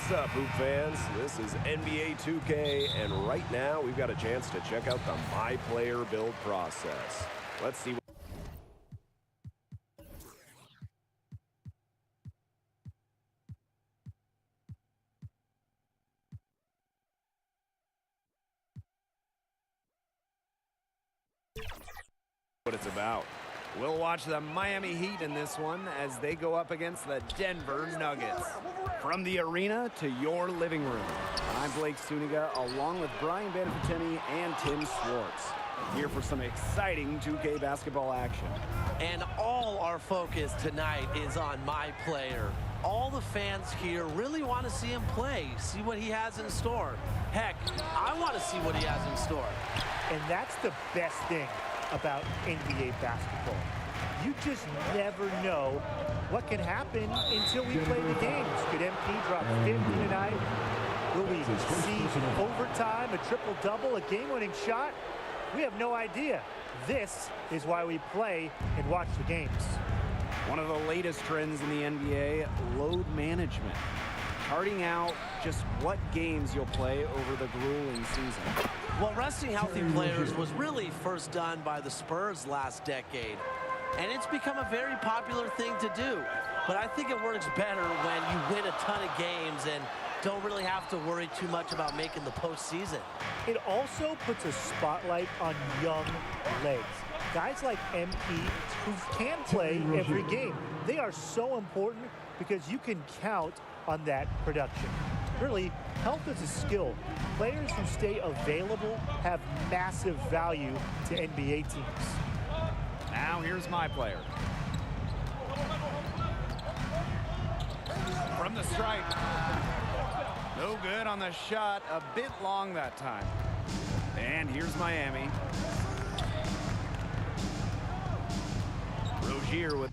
What's up, Hoop fans? This is NBA 2K, and right now we've got a chance to check out the My Player build process. Let's see what it's about. We'll watch the Miami Heat in this one as they go up against the Denver Nuggets. From the arena to your living room, I'm Blake Suniga along with Brian Banafitini and Tim Swartz. Here for some exciting 2K basketball action. And all our focus tonight is on My Player. All the fans here really want to see him play, see what he has in store. Heck, I want to see what he has in store. And that's the best thing about NBA basketball. You just never know what can happen until we play the games. Could MP drop 50 tonight? Will we see overtime, a triple-double, a game-winning shot? We have no idea. This is why we play and watch the games. One of the latest trends in the NBA, load management. Charting out just what games you'll play over the grueling season. Well, resting healthy players was really first done by the Spurs last decade. And it's become a very popular thing to do. But I think it works better when you win a ton of games and don't really have to worry too much about making the postseason. It also puts a spotlight on young legs. Guys like MP who can play every game. They are so important because you can count on that production. Really, health is a skill. Players who stay available have massive value to NBA teams. Now here's My Player. From the stripe. No good on the shot. A bit long that time. And here's Miami. Rozier with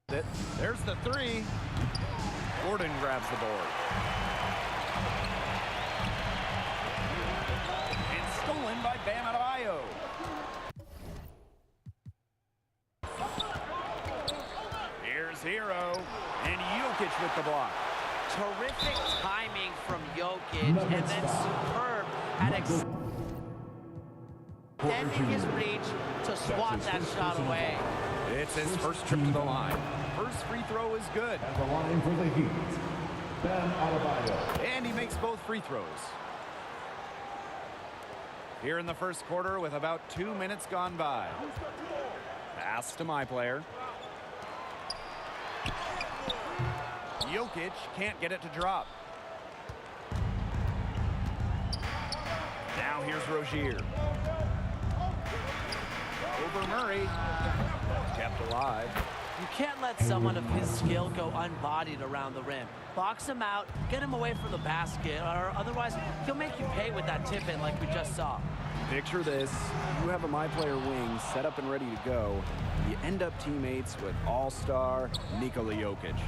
it. There's the three. Gordon grabs the board. And stolen by Bam Adebayo. Here's Hero. And Jokic with the block. Terrific timing from Jokic, and then superb at extending his reach to swat that shot away. It's his first trip to the line. First free throw is good. At the line for the Heat, Bam Adebayo. And he makes both free throws. Here in the first quarter with about 2 minutes gone by. Pass to My Player. Jokic can't get it to drop. Now here's Rozier. Over Murray. Kept alive. You can't let someone of his skill go unbodied around the rim. Box him out, get him away from the basket, or otherwise he'll make you pay with that tip-in like we just saw. Picture this. You have a My Player wing set up and ready to go. You end up teammates with all-star Nikola Jokic.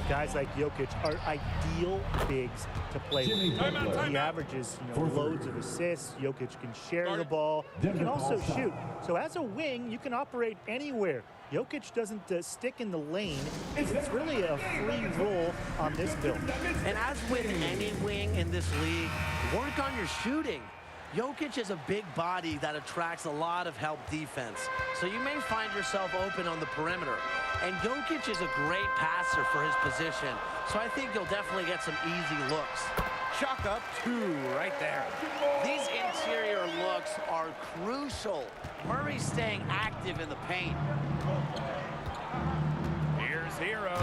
Guys like Jokic are ideal bigs to play with. He averages loads of assists. Jokic can share the ball. He can also shoot. So as a wing, you can operate anywhere. Jokic doesn't stick in the lane. It's really a free roll on this build. And as with any wing in this league, work on your shooting. Jokic is a big body that attracts a lot of help defense. So you may find yourself open on the perimeter. And Jokic is a great passer for his position. So I think you'll definitely get some easy looks. Chalk up 2 right there. These interior looks are crucial. Murray staying active in the paint. Here's Hero.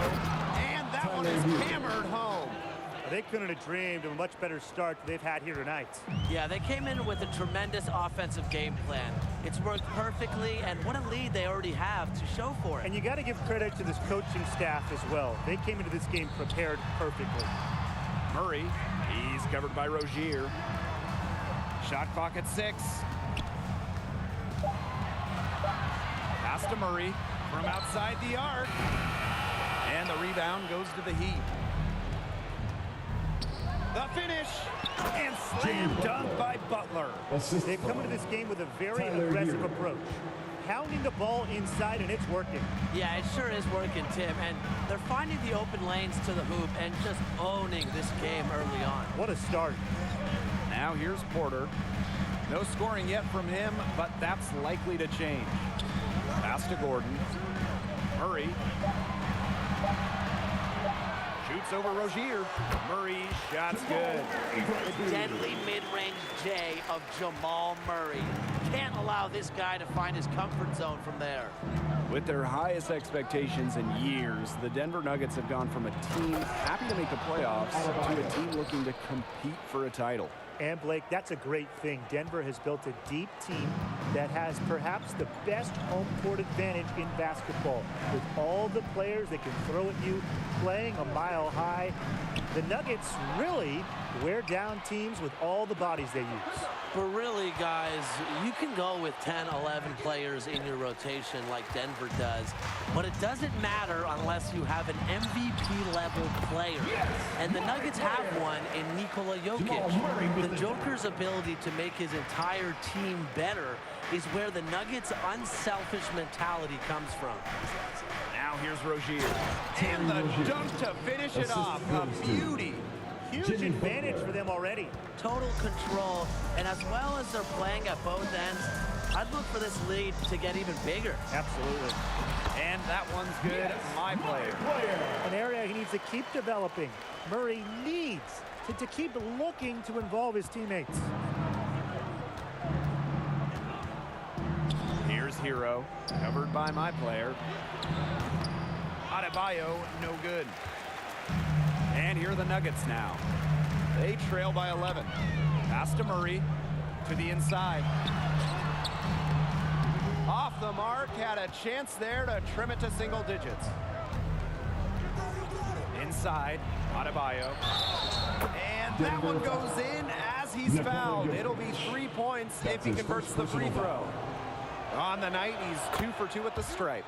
And that one is hammered home. They couldn't have dreamed of a much better start they've had here tonight. Yeah, they came in with a tremendous offensive game plan. It's worked perfectly, and what a lead they already have to show for it. And you got to give credit to this coaching staff as well. They came into this game prepared perfectly. Murray, he's covered by Rozier. Shot clock at 6. Pass to Murray from outside the arc. And the rebound goes to the Heat. The finish, and slam dunk by Butler. They've come into this game with a very aggressive approach. pounding the ball inside, and it's working. Yeah, it sure is working, Tim. And they're finding the open lanes to the hoop and just owning this game early on. What a start. Now here's Porter. No scoring yet from him, but that's likely to change. Pass to Gordon. Murray. Shoots over Rozier. Murray's shot's good. The deadly mid-range J of Jamal Murray. Can't allow this guy to find his comfort zone from there. With their highest expectations in years, the Denver Nuggets have gone from a team happy to make the playoffs to a team looking to compete for a title. And Blake, that's a great thing. Denver has built a deep team that has perhaps the best home court advantage in basketball. With all the players that can throw at you, playing a mile high, the Nuggets really wear down teams with all the bodies they use. But really, guys, you can go with 10, 11 players in your rotation like Denver does, but it doesn't matter unless you have an MVP-level player. And the Nuggets have one in Nikola Jokic. The Joker's ability to make his entire team better is where the Nuggets' unselfish mentality comes from. Now here's Rozier. And the dunk to finish it off. A beauty. Huge advantage for them already. Total control, and as well as they're playing at both ends, I'd look for this lead to get even bigger. Absolutely. And that one's good. My player. An area he needs to keep developing. Murray needs to keep looking to involve his teammates. Here's Hero, covered by my player. Adebayo, no good. And here are the Nuggets now. They trail by 11. Pass to Murray, to the inside. Off the mark, had a chance there to trim it to single digits. Inside, Adebayo. And that one goes in as he's fouled. It'll be 3 points if he converts the free throw. On the night, he's 2 for 2 at the stripe.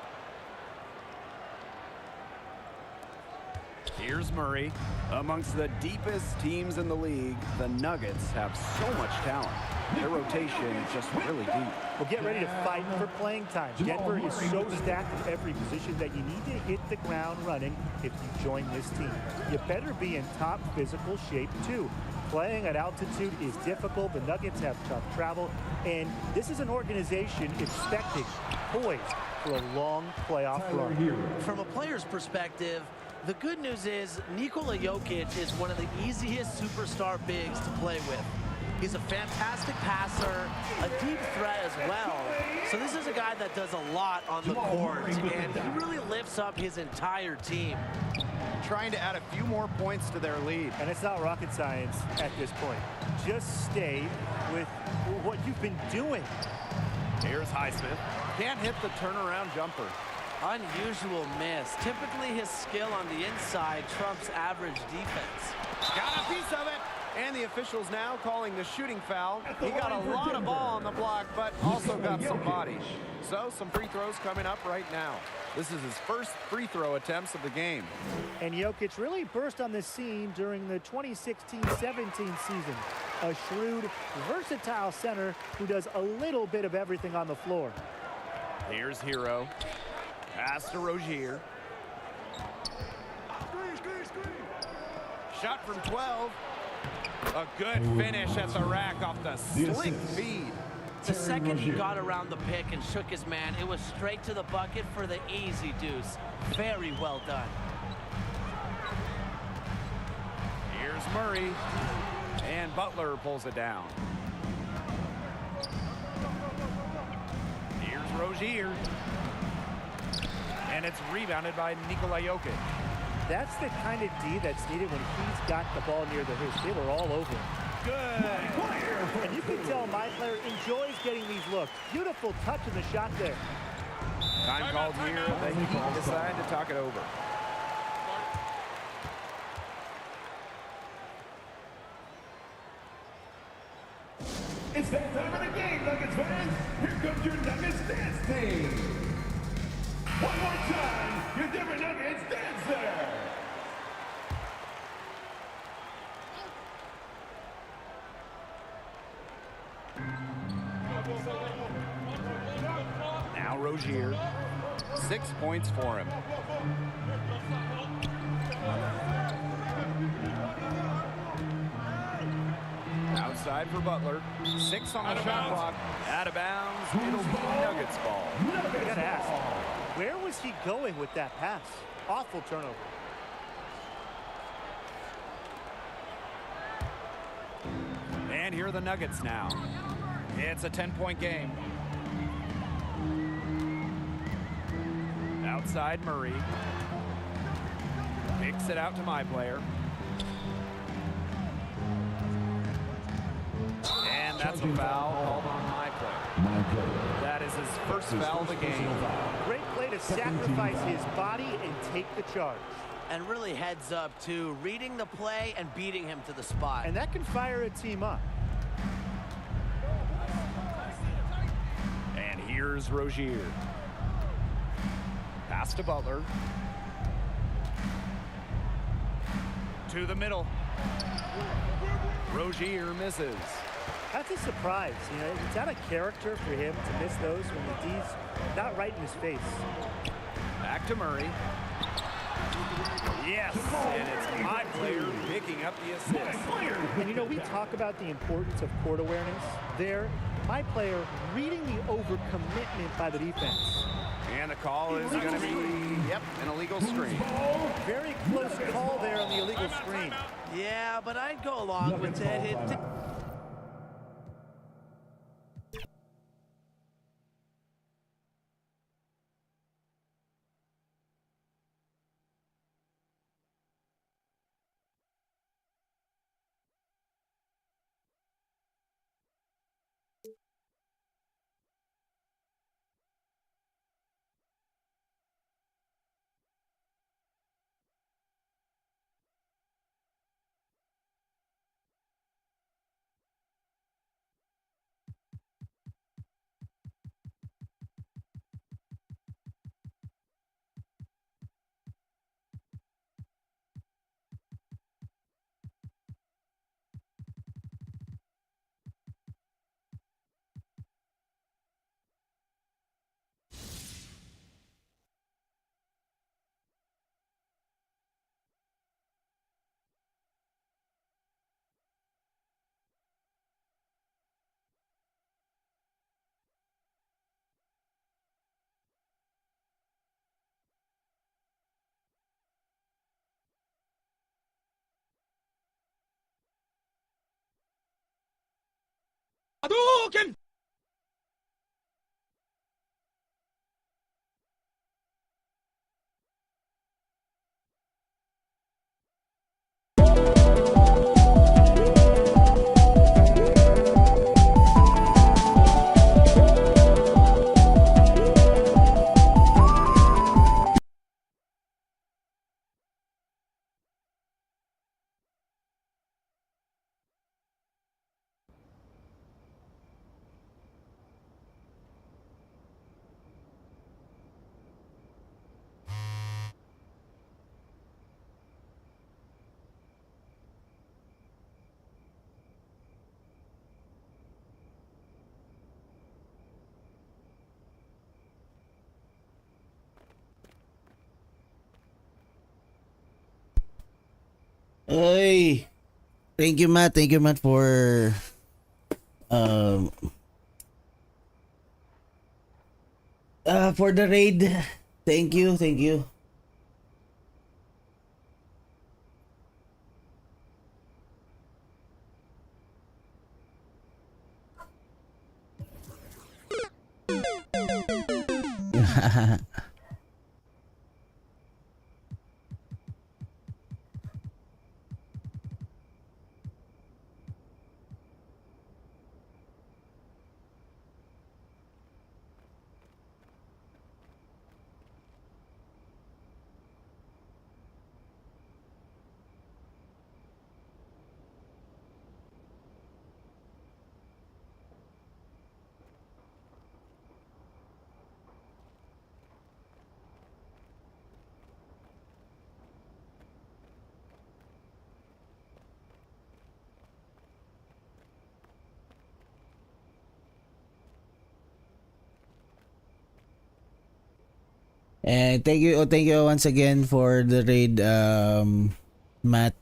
Here's Murray. Amongst the deepest teams in the league, the Nuggets have so much talent. Their rotation is just really deep. Well, get ready to fight for playing time. Denver is so stacked at every position that you need to hit the ground running if you join this team. You better be in top physical shape, too. Playing at altitude is difficult. The Nuggets have tough travel, and this is an organization expecting, poised for a long playoff run. From a player's perspective, the good news is Nikola Jokic is one of the easiest superstar bigs to play with. He's a fantastic passer, a deep threat as well. So this is a guy that does a lot on the court, and he really lifts up his entire team. Trying to add a few more points to their lead. And it's not rocket science at this point. Just stay with what you've been doing. Here's Highsmith. Can't hit the turnaround jumper. Unusual miss. Typically his skill on the inside trumps average defense. Got a piece of it. And the officials now calling the shooting foul. He got a lot of ball on the block, but also got some body. So some free throws coming up right now. This is his first free throw attempts of the game. And Jokic really burst on the scene during the 2016-17 season. A shrewd, versatile center who does a little bit of everything on the floor. Here's Hero. Pass to Rozier. Shot from 12. A good finish at the rack off the slick feed. The second he got around the pick and shook his man, it was straight to the bucket for the easy deuce. Very well done. Here's Murray. And Butler pulls it down. Here's Rozier. And it's rebounded by Nikola Jokic. That's the kind of D that's needed when he's got the ball near the hoop. They were all over him. Good. And you can tell my player enjoys getting these looks. Beautiful touch in the shot there. Time called here. The Heat decide to talk it over. It's that time of the game, Nuggets fans. Here comes your Nuggets dance team. One more time, your Denver Nuggets dancer. Now Rozier. 6 points for him. Outside for Butler. 6 on the shot clock. Out of bounds. It'll be Nuggets ball. I gotta ask, where was he going with that pass? Awful turnover. And here are the Nuggets now. It's a 10-point game. Outside Murray. Kicks it out to my player. And that's a foul called on my player. That is his first foul of the game. Great play to sacrifice his body and take the charge. And really heads up, too. Reading the play and beating him to the spot. And that can fire a team up. And here's Rozier. Pass to Butler. To the middle. Rozier misses. That's a surprise. You know, it's out of character for him to miss those when the D's not right in his face. Back to Murray. Yes, and it's my player picking up the assist. And you know, we talk about the importance of court awareness. There, my player reading the overcommitment by the defense. And the call is going to be, an illegal screen. Very close call there on the illegal screen. Yeah, but I'd go along with it. Hey, thank you, Matt. Thank you, Matt, um for the raid. Thank you, thank you. And thank you once again for the raid, Matt.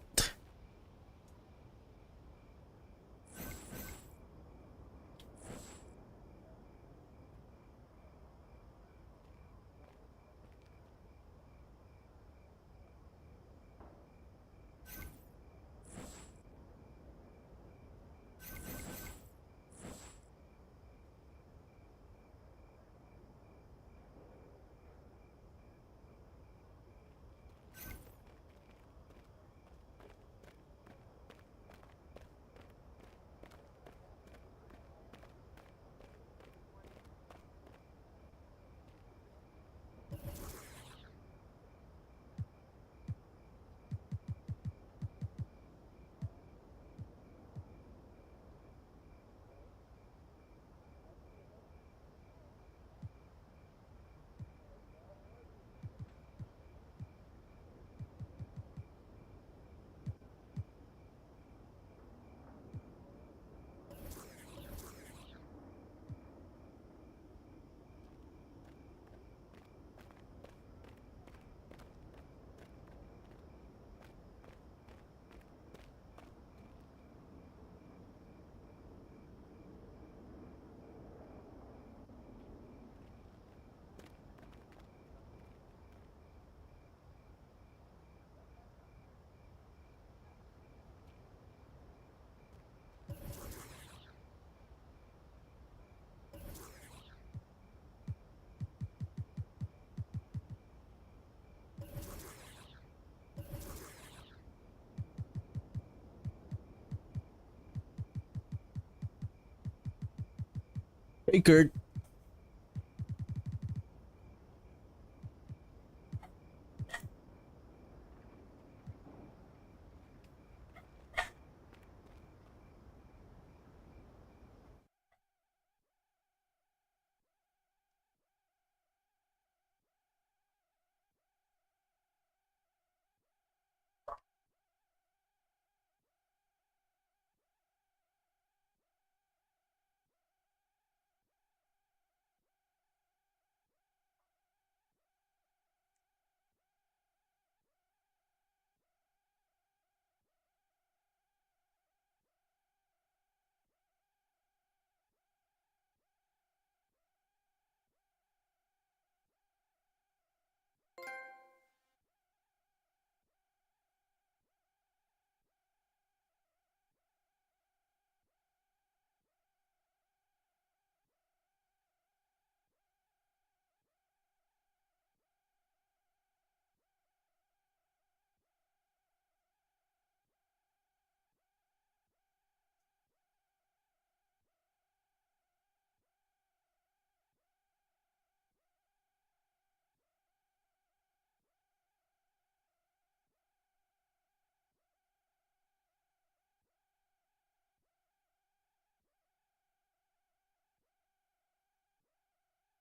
Hey, Kurt.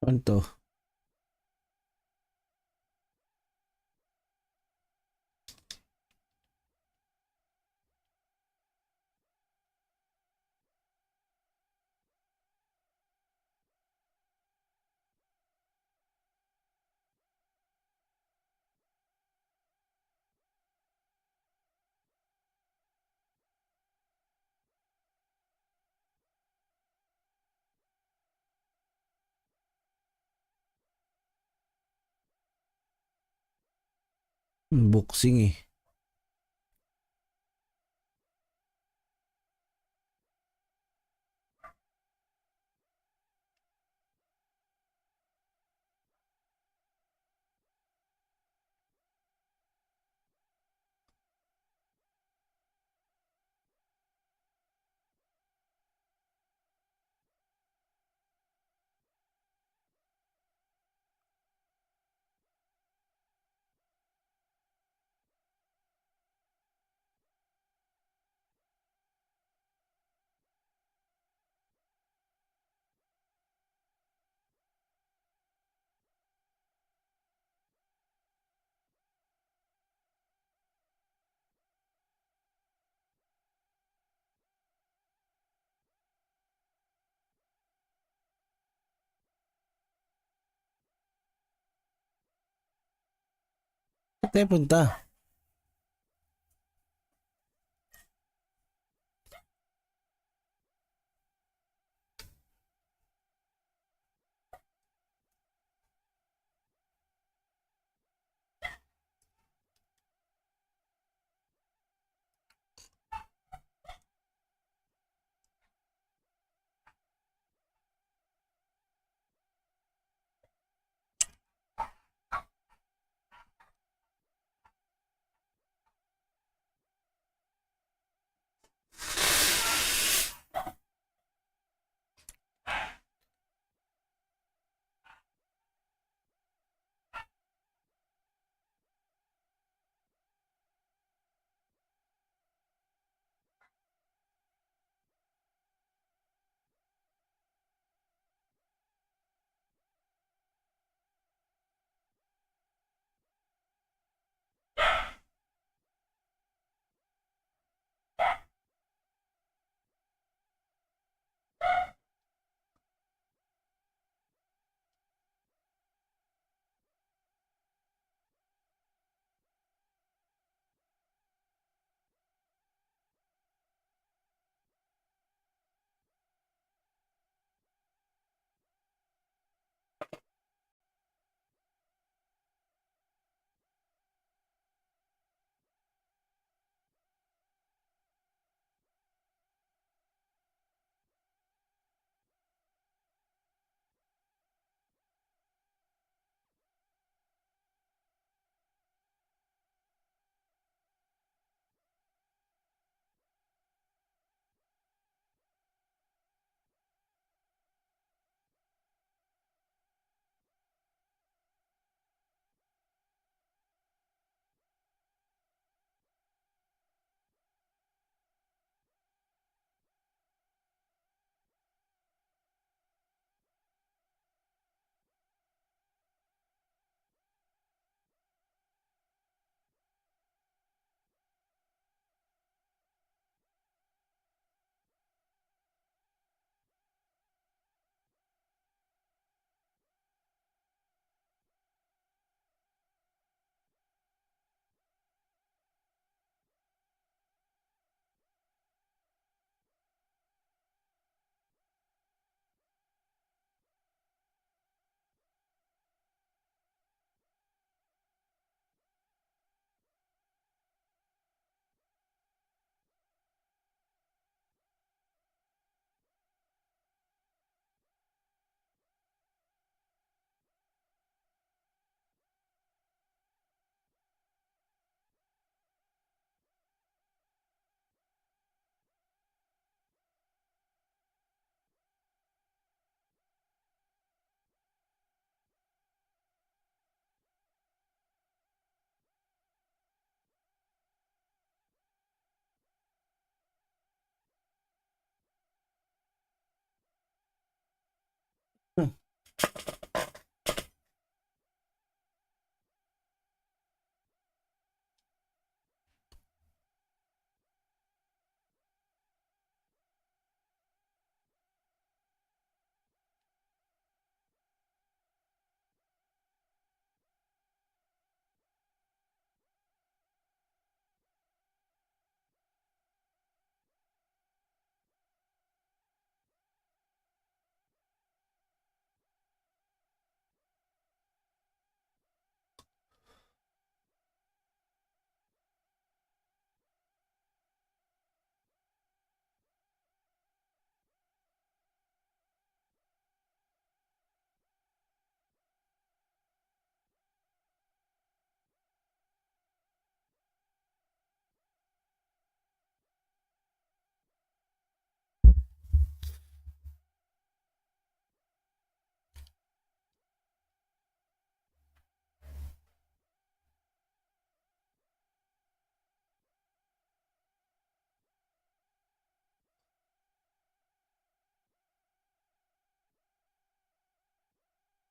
Ano to? Boxing eh. tayo punta?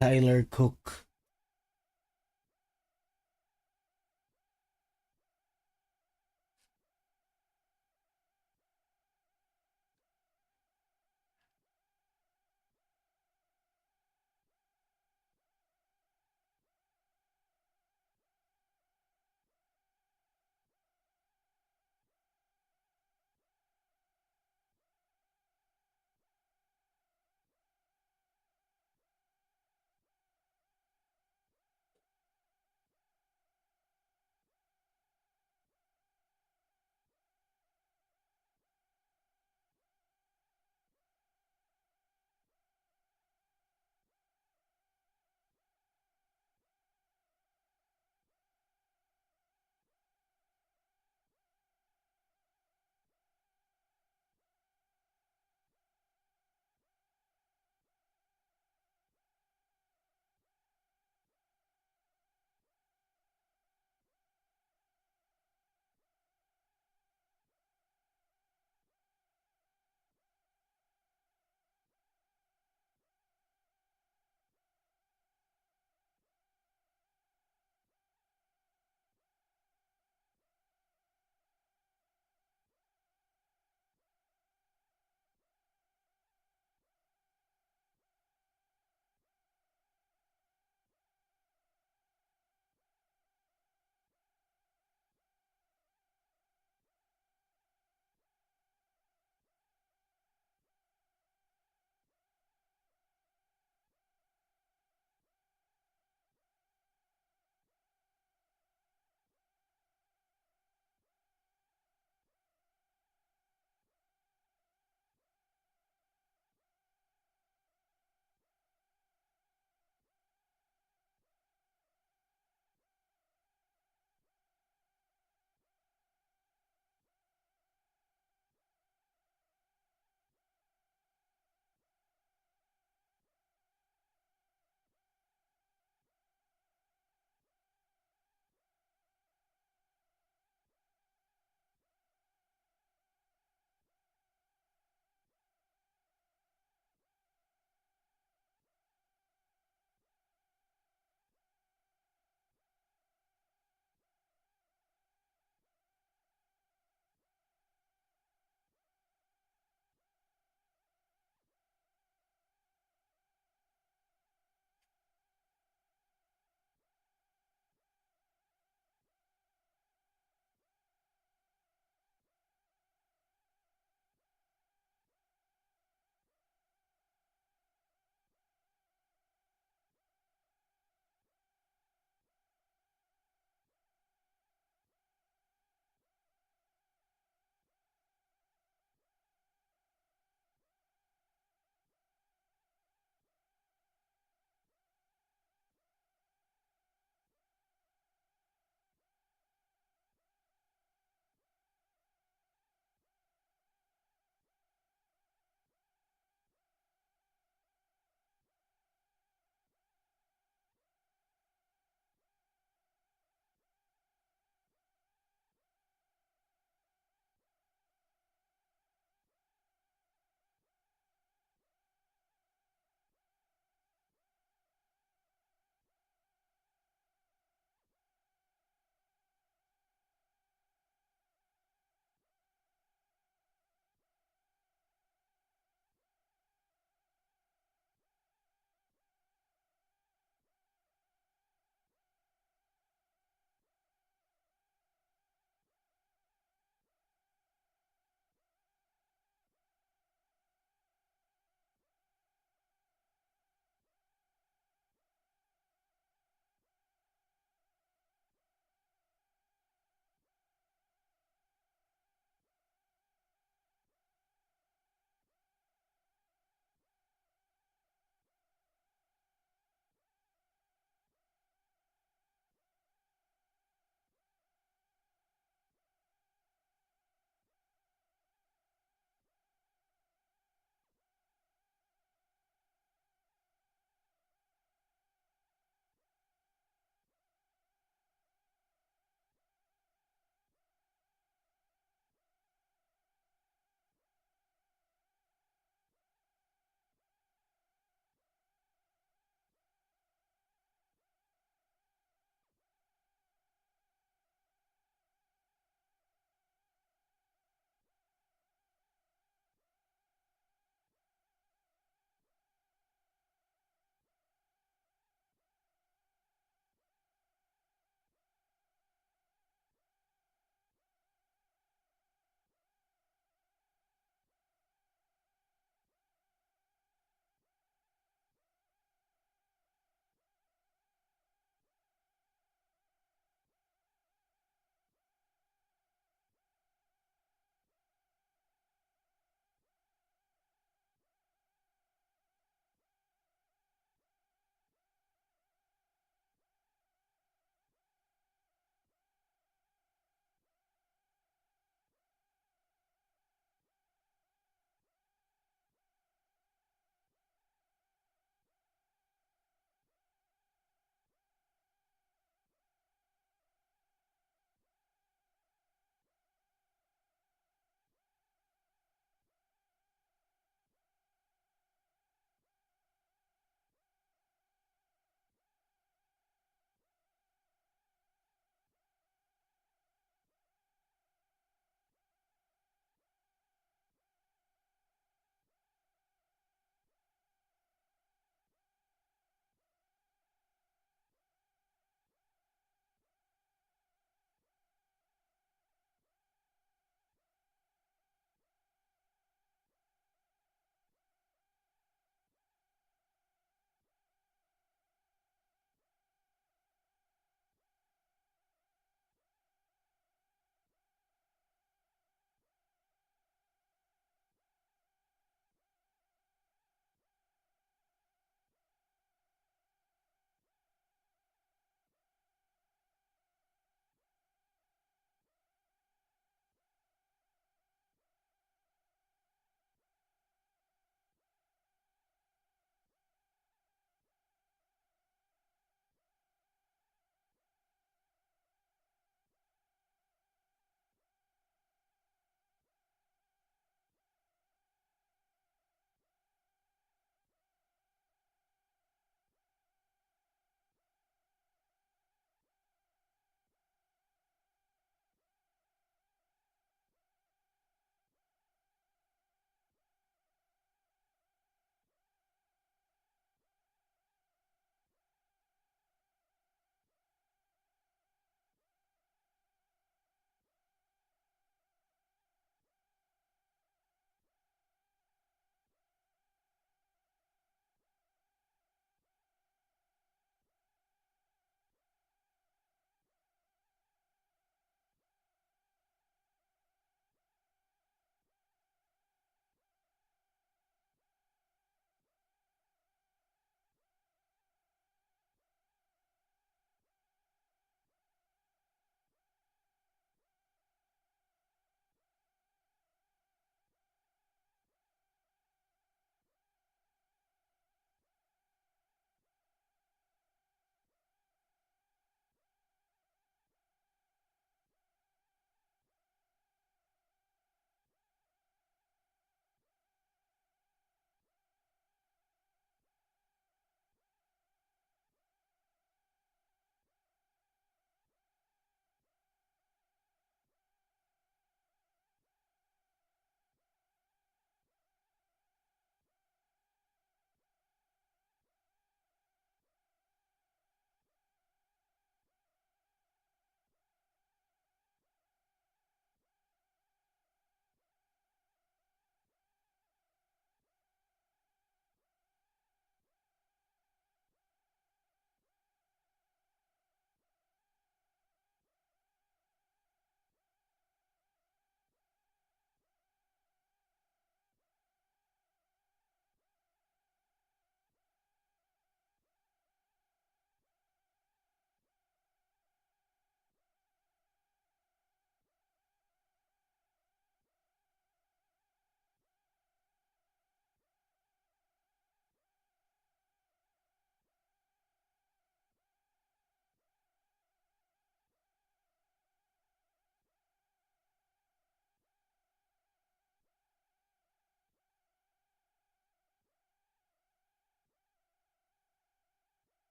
Tyler Cook.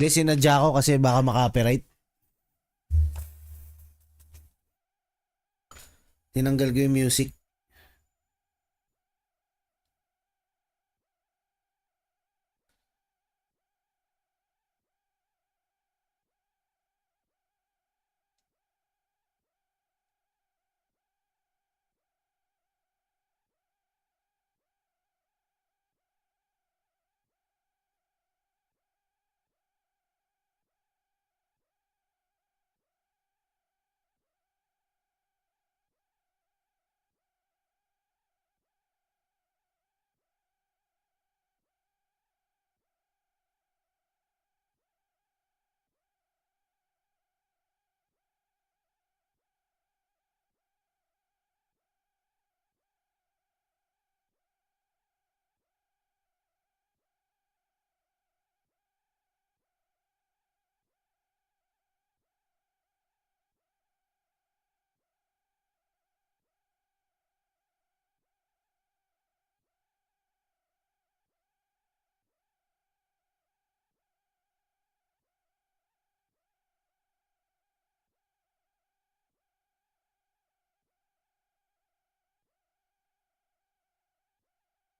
Hindi, sinadya ko kasi baka makapiright. Tinanggal ko yung music.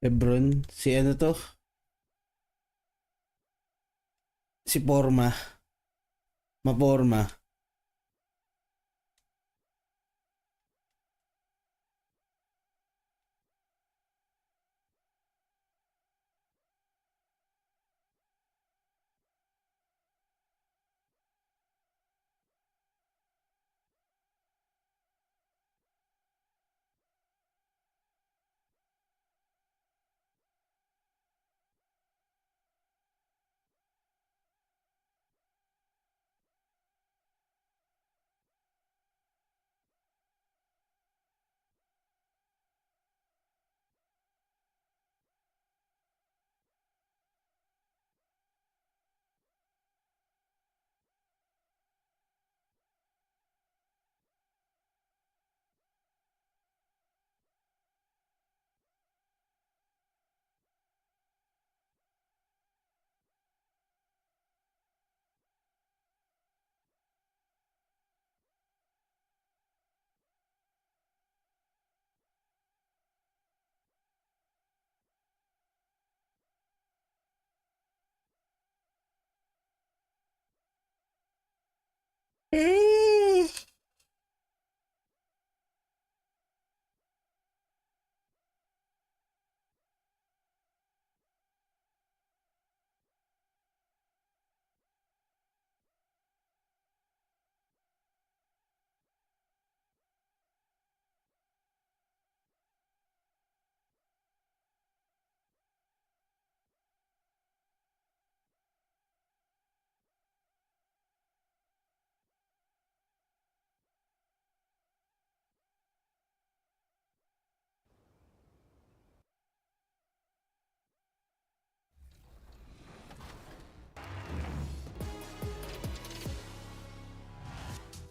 Lebron, si ano to? Si Porma. Maporma.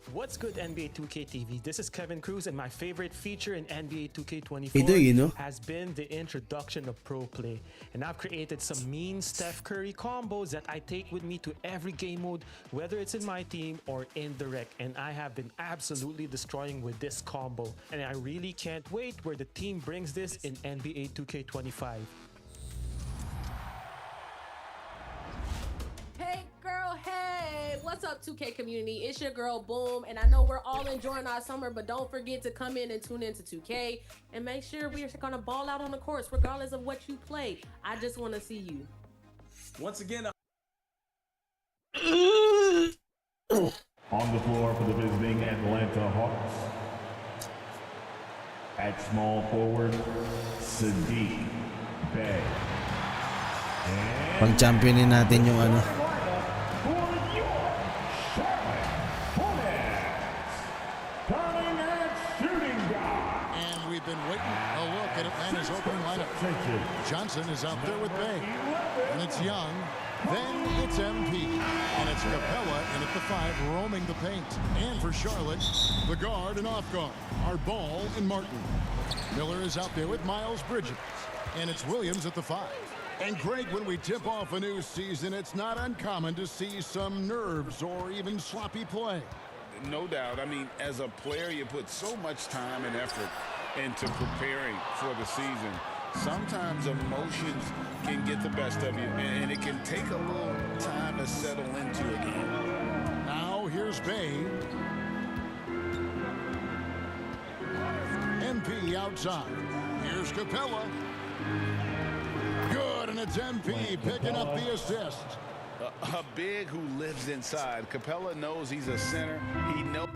What's good, NBA 2K TV? This is Kevin Cruz, and my favorite feature in NBA 2K24 You know? has been the introduction of Pro Play. And I've created some mean Steph Curry combos that I take with me to every game mode, whether it's in my team or in the rec. And I have been absolutely destroying with this combo. And I really can't wait where the team brings this in NBA 2K25. Hey girl, hey, what's up 2K community? It's your girl Boom, and I know we're all enjoying our summer, but don't forget to come in and tune into 2K and make sure we're gonna ball out on the courts regardless of what you play. I just want to see you. Once again, On the floor for the visiting Atlanta Hawks. At small forward, Sadiq Bey. Pang-championin natin yung ano. For your Charlotte Hornets, turning at shooting guard. And we've been waiting a look at Atlanta's opening lineup. Johnson is out there with Bay. And it's Young. Then it's MP. And it's Capella in at the 5, roaming the paint. And for Charlotte, the guard and off guard are Ball and Martin. Miller is out there with Miles Bridges. And it's Williams at the 5. And Greg, when we tip off a new season, it's not uncommon to see some nerves or even sloppy play. No doubt. I mean, as a player, you put so much time and effort into preparing for the season. Sometimes emotions can get the best of you, and it can take a little time to settle into a game. Now, here's Bay. MP outside. Here's Capella. Good, and it's MP picking up the assist. A big who lives inside. Capella knows he's a center. He knows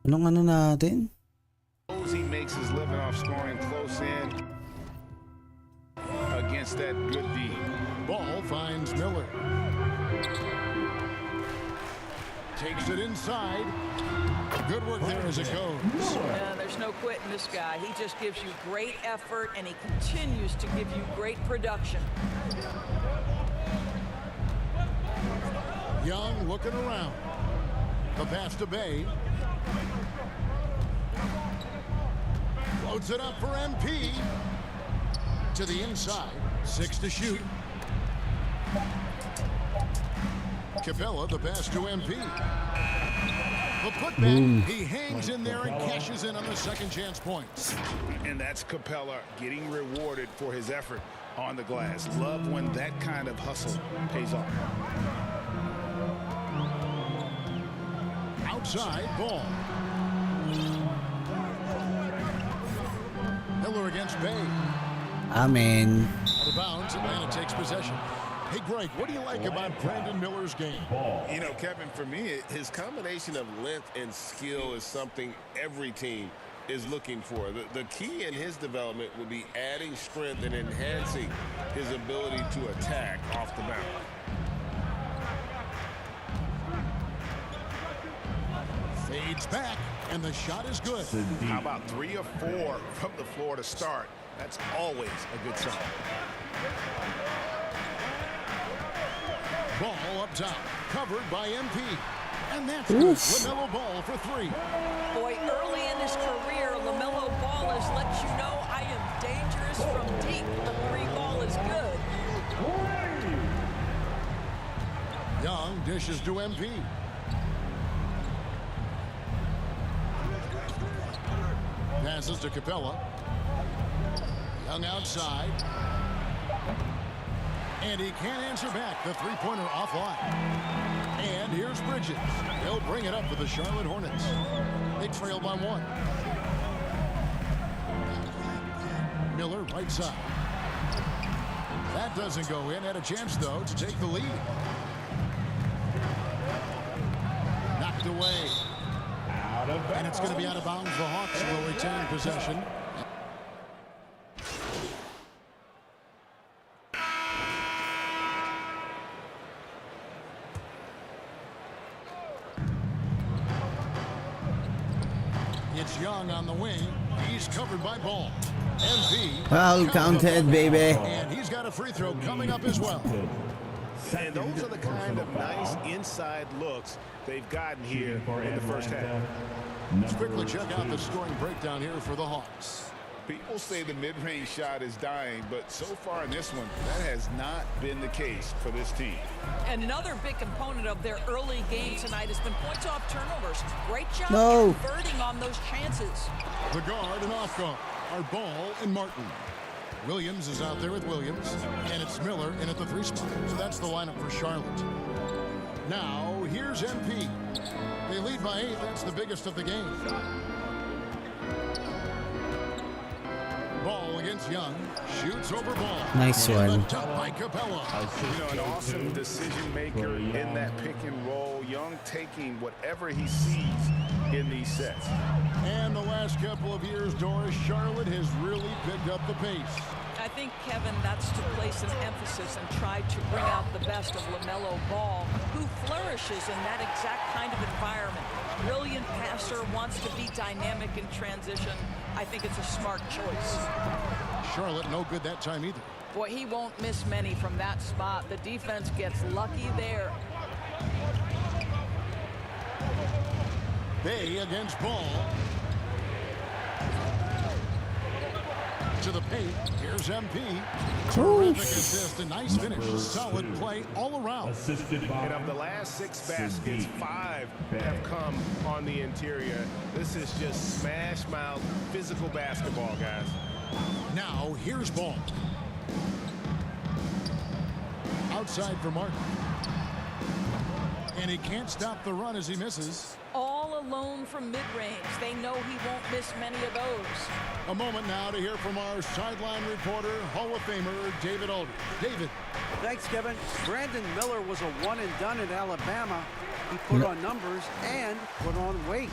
Anong natin? he makes his living off scoring close in against that good D. Ball finds Miller. Takes it inside. Good work there as it goes. There's no quitting this guy. He just gives you great effort, and he continues to give you great production. Young looking around. The pass to Bay. Floats it up for MP. To the inside. 6 to shoot. Capella, the pass to MP. The putback. He hangs in there and cashes in on the second chance points. And that's Capella getting rewarded for his effort on the glass. Love when that kind of hustle pays off. Outside, Ball. Miller against Bay. Amen. Out of bounds, Atlanta takes possession. Hey, Greg, what do you like about Brandon Miller's game? You know, Kevin, for me, his combination of length and skill is something every team is looking for. The key in his development will be adding strength and enhancing his ability to attack off the mound. Fades back, and the shot is good. How about 3 or 4 from the floor to start? That's always a good sign. Ball up top, covered by MP. And that's good. LaMelo Ball for 3. Boy, early in his career, LaMelo Ball has let you know I am dangerous from deep. The 3 ball is good. Young dishes to MP. Passes to Capella. Young outside. And he can't answer back. The three-pointer offline. And here's Bridges. He'll bring it up for the Charlotte Hornets. They trail by 1. Miller right side. That doesn't go in. Had a chance, though, to take the lead. Knocked away. And it's going to be out of bounds. The Hawks will retain possession. It's Young on the wing. He's covered by Ball. MP. Foul counted, baby. And he's got a free throw coming up as well. And those are the kind of nice inside looks they've gotten here in the first half. Let's quickly check out the scoring breakdown here for the Hawks. People say the mid-range shot is dying, but so far in this one, that has not been the case for this team. And another big component of their early game tonight has been points off turnovers. Great job converting on those chances. The guard and off guard are Ball and Martin. Williams is out there with Williams, and it's Miller in at the 3 spot. So that's the lineup for Charlotte. Now, here's MP. They lead by 8. That's the biggest of the game. Ball against Young. Shoots over Ball. Nice one. Top by Capella. You know, an awesome decision maker in that pick and roll. Young taking whatever he sees in these sets. And the last couple of years, Doris, Charlotte has really picked up the pace. I think, Kevin, that's to place an emphasis and try to bring out the best of LaMelo Ball, who flourishes in that exact kind of environment. Brilliant passer, wants to be dynamic in transition. I think it's a smart choice. Charlotte no good that time either. Boy, he won't miss many from that spot. The defense gets lucky there. Bay against Ball. To the paint, here's MP. Terrific assist, a nice finish. Solid play all around. And of the last 6 baskets, 5 have come on the interior. This is just smash mouth physical basketball, guys. Now, here's Ball. Outside for Martin. And he can't stop the run as he misses. All alone from mid-range. They know he won't miss many of those. A moment now to hear from our sideline reporter, Hall of Famer David Aldridge. David. Thanks, Kevin. Brandon Miller was a one-and-done in Alabama. He put on numbers and put on weight.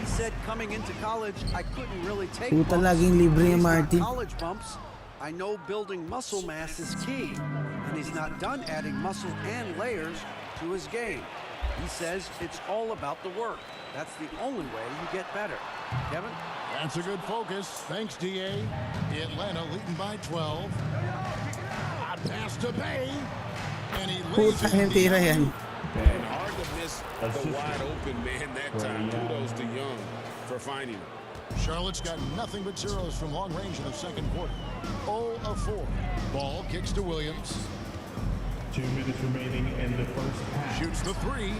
He said coming into college, I couldn't really take bumps. laging libre yung He's not Martin. college bumps. I know building muscle mass is key. And he's not done adding muscle and layers to his game. He says it's all about the work. That's the only way you get better. Kevin? That's a good focus. Thanks, D.A. Atlanta leading by 12. Hot pass to Bay. And he lays Puta, it in yung the tira yan. And hard to miss the wide open man that time. Kudos to Young for finding him. Charlotte's got nothing but zeros from long range in the second quarter. 0 of 4. Ball kicks to Williams. 2 minutes remaining in the first half. Shoots the 3.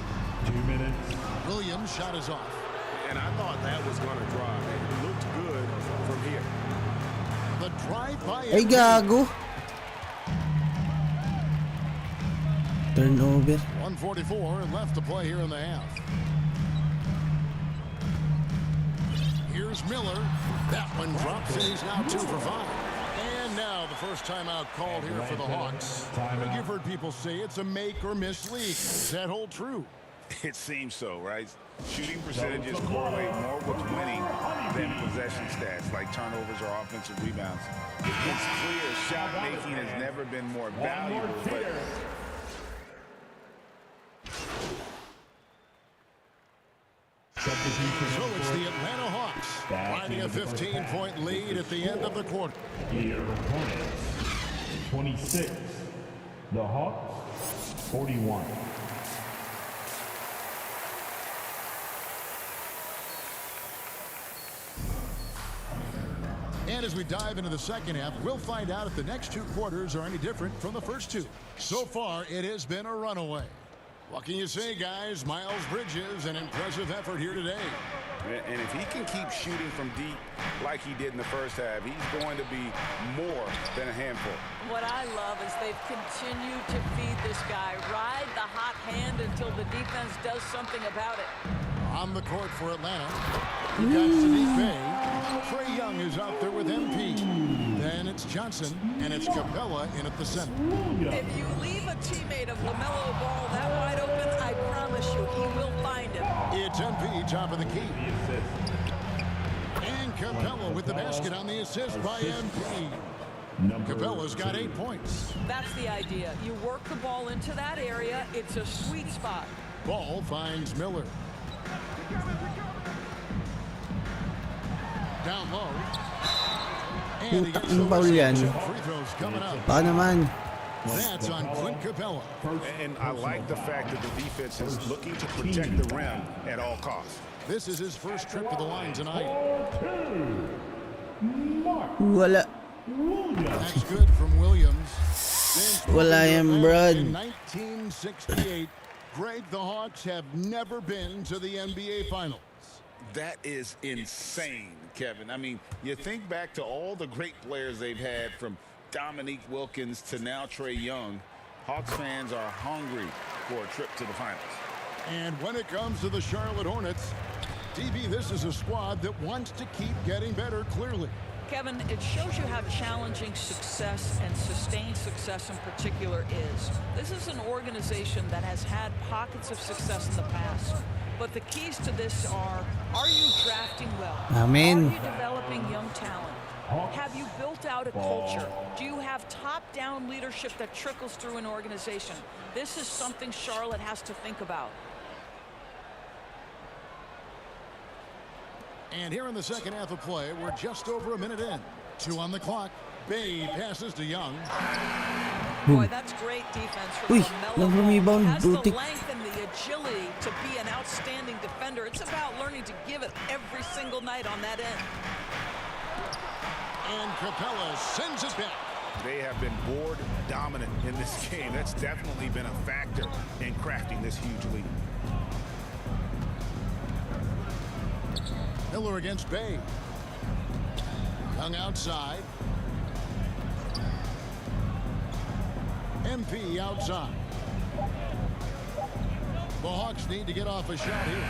2 minutes. Williams' shot is off. And I thought that was going to drive. It looked good from here. The drive by Ay, gago. Turnover. 1:44 left to play here in the half. Here's Miller. That one drops, and he's now 2 for 5. And now the first timeout called here for the Hawks. You've heard people say it's a make or miss league. Does that hold true? It seems so, right? Shooting percentages correlate more with winning than possession stats, like turnovers or offensive rebounds. It's clear shot making has never been more valuable, but So it's the Atlanta Hawks finding a 15-point lead at the end of the quarter. Your opponents, 26. The Hawks, 41. And as we dive into the second half, we'll find out if the next 2 quarters are any different from the first 2. So far, it has been a runaway. What can you say, guys? Miles Bridges, an impressive effort here today. and if he can keep shooting from deep like he did in the first half, he's going to be more than a handful. What I love is they've continued to feed this guy. Ride the hot hand until the defense does something about it. On the court for Atlanta, you got Sadiq Bey. Trae Young is out there with MP. Then it's Johnson, and it's Capella in at the center. If you leave a teammate of LaMelo Ball that wide open, I promise you he will find him. It's MP, top of the key. And Capella with the basket on the assist by MP. Capella's got 8 points. That's the idea. You work the ball into that area. It's a sweet spot. Ball finds Miller. Down low. And he gets the free throws coming up. Baka naman. That's on Clint Capella. And I like the fact that the defense is looking to protect the rim at all costs. This is his first trip to the line tonight. Wala. That's good from Williams. Wala yan, brad. In 1968, Greg, the Hawks have never been to the NBA Finals. That is insane, Kevin. I mean, you think back to all the great players they've had, from Dominique Wilkins to now Trae Young. Hawks fans are hungry for a trip to the finals. And when it comes to the Charlotte Hornets, DB, this is a squad that wants to keep getting better, clearly. Kevin, it shows you how challenging success and sustained success in particular is. This is an organization that has had pockets of success in the past. But the keys to this are you drafting well? Amen. Are you developing young talent? Have you built out a culture? Do you have top-down leadership that trickles through an organization? This is something Charlotte has to think about. And here in the second half of play, we're just over a minute in. 2 on the clock. Bay passes to Young. Boy, that's great defense from LaMelo. Has the length and the agility to be an outstanding defender. It's about learning to give it every single night on that end. And Capella sends it back. They have been board dominant in this game. That's definitely been a factor in crafting this huge lead. Miller against Bay. Young outside. MP outside. The Hawks need to get off a shot here.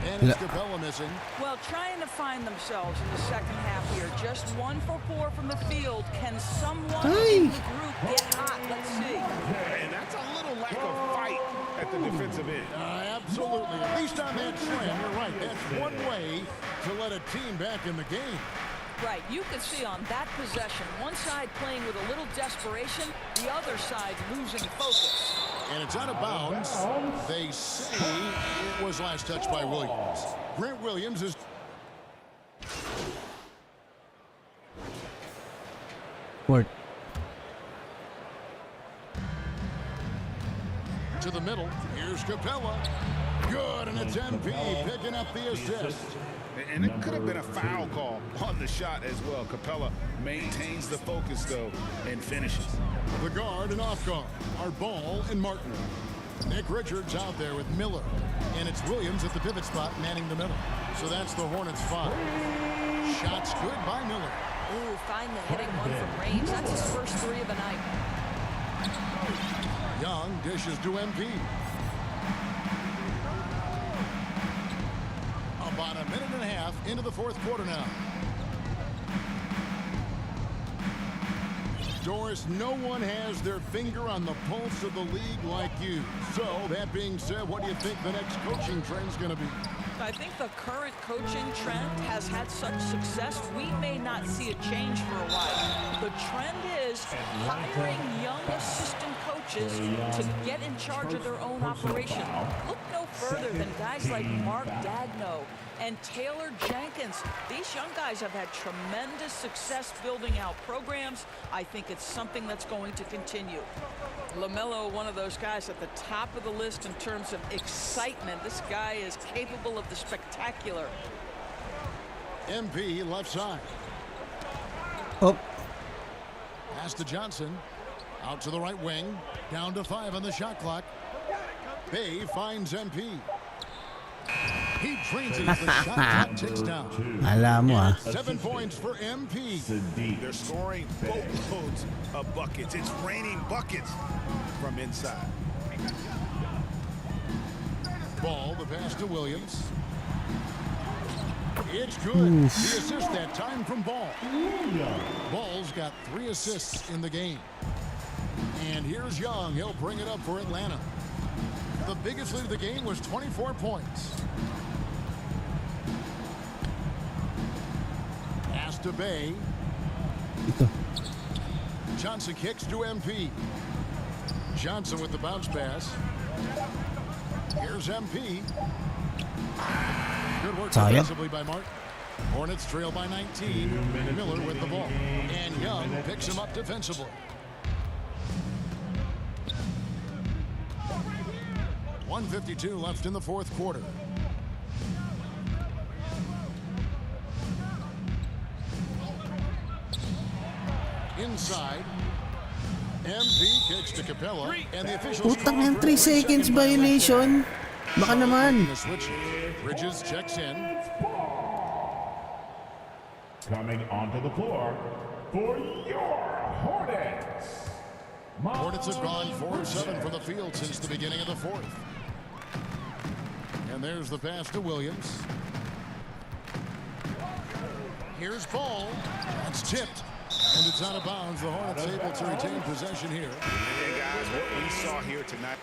And it's Capella missing. Well, trying to find themselves in the second half here. Just 1 for 4 from the field. Can someone in the group get hot? Let's see. And that's a little lack of fight at the defensive end. Absolutely. At least on that slam, you're right. That's one way to let a team back in the game. Right, you can see on that possession, one side playing with a little desperation, the other side losing focus. And it's out of bounds. They say it was last touched by Williams. Grant Williams is... Court. To the middle. Here's Capella. Good, and it's MP picking up the assist. And it could have been a foul call on the shot as well. Capella maintains the focus, though, and finishes. The guard and off guard are Ball and Martin. Nick Richards out there with Miller. And it's Williams at the pivot spot manning the middle. So that's the Hornets' 5. Shots good by Miller. Ooh, finally hitting one from range. That's his first 3 of the night. Young dishes to MP. About a minute and a half into the fourth quarter now. Doris, no one has their finger on the pulse of the league like you. So, that being said, what do you think the next coaching trend is going to be? I think the current coaching trend has had such success, we may not see a change for a while. The trend is hiring young assistant coaches to get in charge of their own operation. Look no further than guys like Mark Dagno and Taylor Jenkins. These young guys have had tremendous success building out programs. I think it's something that's going to continue. LaMelo, one of those guys at the top of the list in terms of excitement. This guy is capable of the spectacular. MP left side. Oh. Pass to Johnson. Out to the right wing. Down to 5 on the shot clock. Bay finds MP. He trains it as the shot clock ticks down. Alam mo ah. 7 points for MP. They're scoring boatloads of buckets. It's raining buckets from inside. Ball, the pass to Williams. It's good. The assist that time from Ball. Ball's got 3 assists in the game. And here's Young. He'll bring it up for Atlanta. The biggest lead of the game was 24 points. Pass to Bay. Johnson kicks to MP. Johnson with the bounce pass. Here's MP. Good work defensively by Martin. Hornets trail by 19. Miller with the ball. And Young picks him up defensively. .152 left in the fourth quarter. Inside. MP kicks to Capella, and the officials Putang yan, 3 seconds violation. Baka naman. Bridges checks in. Coming onto the floor for your Hornets. Hornets have gone 4 of 7 from the field since the beginning of the fourth. And there's the pass to Williams. Here's Ball. That's tipped. And it's out of bounds. The Hornets able to retain possession here. Hey, guys, what we saw here tonight.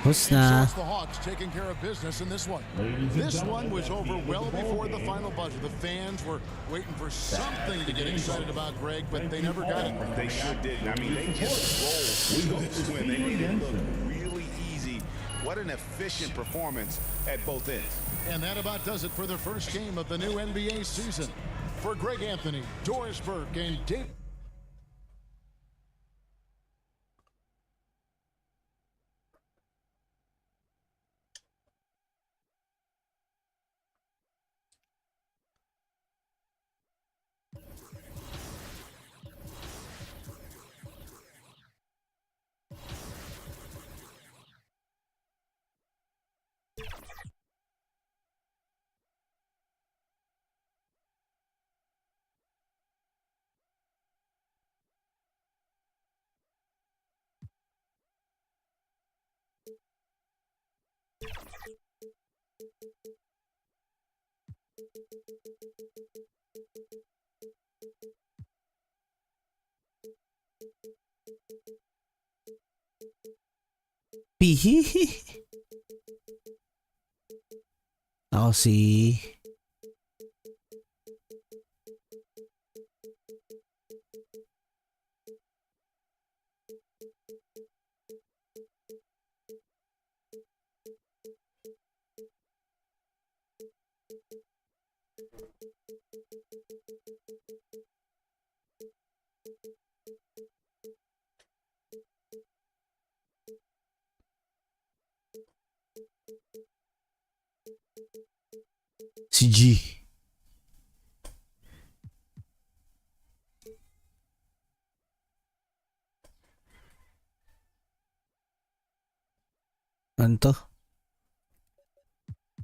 Hus na. The Hawks taking care of business in this one. This one was over well before the final buzzer. The fans were waiting for something to get excited about, Greg, but they never got it. They sure didn't. I mean, they just rolled this win. They made it look really easy. What an efficient performance at both ends. And that about does it for the first game of the new NBA season. For Greg Anthony, Doris Burke, and Dave. Pihihi. Ako si... Si G. Ano to?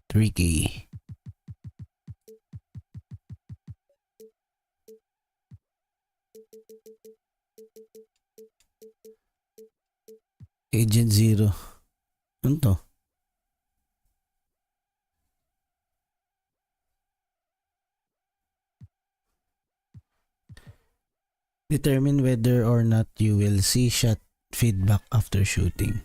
3K. Agent Zero. Ano to? Determine whether or not you will see shot feedback after shooting.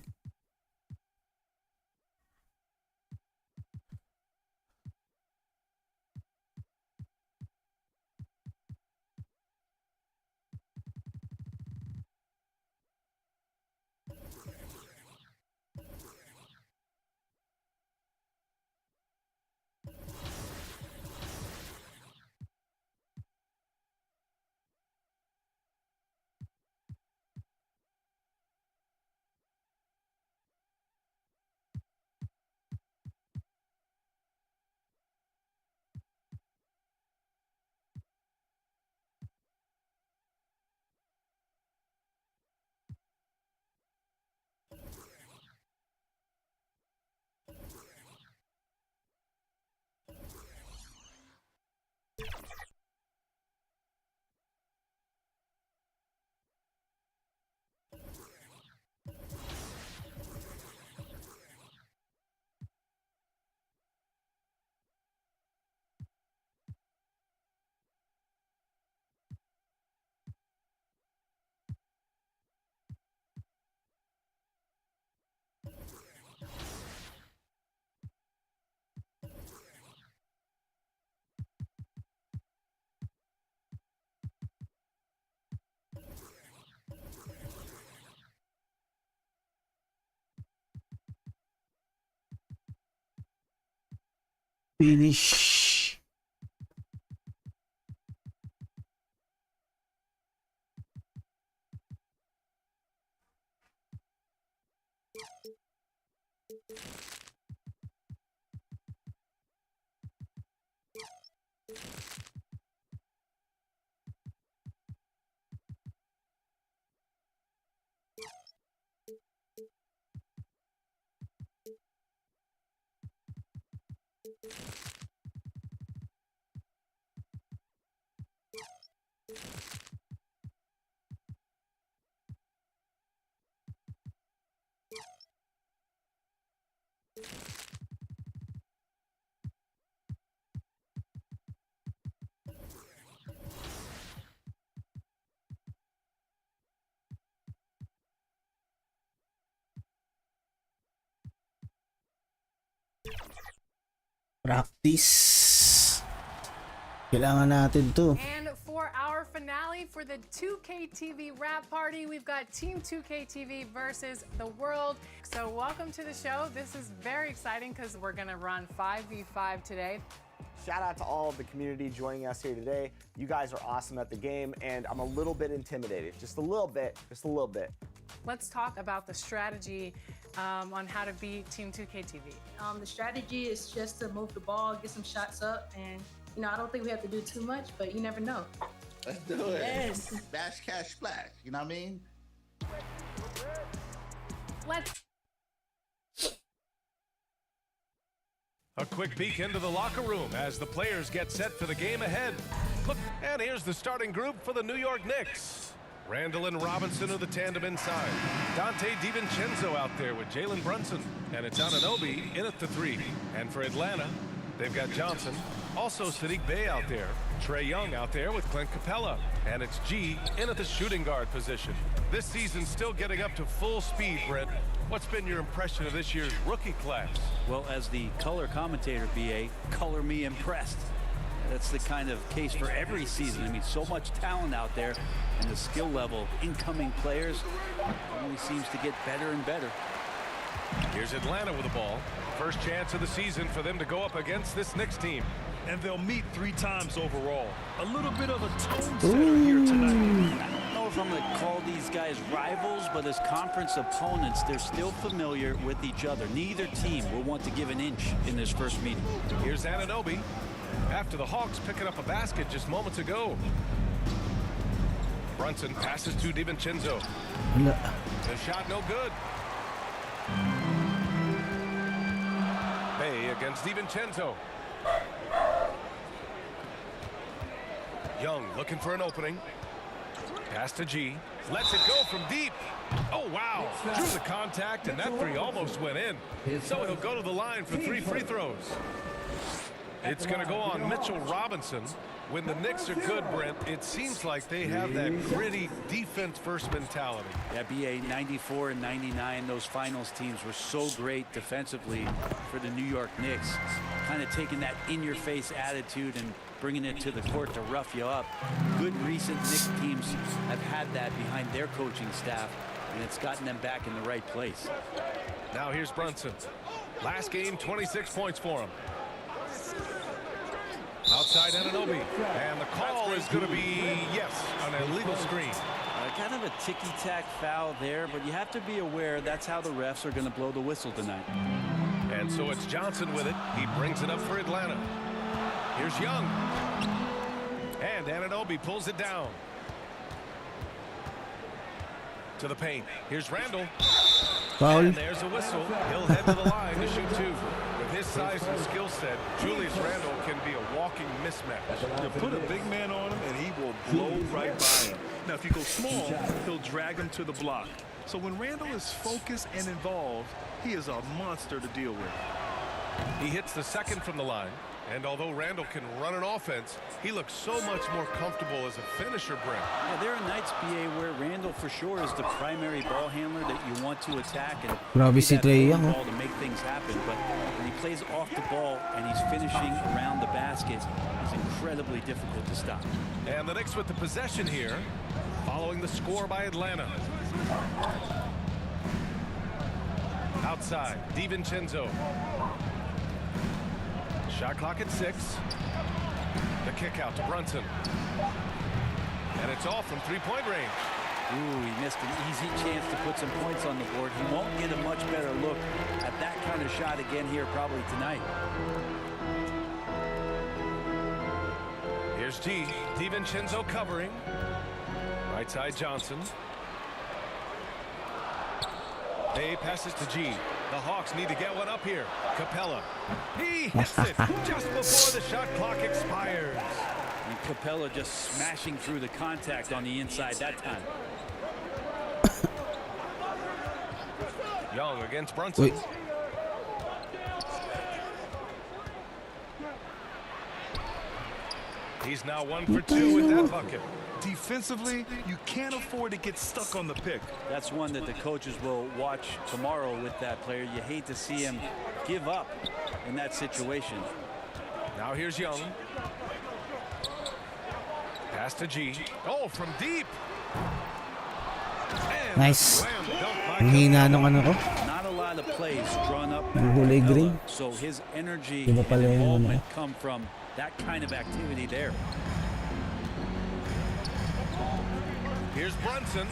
Finish. Practice. Kailangan natin to. And for our finale for the 2K TV wrap party, we've got Team 2K TV versus the world. So welcome to the show. This is very exciting because we're going to run 5v5 today. Shout out to all of the community joining us here today. You guys are awesome at the game, and I'm a little bit intimidated. Just a little bit. Let's talk about the strategy on how to beat Team 2K TV. The strategy is just to move the ball, get some shots up, and I don't think we have to do too much, but you never know. Let's do it. Yes. Bash, cash, splash. You know what I mean? Let's. A quick peek into the locker room as the players get set for the game ahead. Look, and here's the starting group for the New York Knicks. Randall and Robinson are the tandem inside. Dante DiVincenzo out there with Jalen Brunson. And it's Anunoby in at the 3. And for Atlanta, they've got Johnson. Also Sadiq Bey out there. Trae Young out there with Clint Capella. And it's G in at the shooting guard position. This season's still getting up to full speed, Brent. What's been your impression of this year's rookie class? Well, as the color commentator, BA, color me impressed. That's the kind of case for every season. I mean, so much talent out there, and the skill level of incoming players only seems to get better and better. Here's Atlanta with the ball. First chance of the season for them to go up against this Knicks team. And they'll meet 3 times overall. A little bit of a tone setter here tonight. I don't know if I'm going to call these guys rivals, but as conference opponents, they're still familiar with each other. Neither team will want to give an inch in this first meeting. Here's Anunoby. After the Hawks picking up a basket just moments ago. Brunson passes to DiVincenzo. The shot no good. Bey against DiVincenzo. Young looking for an opening. Pass to G. Lets it go from deep. Oh, wow. Drew the contact, and that 3 almost went in. So he'll go to the line for 3 free throws. It's going to go on Mitchell Robinson. When the Knicks are good, Brent, it seems like they have that gritty defense-first mentality. Yeah, BA 94 and 99, those finals teams were so great defensively for the New York Knicks. Kind of taking that in-your-face attitude and bringing it to the court to rough you up. Good recent Knicks teams have had that behind their coaching staff, and it's gotten them back in the right place. Now here's Brunson. Last game, 26 points for him. Outside Anunoby, and the call is going to be, yes, an illegal screen. Kind of a ticky-tack foul there, but you have to be aware that's how the refs are going to blow the whistle tonight. And so it's Johnson with it. He brings it up for Atlanta. Here's Young. And Anunoby pulls it down. To the paint. Here's Randall. Foul. And there's a whistle. He'll head to the line to shoot 2. With his size and skill set, Julius Randall can be a walking mismatch. You put a big man on him, and he will blow right by him. Now, if you go small, he'll drag him to the block. So when Randall is focused and involved, he is a monster to deal with. He hits the second from the line. And although Randall can run an offense, he looks so much more comfortable as a finisher, Brent. Yeah, there are nights, BA, where Randall for sure is the primary ball handler that you want to attack and Grabe si Trae Young, ball to make things happen. But when he plays off the ball and he's finishing around the basket, it's incredibly difficult to stop. And the Knicks with the possession here, following the score by Atlanta. Outside, DiVincenzo. Shot clock at 6. The kick out to Brunson. And it's off from 3-point range. Ooh, he missed an easy chance to put some points on the board. He won't get a much better look at that kind of shot again here probably tonight. Here's G. DiVincenzo covering. Right side Johnson. Bey passes to G. The Hawks need to get one up here. Capella. He hits it just before the shot clock expires. And Capella just smashing through the contact on the inside that time. Young against Brunson. Wait. He's now 1 for 2 with that bucket. Defensively, you can't afford to get stuck on the pick. That's one that the coaches will watch tomorrow with that player. You hate to see him give up in that situation. Now here's Young. Pass to G. Oh, from deep. And nice. Ang hina nung ano ko. Not a lot of plays drawn up. Green. So his energy and involvement come from that kind of activity there. Here's Brunson.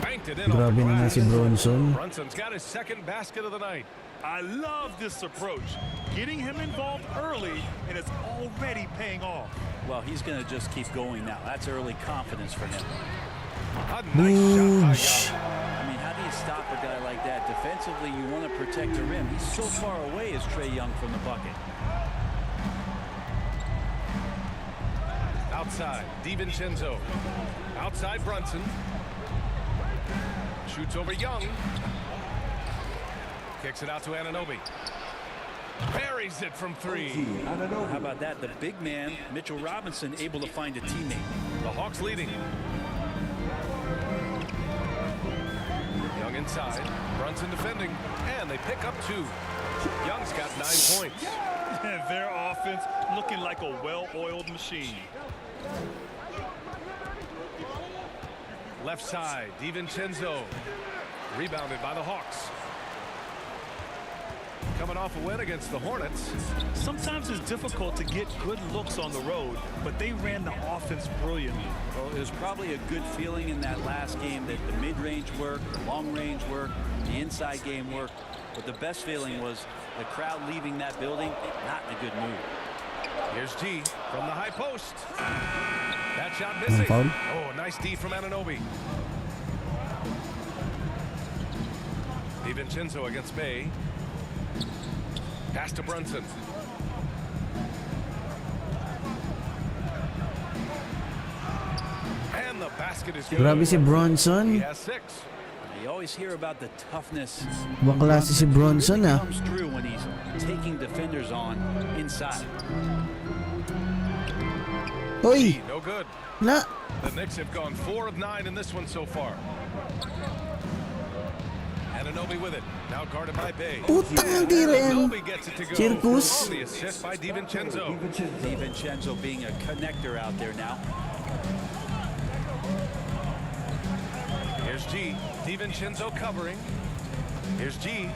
Banked it in. Grabe naman si Bronson. Brunson's got his second basket of the night. I love this approach. Getting him involved early, and it's already paying off. Well, he's going to just keep going now. That's early confidence for him. A nice shot. I mean, how do you stop a guy like that? Defensively, you want to protect the rim. He's so far away as Trae Young from the bucket. Outside, DiVincenzo. Outside Brunson. Shoots over Young. Kicks it out to Anunoby. Buries it from 3. How about that? The big man, Mitchell Robinson, able to find a teammate. The Hawks leading. Young inside. Brunson defending. And they pick up 2. Young's got 9 points. Their offense looking like a well-oiled machine. Left side, DiVincenzo. Rebounded by the Hawks. Coming off a win against the Hornets. Sometimes it's difficult to get good looks on the road, but they ran the offense brilliantly. Well, it was probably a good feeling in that last game that the mid-range work, the long-range work, the inside game work. But the best feeling was the crowd leaving that building not in a good mood. Here's G from the high post. That shot missing. Oh, nice D from Anunoby. DiVincenzo against Bay. Pass to Brunson. And the basket is good. Grabe si Bronson. He has 6. You always hear about the toughness. Ibang klase si Bronson ah. Comes through when he's taking defenders on inside. Oy! No good. Na! The Knicks have gone 4 of 9 in this one so far. Anunoby with it. Now guarded by Bay. Putang ang tira yan. Anunoby gets it to go. Circus. The assist by DiVincenzo. DiVincenzo being a connector out there now. Here's G. DiVincenzo covering. Here's G.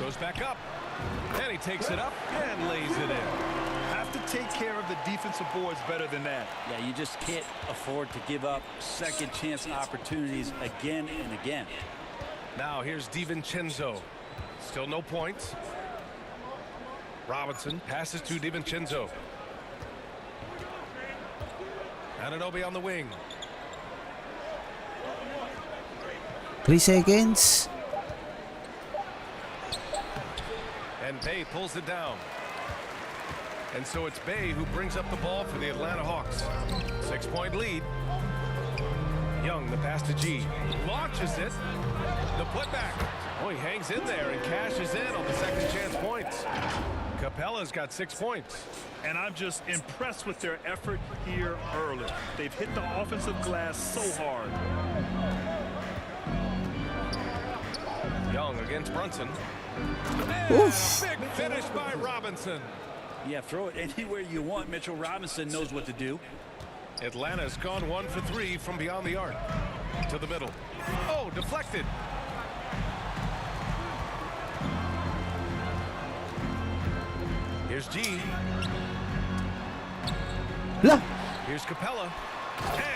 Goes back up. And he takes it up and lays it in. Have to take care of the defensive boards better than that. Yeah, you just can't afford to give up second chance opportunities again and again. Now here's DiVincenzo. Still no points. Robinson passes to DiVincenzo. Anunoby on the wing. 3 seconds. And Bay pulls it down. And so it's Bay who brings up the ball for the Atlanta Hawks. 6-point lead. Young, the pass to G. Launches it. The putback. Oh, he hangs in there and cashes in on the second chance points. Capella's got 6 points. And I'm just impressed with their effort here early. They've hit the offensive glass so hard. Young against Brunson. And a big finish by Robinson. Yeah, throw it anywhere you want. Mitchell Robinson knows what to do. Atlanta's gone 1 for 3 from beyond the arc. To the middle. Oh, deflected. Here's G. La! Here's Capella.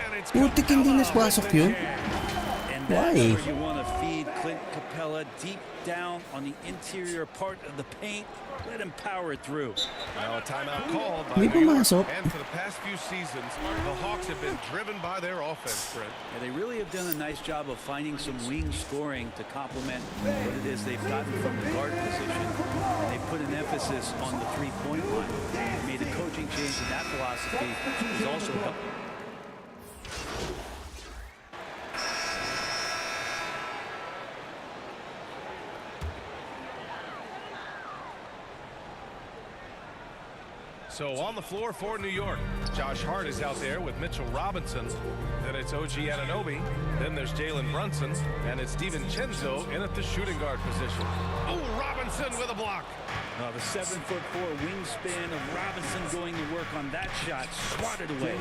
And it's Putik hindi naspasok yun. And Why? that's where you want to feed Clint Capella deep down on the interior part of the paint. Let him power it through. Now a timeout called by Hindi New York. pumasok. And for the past few seasons, the Hawks have been driven by their offense, Brent. Yeah, they really have done a nice job of finding some wing scoring to complement what it is they've gotten from the guard position. And they put an emphasis on the three-point line. They made a coaching change in that philosophy has also helped. So on the floor for New York, Josh Hart is out there with Mitchell Robinson. Then it's OG Anunoby. Then there's Jalen Brunson. And it's DiVincenzo in at the shooting guard position. Oh, Robinson with a block. The 7'4" wingspan of Robinson going to work on that shot. Swatted away.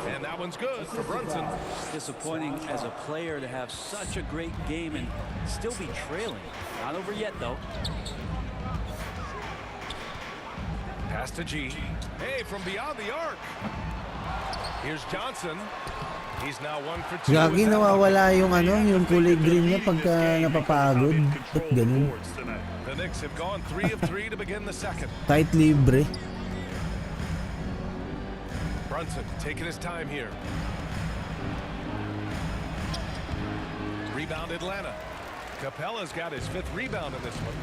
And that one's good for Brunson. Disappointing as a player to have such a great game and still be trailing. Not over yet, though. Pass to G. Hey, from beyond the arc. Here's Johnson. He's now 1 for 2. Gagi, nawawala yung yung kulay green niya pagka napapagod. Ba't ganun? The Knicks have gone 3 of 3 to begin the second. Kahit libre. Brunson taking his time here. Rebound Atlanta. Capella's got his 5th rebound in this one.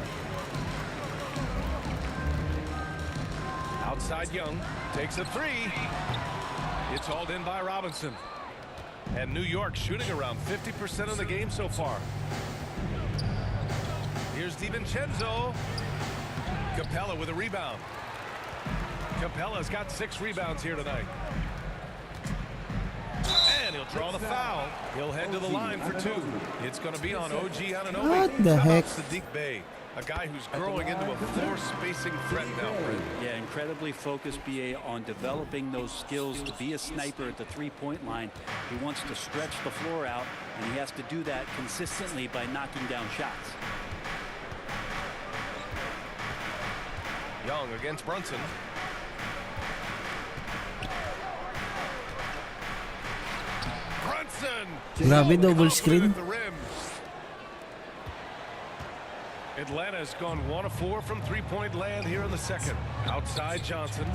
Outside Young takes a 3. It's hauled in by Robinson. And New York shooting around 50% of the game so far. Here's DiVincenzo. Capella with a rebound. Capella's got 6 rebounds here tonight. And he'll draw the foul. He'll head to the line for 2. It's going to be on OG Anunoby. What the heck? Sadiq Bey, a guy who's growing into a floor spacing threat now. Yeah, incredibly focused, BA, on developing those skills to be a sniper at the three-point line. He wants to stretch the floor out, and he has to do that consistently by knocking down shots. Young against Brunson. Brunson! Grabe, double screen. Atlanta's gone 1 of 4 from three-point land here in the second. Outside Johnson.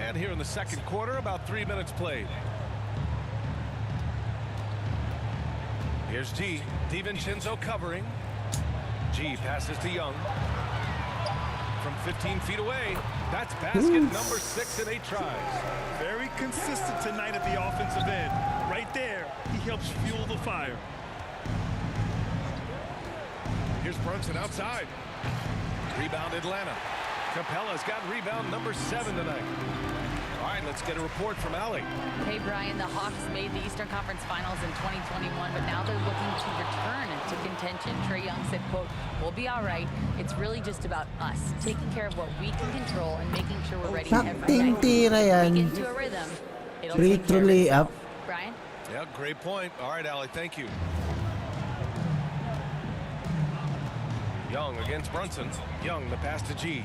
And here in the second quarter, about 3 minutes played. Here's G. DiVincenzo covering. G passes to Young. From 15 feet away. That's basket number 6 in 8 tries. Very consistent tonight at the offensive end. Right there, he helps fuel the fire. Here's Brunson outside. Rebound Atlanta. Capella's got rebound number 7 tonight. All right, let's get a report from Allie. Hey, Brian, the Hawks made the Eastern Conference Finals in 2021, but now they're looking to return to contention. Trae Young said, quote, "We'll be all right. It's really just about us, taking care of what we can control and making sure we're ready every Sakting night. tira yan. We get into a rhythm. It'll Free take throw care of itself." layup. Brian? Yeah, great point. All right, Allie, thank you. Young against Brunson. Young, the pass to G.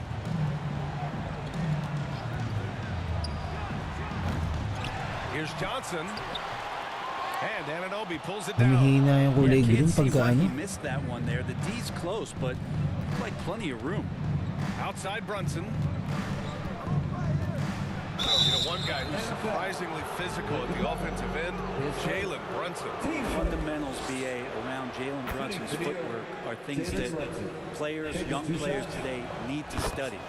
Here's Johnson. And Anunoby pulls it down. Humihina yung kulay green Can't see pagka why ano. he missed that one there. The D's close, but like plenty of room. Outside Brunson. You know, one guy who's surprisingly physical at the offensive end, Jalen Brunson. Fundamentals, BA, around Jalen Brunson's footwork are things that players, young players today need to study.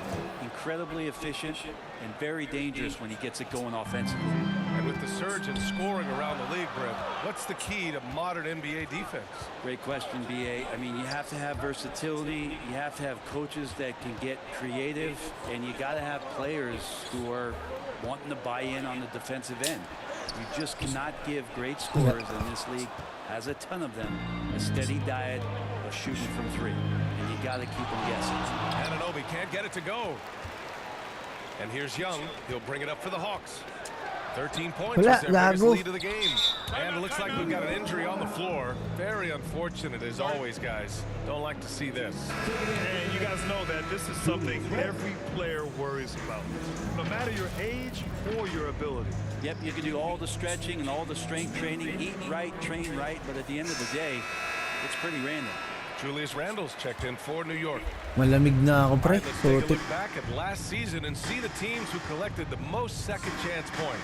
Incredibly efficient and very dangerous when he gets it going offensively. And with the surge in scoring around the league, Brent, what's the key to modern NBA defense? Great question, BA. I mean, you have to have versatility. You have to have coaches that can get creative, and you got to have players who are wanting to buy in on the defensive end. You just cannot give great scorers, in this league has a ton of them, a steady diet of shooting from 3. And you got to keep them guessing. Anunoby can't get it to go. And here's Young. He'll bring it up for the Hawks. 13 points is their biggest lead of the game. And it looks like we've got an injury on the floor. Very unfortunate as always, guys. Don't like to see this. And you guys know that this is something every player worries about, no matter your age or your ability. Yep, you can do all the stretching and all the strength training, eat right, train right, but at the end of the day, it's pretty random. Julius Randle's checked in for New York. Malamig na ako, pre. Let's take a look back at last season and see the teams who collected the most second chance points.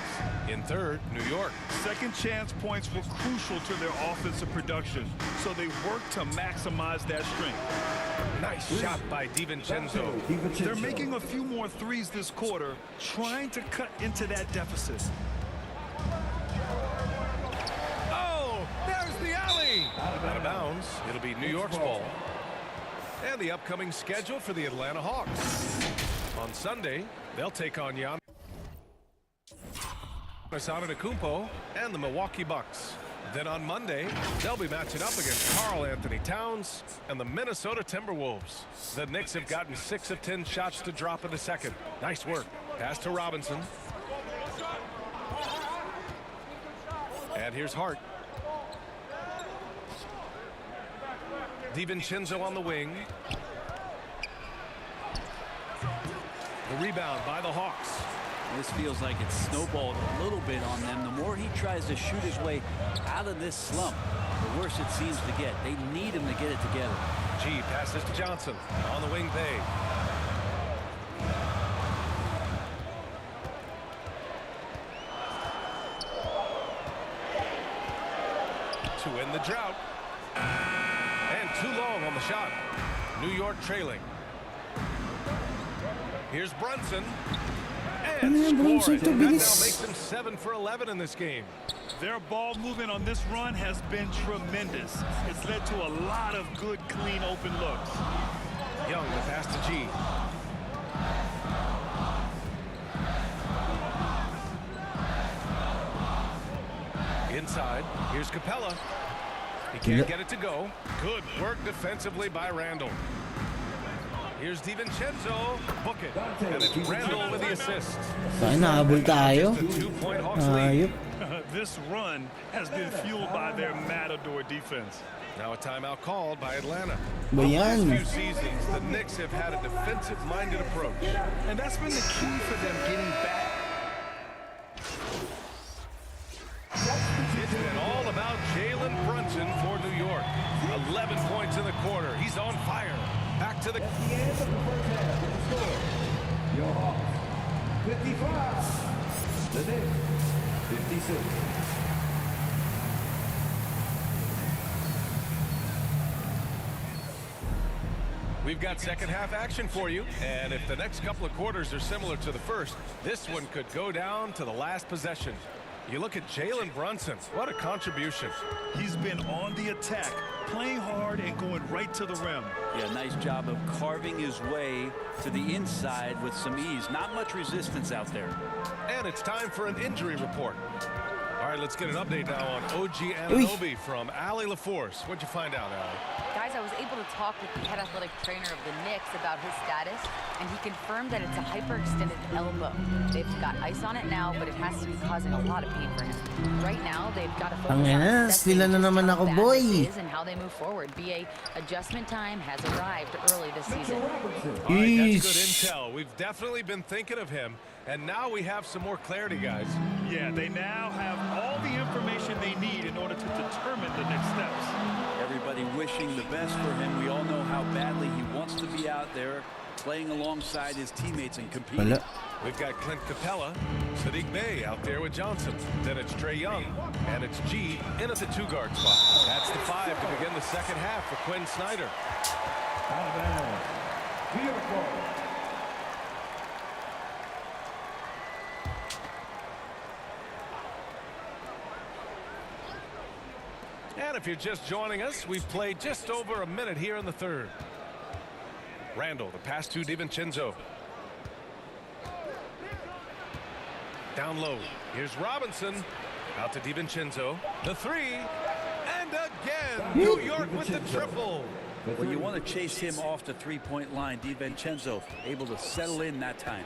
In third, New York. Second chance points were crucial to their offensive production, so they worked to maximize that strength. Nice shot by DiVincenzo. They're making a few more threes this quarter, trying to cut into that deficit. Out of bounds. It'll be New York's ball. And the upcoming schedule for the Atlanta Hawks. On Sunday, they'll take on Giannis Antetokounmpo and the Milwaukee Bucks. Then on Monday, they'll be matching up against Karl Anthony Towns and the Minnesota Timberwolves. The Knicks have gotten 6 of 10 shots to drop in the second. Nice work. Pass to Robinson. And here's Hart. DiVincenzo on the wing. The rebound by the Hawks. This feels like it's snowballed a little bit on them. The more he tries to shoot his way out of this slump, the worse it seems to get. They need him to get it together. G passes to Johnson on the wing. Bay. To win the drought. And too long on the shot. New York trailing. Here's Brunson. And and Ano yan, scored. Bronson? Ito, And that now bilis. makes them 7 for 11 in this game. Their ball movement on this run has been tremendous. It's led to a lot of good, clean, open looks. Young, the pass to G. Inside, here's Capella. He can't get it to go. Good work defensively by Randall. Here's DiVincenzo. Book it. And it's Randall with the assist. Ay, nahabol tayo. Just a 2-point Hawks lead. Ayop. This run has been fueled by their matador defense. Now a timeout called by Atlanta. Ba The last yan? few seasons, the Knicks have had a defensive-minded approach. And that's been the key for them getting back. It's been all about Jalen Brunson for New York. 11 points in the quarter. He's on fire. Back to the... At the end of the first half with the score, your Hawks 55, the Knicks 56. We've got second half action for you. And if the next couple of quarters are similar to the first, this one could go down to the last possession. You look at Jalen Brunson. What a contribution. He's been on the attack, playing hard and going right to the rim. Yeah, nice job of carving his way to the inside with some ease. Not much resistance out there. And it's time for an injury report. All right, let's get an update now on OG Anunoby from Allie LaForce. What'd you find out, Allie? Guys, I was able to talk with the head athletic trainer of the Knicks about his status, and he confirmed that it's a hyperextended elbow. They've got ice on it now, but it has to be causing a lot of pain for him. Right now, they've got to focus Ang ina, on sila assessing na naman just how ako, bad boy. this is and how they move forward. BA adjustment time has arrived early this season. All right, that's good intel. We've definitely been thinking of him, and now we have some more clarity, guys. Yeah, they now have all the information they need in order to determine the next steps. Everybody wishing the best for him. We all know how badly he wants to be out there playing alongside his teammates and competing. Wala. We've got Clint Capella, Sadiq Bey out there with Johnson. Then it's Trae Young, and it's G in at the two-guard spot. That's the 5 to begin the second half for Quinn Snyder. Beautiful. And if you're just joining us, we've played just over a minute here in the third. Randall, the pass to DiVincenzo. Down low. Here's Robinson. Out to DiVincenzo. The 3. And again, New York with the triple. Well, you want to chase him off the three-point line. DiVincenzo able to settle in that time.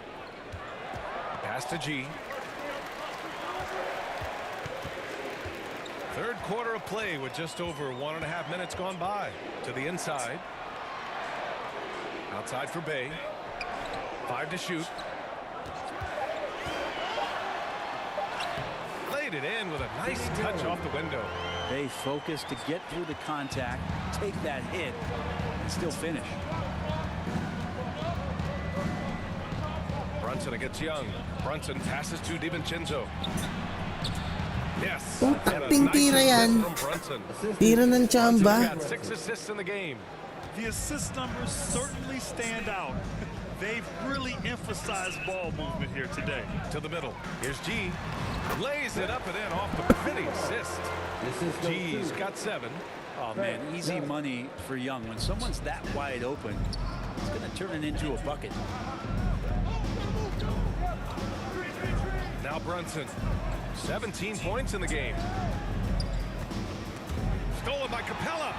Pass to G. Third quarter of play with just over 1.5 minutes gone by. To the inside. Outside for Bey. 5 to shoot. Laid it in with a nice touch off the window. They focus to get through the contact, take that hit, and still finish. Brunson against Young. Brunson passes to DiVincenzo. Yes. Putak, And a tira nice yan. assist from Brunson. Tira ng Brunson's tsamba. got 6 assists in the game. The assist numbers certainly stand out. They've really emphasized ball movement here today. To the middle. Here's G. Lays it up and in off the pretty assist. G's got 7. Oh, man, easy money for Young. When someone's that wide open, it's going to turn it into a bucket. Now Brunson. 17 points in the game. Stolen by Capella.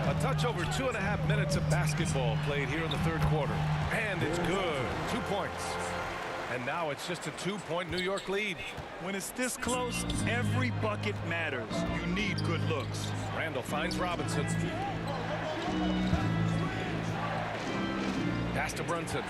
A touch over 2.5 minutes of basketball played here in the third quarter. And it's good. 2 points. And now it's just a 2-point New York lead. When it's this close, every bucket matters. You need good looks. Randall finds Robinson. Pass to Brunson.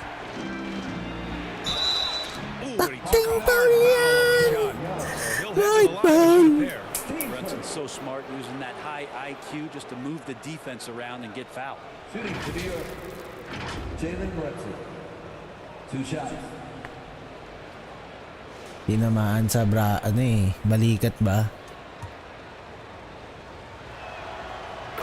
Ooh, and he took a hard foul on the shot. So he'll head to the line to shoot there. Brunson's so smart, using that high IQ just to move the defense around and get fouled. Shooting to New York, Jalen Brunson. 2 shots. Tinamaan sa balikat ba?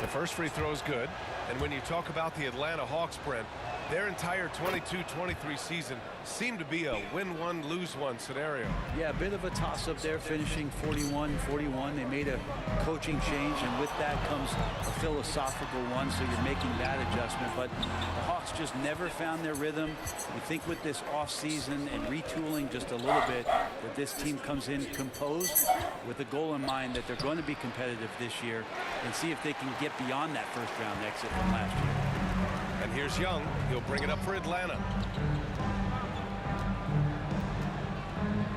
The first free throw is good. And when you talk about the Atlanta Hawks, Brent, Their entire 22-23 season seemed to be a win one, lose one scenario. Yeah, a bit of a toss-up there, finishing 41-41. They made a coaching change, and with that comes a philosophical one, so you're making that adjustment. But the Hawks just never found their rhythm. You think with this offseason and retooling just a little bit that this team comes in composed with a goal in mind that they're going to be competitive this year and see if they can get beyond that first-round exit from last year. And here's Young. He'll bring it up for Atlanta.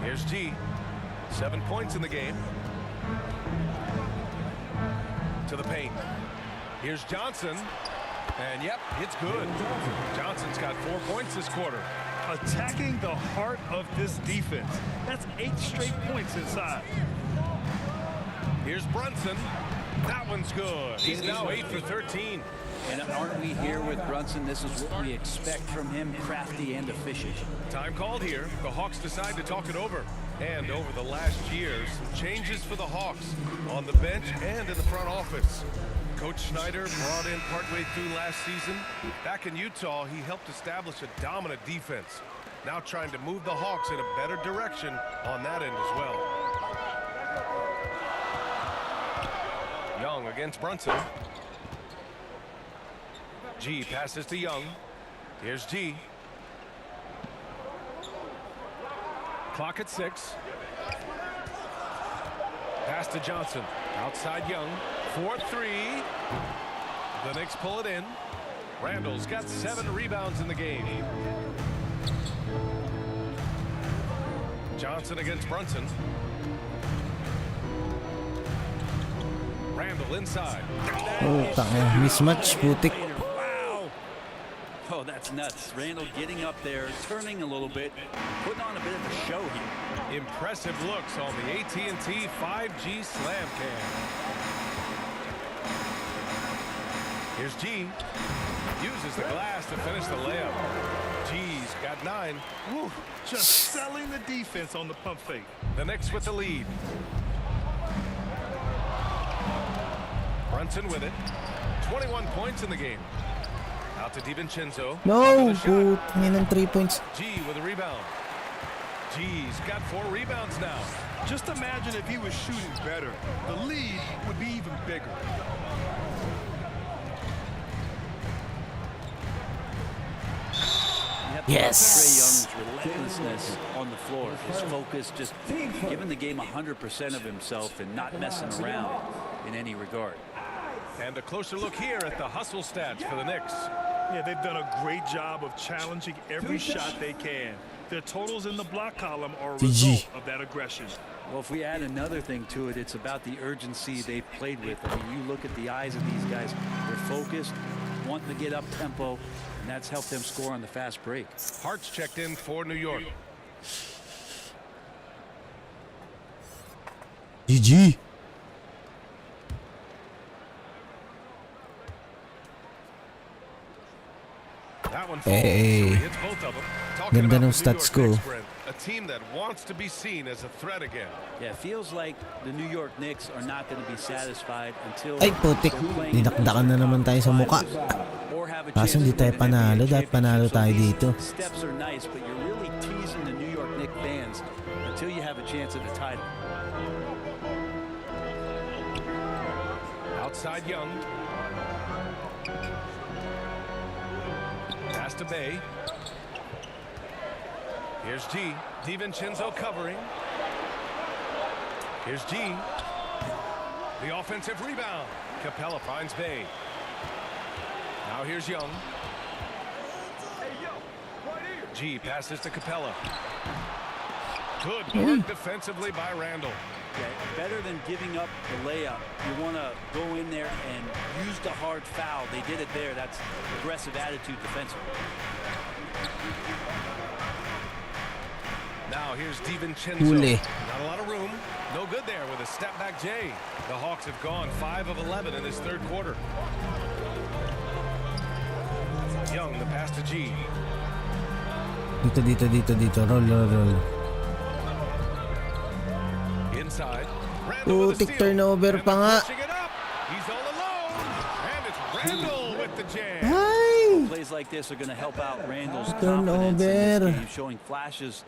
Here's G. 7 points in the game. To the paint. Here's Johnson. And yep, it's good. Johnson's got 4 points this quarter. Attacking the heart of this defense. That's 8 straight points inside. Here's Brunson. That one's good. He's now 8 for 13. And aren't we here with Brunson? This is what we expect from him, crafty and efficient. Time called here. The Hawks decide to talk it over. And over the last year, some changes for the Hawks on the bench and in the front office. Coach Schneider brought in partway through last season. Back in Utah, he helped establish a dominant defense. Now trying to move the Hawks in a better direction on that end as well. Young against Brunson. G passes to Young. Here's G. Clock at 6. Pass to Johnson. Outside Young. 4-3. The Knicks pull it in. Randall's got 7 rebounds in the game. Johnson against Brunson. Randall inside. Oh, tanga. Mismatch, putik. Oh, that's nuts. Randall getting up there, turning a little bit, putting on a bit of a show here. Impressive looks on the AT&T 5G Slam Cam. Here's G. Uses the glass to finish the layup. G's got 9. Woo, just selling the defense on the pump fake. The Knicks with the lead. Brunson with it. 21 points in the game. Out to DiVincenzo. No, putangin ng 3 points. G with a rebound. G's got 4 rebounds now. Just imagine if he was shooting better. The lead would be even bigger. Yes. Trae Young's relentlessness on the floor, his focus, just giving the game 100% of himself and not messing around in any regard. And a closer look here at the hustle stats for the Knicks. Yeah, they've done a great job of challenging every shot they can. Their totals in the block column are a result of that aggression. Well, if we add another thing to it, it's about the urgency they've played with. I mean, you look at the eyes of these guys. They're focused, wanting to get up tempo, and that's helped them score on the fast break. Hart's checked in for New York. GG. Hey, ganda ng stats ko. A team that wants to be seen as a threat again. Yeah, it feels like the New York Knicks are not going to be satisfied until Ay, putik. Dinakdakan na naman tayo sa muka. Kaso hindi tayo panalo. Dapat panalo tayo dito. Steps are nice, but you're really teasing the New York Knicks fans until you have a chance at the title. Outside Young. Pass to Bay. Here's G. DiVincenzo covering. Here's G. The offensive rebound. Capella finds Bay. Now here's Young. G passes to Capella. Good work defensively by Randall. Okay, better than giving up the layup. You want to go in there and use the hard foul. They did it there. That's aggressive attitude defensively. Now here's DiVincenzo. Not a lot of room. No good there with a step back J. The Hawks have gone 5 of 11 in this third quarter. Young, the pass to G. Dito. Roll. Inside. Putik, turnover pa nga. He's all alone. And it's Randall with the jam. Ay! Plays like this are going to help out Randall's Turnover. confidence in this game, showing flashes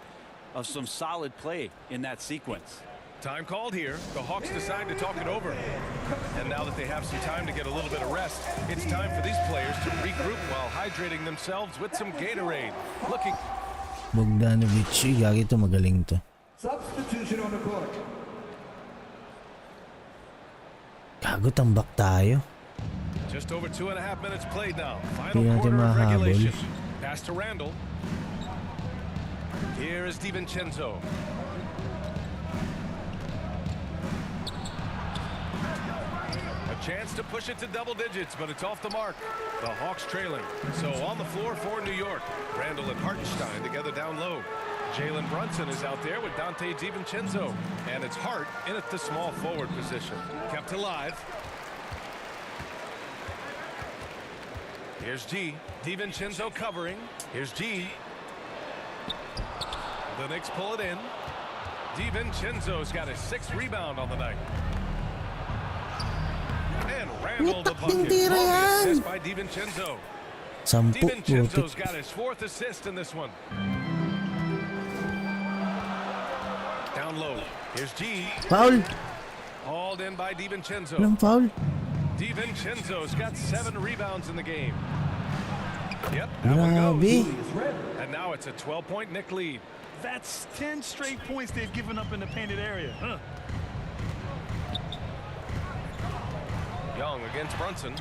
of some solid play in that sequence. Time called here. The Hawks decide to talk it over. And now that they have some time to get a little bit of rest, it's time for these players to regroup while hydrating themselves with some Gatorade. Looking. Bogdanovic, gagi to, magaling to. Substitution on the court. Gago, tambak tayo. Just over 2.5 minutes played now. Hindi Final natin quarter of mahabol. regulation. Pass to Randall. Here is DiVincenzo. A chance to push it to double digits, but it's off the mark. The Hawks trailing. So on the floor for New York. Randall and Hartenstein together down low. Jalen Brunson is out there with Donte DiVincenzo. And it's Hart in at the small forward position. Kept alive. Here's G. DiVincenzo covering. Here's G. The Knicks pull it in. DiVincenzo's got his 6th rebound on the night. And Randall the bucket. Assist by DiVincenzo. DiVincenzo's got his 4th assist in this one. Down low. Here's G. Foul. Hauled in by DiVincenzo. Walang foul. DiVincenzo's got 7 rebounds in the game. Yep, that one goes. And now it's a 12-point Knick lead. That's 10 straight points they've given up in the painted area. Huh? Young against Brunson.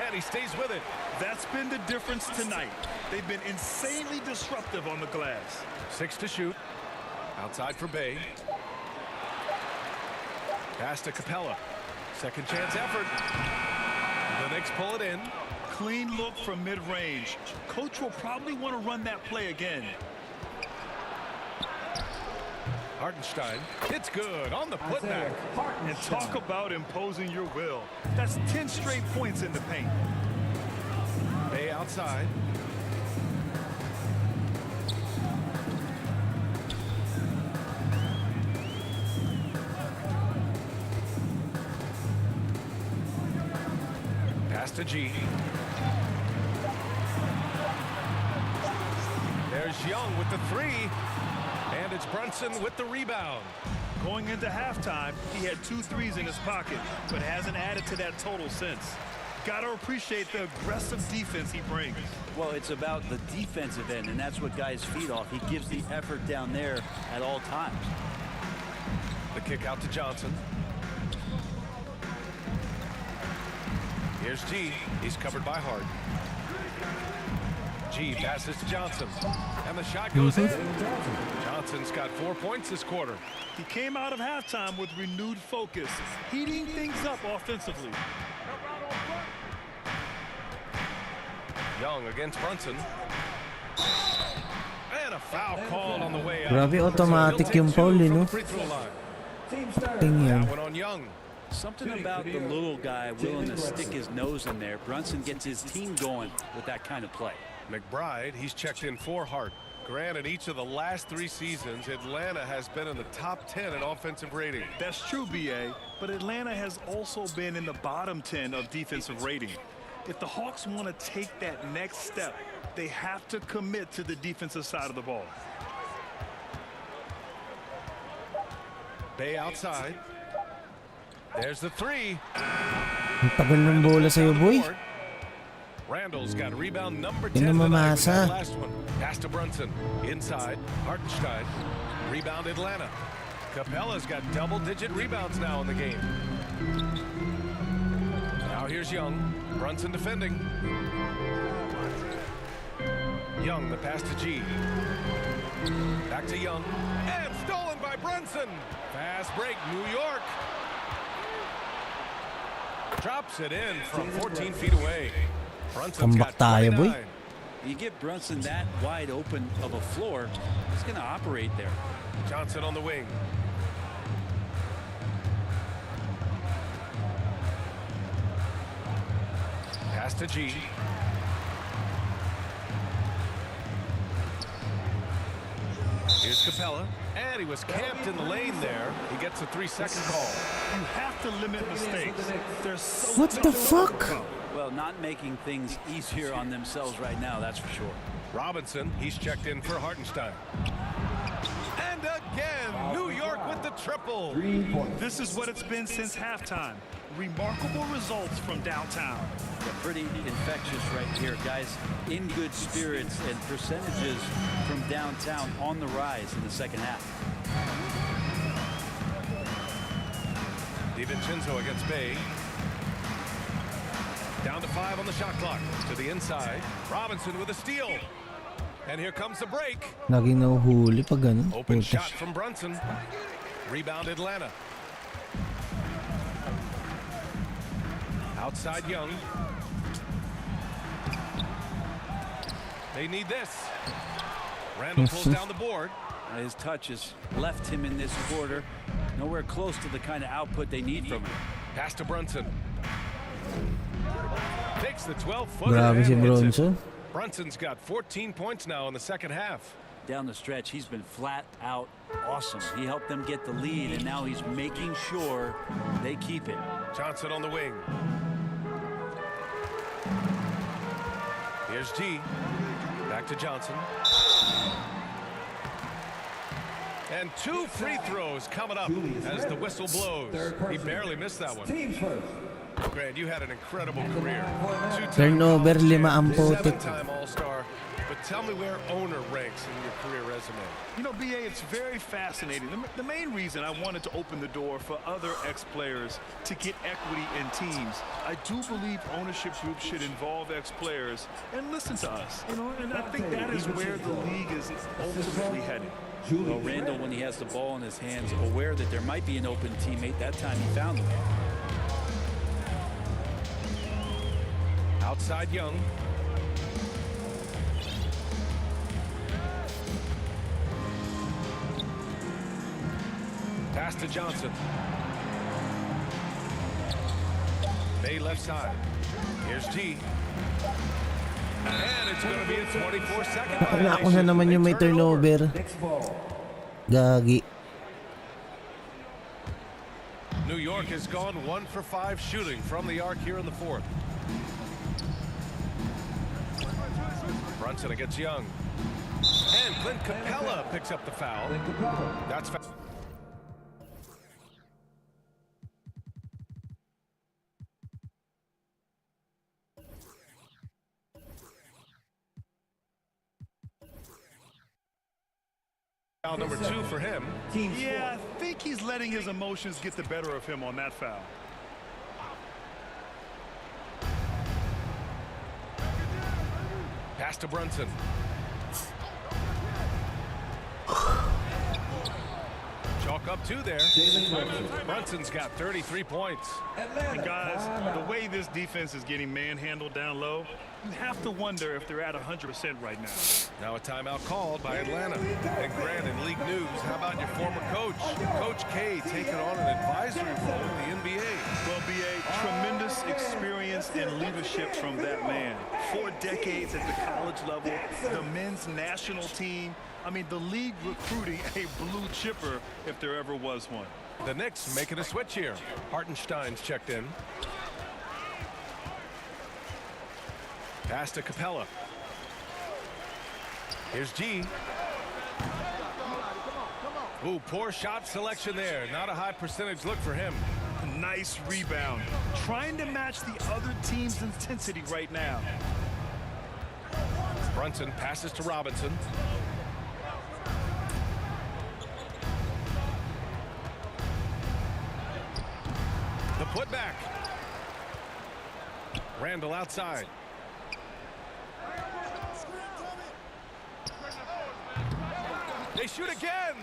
And he stays with it. That's been the difference tonight. They've been insanely disruptive on the glass. 6 to shoot. Outside for Bay. Pass to Capella. Second chance effort. The Knicks pull it in. Clean look from mid-range. Coach will probably want to run that play again. Hartenstein. It's good on the putback. And talk about imposing your will. That's 10 straight points in the paint. Bay outside. Pass to G. There's Young with the 3. And it's Brunson with the rebound. Going into halftime, he had 2 threes in his pocket, but hasn't added to that total since. Got to appreciate the aggressive defense he brings. Well, it's about the defensive end, and that's what guys feed off. He gives the effort down there at all times. The kick out to Johnson. Here's G. He's covered by Hart. G passes to Johnson. And the shot goes in. Johnson's got 4 points this quarter. He came out of halftime with renewed focus, heating things up offensively. Young against Brunson. And a foul called on the way out. Grabe, automatic yung foul, no? That one on Young. Something about the little guy willing to stick his nose in there. Brunson gets his team going with that kind of play. McBride, he's checked in for Hart. Granted, each of the last 3 seasons, Atlanta has been in the top 10 in offensive rating. That's true, B.A., but Atlanta has also been in the bottom 10 of defensive rating. If the Hawks want to take that next step, they have to commit to the defensive side of the ball. Bay outside. There's the 3. Ang tagal ng bola sa'yo, boy. Randall's got rebound number 10 Hindi tonight with mamasa. that last one. Pass to Brunson. Inside. Hartenstein. Rebound Atlanta. Capella's got double-digit rebounds now in the game. Now here's Young. Brunson defending. Young, the pass to G. Back to Young. And stolen by Brunson. Fast break, New York. Drops it in from 14 feet away. Brunson's got 29. You give Brunson that wide open of a floor, he's going to operate there. Johnson on the wing. Pass to G. Here's Capella, and he was camped in the lane there. He gets a 3-second call. You have to limit mistakes. There's so What the fuck? Well, not making things easier on themselves right now, that's for sure. Robinson, he's checked in for Hartenstein. And again, New York with the triple. This is what it's been since halftime. Remarkable results from downtown. Yeah, pretty infectious right here, guys. In good spirits and percentages from downtown on the rise in the second half. DiVincenzo against Bay. Down to 5 on the shot clock. To the inside. Robinson with a steal. And here comes the break. Laging nahuhuli pag ganun. Open Putas. shot from Brunson. Rebound Atlanta. Outside Young. They need this. Randall pulls down the board. His touches left him in this quarter. Nowhere close to the kind of output they need from him. Pass to Brunson. Takes the 12-footer. Grabe si Bronson. Brunson's got 14 points now in the second half. Down the stretch, he's been flat out awesome. He helped them get the lead, and now he's making sure they keep it. Johnson on the wing. Here's G. Back to Johnson. And 2 free throws coming up as the whistle blows. He barely missed that one. Grant, you had an incredible career. Turnover, 5 ang putik. 7-time All-Star. But tell me where owner ranks in your career resume. You know, BA, it's very fascinating. The main reason I wanted to open the door for other ex-players to get equity in teams, I do believe ownership groups should involve ex-players and listen to us. You know, and I think that is where the league is ultimately headed. Well, Randall, when he has the ball in his hands, aware that there might be an open teammate, that time he found him. Outside Young. Pass to Johnson. Bay left side. Here's G. And it's going to be a 24-second Ako na naman yung may turnover. Gagi. New York has gone 1 for 5 shooting from the arc here in the fourth. Brunson against Young. And Clint Capella picks up the foul. That's foul. Foul number 2 for him. Yeah, I think he's letting his emotions get the better of him on that foul. Pass to Brunson. Chalk up 2 there. Brunson's got 33 points. And guys, the way this defense is getting manhandled down low, you have to wonder if they're at 100% right now. Now a timeout called by Atlanta. And Grant, in league news, how about your former coach? Coach K taking on an advisory role with the NBA. Well, BA, tremendous experience and leadership from that man. 4 decades at the college level, the men's national team. I mean, the league recruiting a blue chipper if there ever was one. The Knicks making a switch here. Hartenstein's checked in. Pass to Capella. Here's G. Ooh, poor shot selection there. Not a high percentage look for him. Nice rebound. Trying to match the other team's intensity right now. Brunson passes to Robinson. The putback. Randall outside. They shoot again.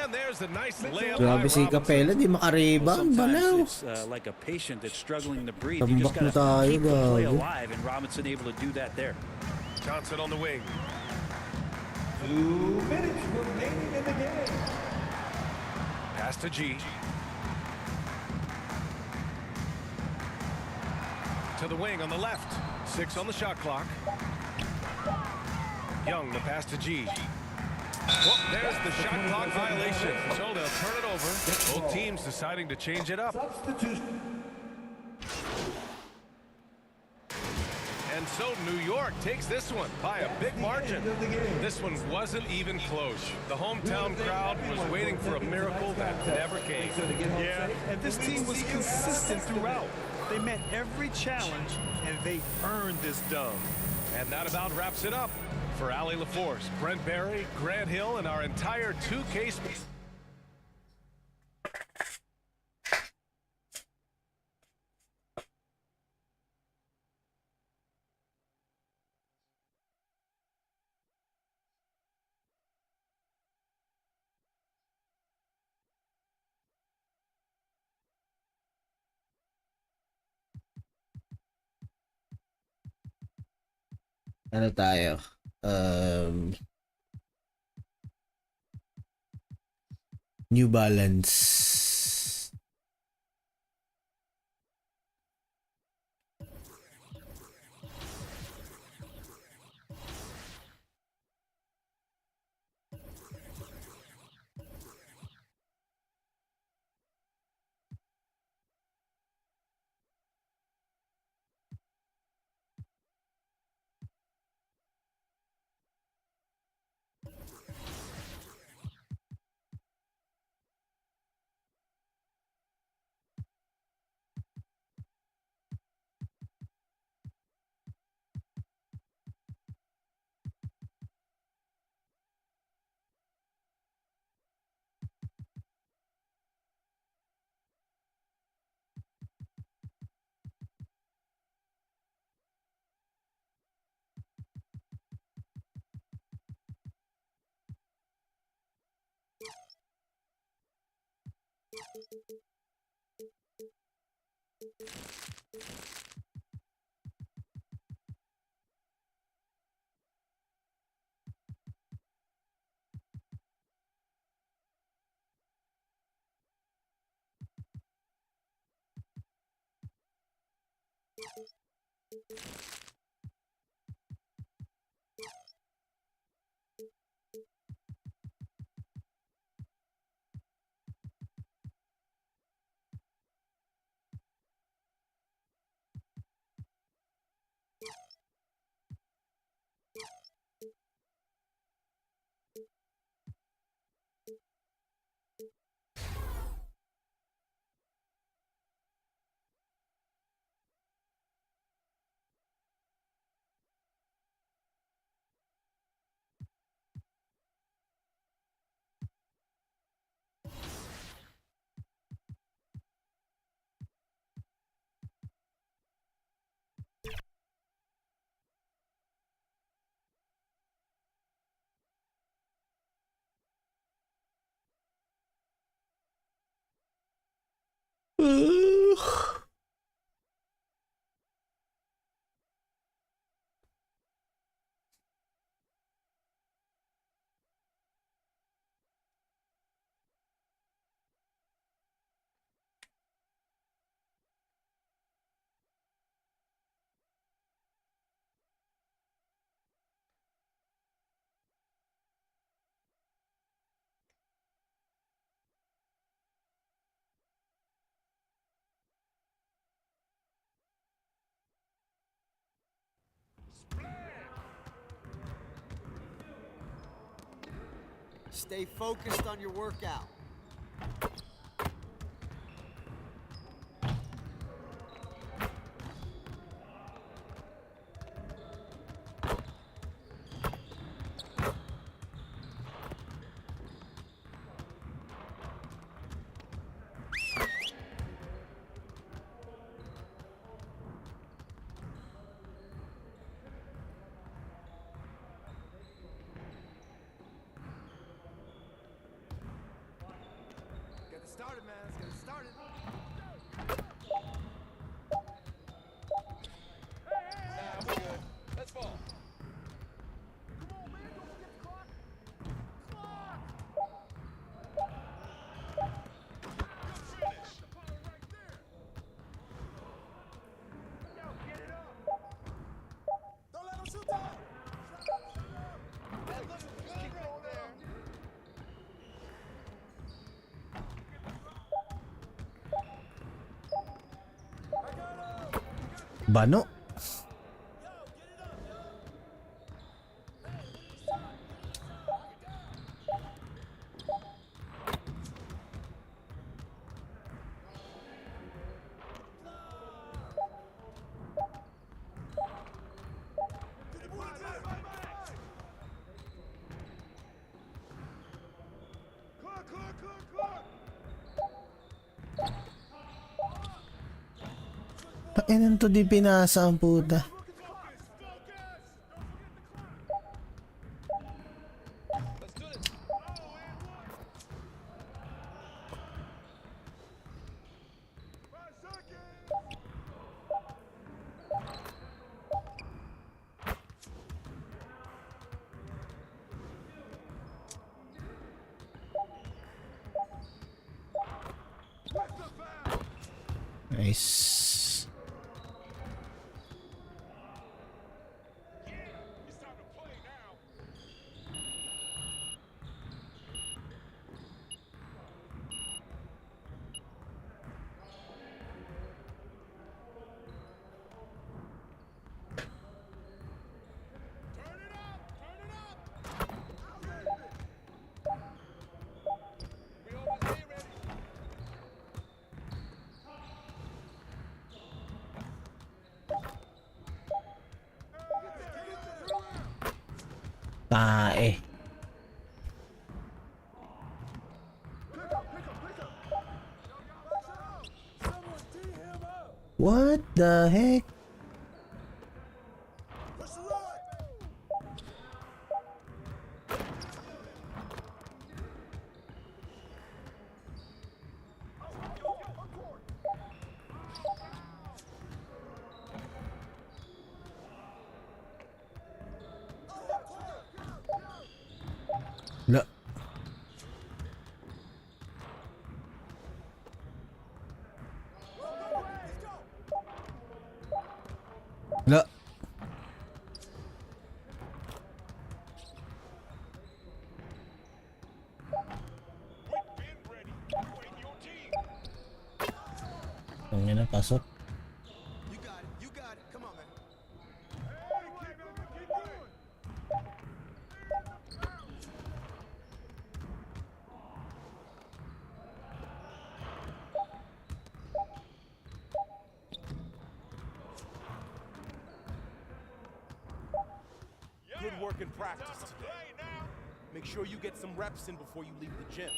And there's a nice layup. Grabe si Capella, di makarebound. Balaw. It's like a patient that's struggling to breathe. Tambak You just na got to tayo, keep the play gago. alive, and Robinson able to do that there. Johnson on the wing. 2 minutes remaining in the game. Pass to G. To the wing on the left. 6 on the shot clock. Young, the pass to G. Well, there's the shot clock violation. So they'll turn it over. Both teams deciding to change it up. And so New York takes this one by a big margin. This one wasn't even close. The hometown crowd was waiting for a miracle that never came. Yeah, and this team was consistent throughout. They met every challenge, and they earned this dub. And that about wraps it up. For Allie LaForce, Brent Barry, Grant Hill, and our entire 2K space. Ano tayo? New Balance. Stay focused on your workout. Started, man. Let's get it started. Nah, we're good. Let's fall. Bano. Kainan to di pinasa ang puta. Nice. Tae. What the heck? La. La. Ang ina, pasok. Good work in practice today. Make sure you get some reps in before you leave the gym.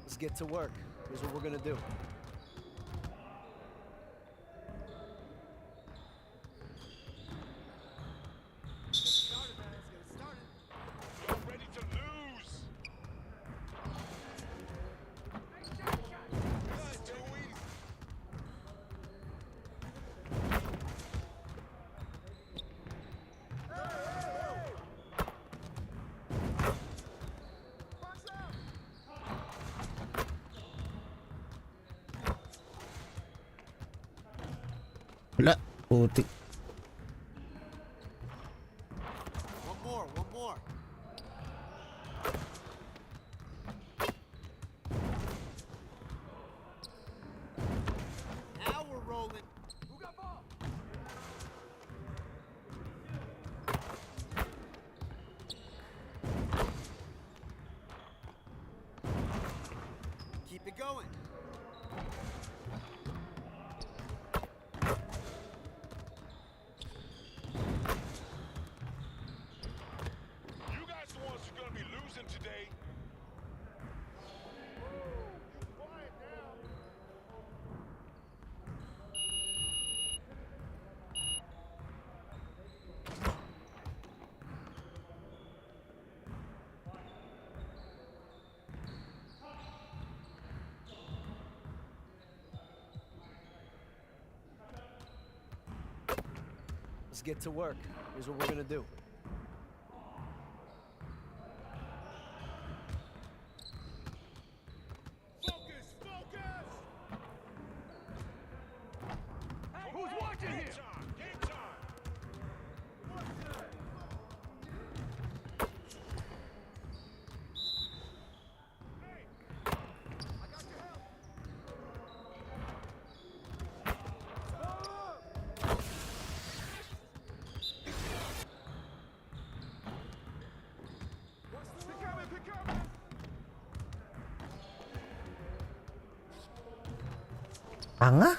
Let's get to work. Here's what we're gonna do. Wala. Putik. One more. Now we're rolling. Who got ball? Keep it going. Let's get to work. Here's what we're gonna do. Who's watching here? Tanga?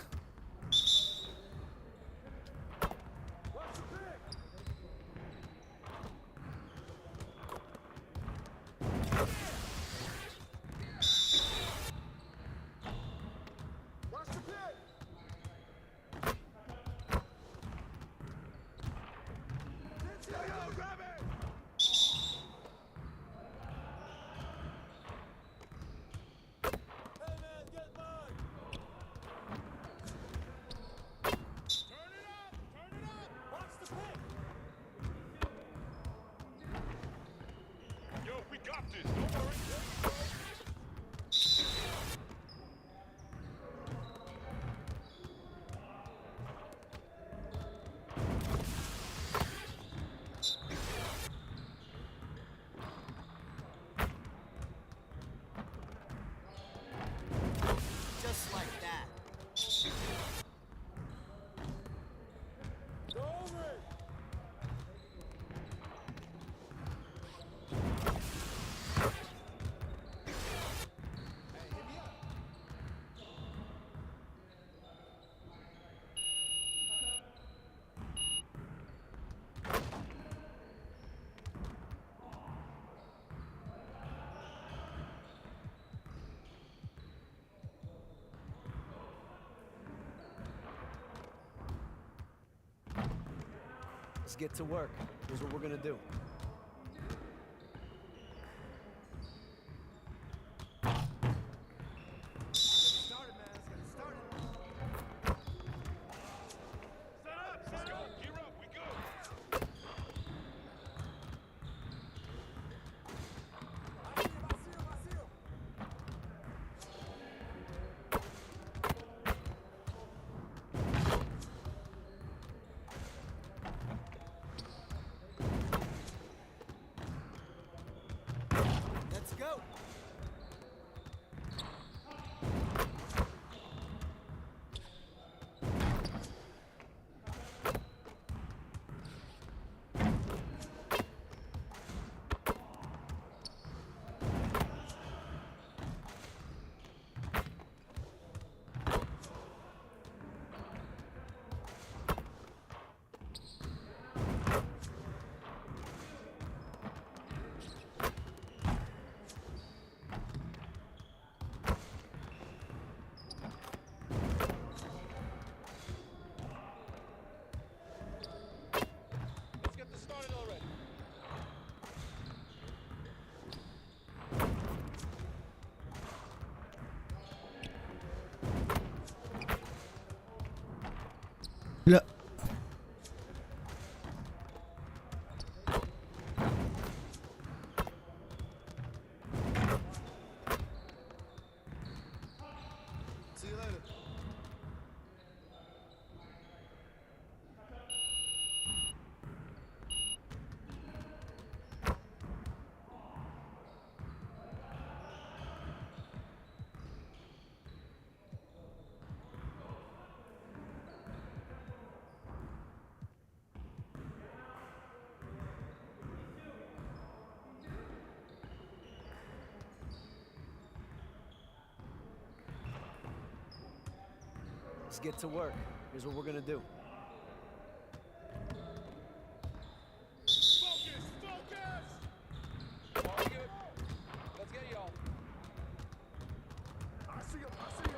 Just like that. Let's get to work. Here's what we're gonna do. Let's go. Look. See you later. Let's get to work. Here's what we're gonna do. Let's get y'all. I see him. I see him.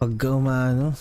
Pagka umano.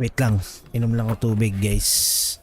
Wait lang, inom lang ako tubig guys.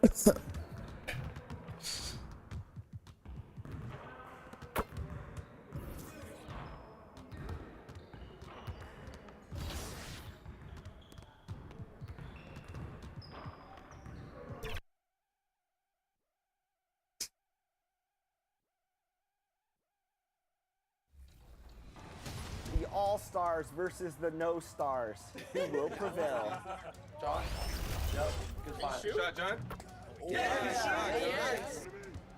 The all-stars versus the no-stars. Who will prevail? John? Yep. Good find. Shot, John. Yes.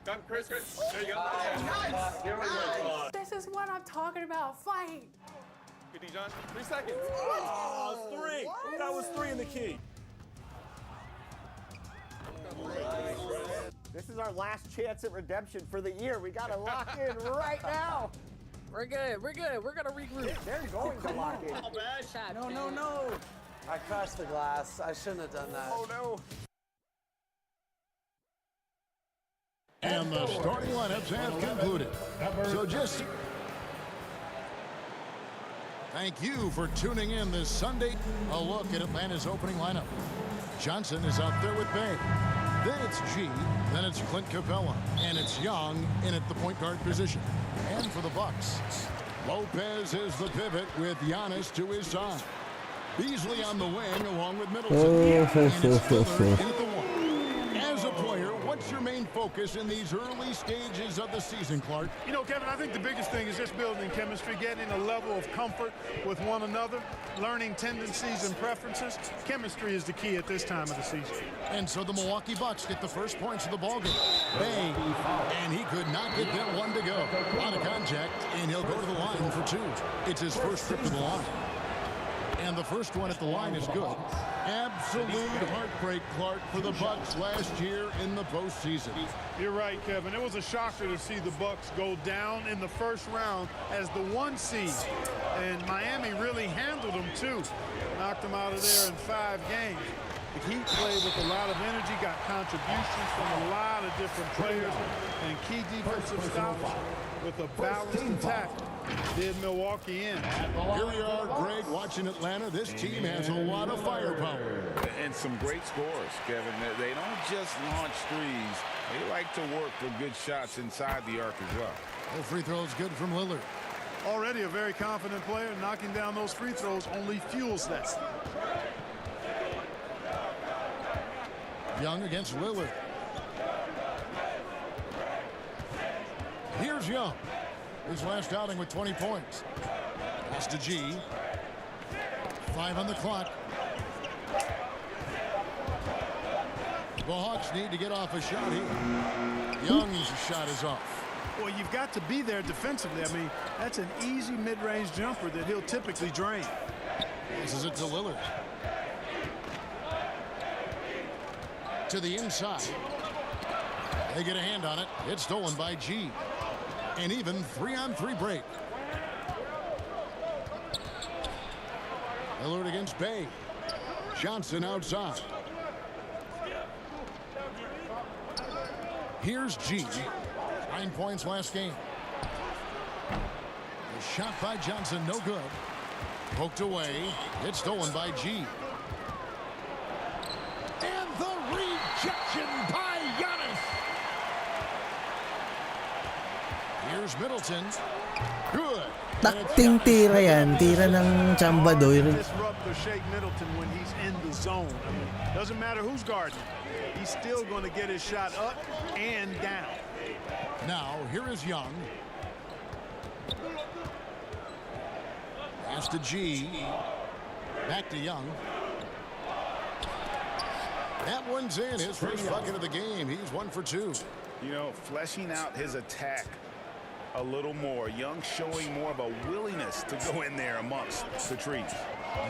Come, Chris. There you go. Nice. Here we go. This is what I'm talking about. Fight. Good D, John. 3 seconds. Oh, 3. That was 3 in the key. This is our last chance at redemption for the year. We gotta lock in right now. We're good. We're good. We're gonna regroup. They're going to lock in. Shot, No, man. no, no. I crashed the glass. I shouldn't have done that. Oh no. And the starting lineups have concluded. So just thank you for tuning in this Sunday. A look at Atlanta's opening lineup. Johnson is out there with Bay. Then it's G. Then it's Clint Capella. And it's Young in at the point guard position. And for the Bucks, Lopez is the pivot with Giannis to his side. Beasley on the wing along with Middleton. And it's Lillard in at the one. As a player, what's your main focus in these early stages of the season, Clark? You know, Kevin, I think the biggest thing is just building chemistry, getting a level of comfort with one another, learning tendencies and preferences. Chemistry is the key at this time of the season. And so the Milwaukee Bucks get the first points of the ballgame. Bang, and he could not get that one to go. Out of contact, and he'll go to the line for 2. It's his first trip to the line. And the first one at the line is good. Absolute heartbreak, Clark, for the Bucks last year in the postseason. You're right, Kevin. It was a shocker to see the Bucks go down in the first round as the 1 seed. And Miami really handled them, too. Knocked them out of there in 5 games. The Heat played with a lot of energy, got contributions from a lot of different players, and key defensive stops with a balanced attack did Milwaukee in. Here we are, Greg, watching Atlanta. This team has a lot of firepower. And some great scores, Kevin. They don't just launch threes. They like to work for good shots inside the arc as well. The free throw is good from Lillard. Already a very confident player. Knocking down those free throws only fuels that. Young against Lillard. Here's Young. His last outing with 20 points. Pass to G. 5 on the clock. The Hawks need to get off a shot here. Young's shot is off. Well, you've got to be there defensively. I mean, that's an easy mid-range jumper that he'll typically drain. Passes it to Lillard. To the inside. They get a hand on it. It's stolen by G. An even 3-on-3 break. Lillard against Bay. Johnson outside. Here's G. 9 points last game. The shot by Johnson, no good. Poked away. It's stolen by G. And the rejection by Giannis. Here's Middleton. Good. Takting tira yan. Tira ng Chambadoy. Disrupt or shake Middleton when he's in the zone. I mean, doesn't matter who's guarding. He's still going to get his shot up and down. Now, here is Young. Pass to G. Back to Young. That one's in. His first bucket of the game. He's 1 for 2. You know, fleshing out his attack a little more. Young showing more of a willingness to go in there amongst the trees.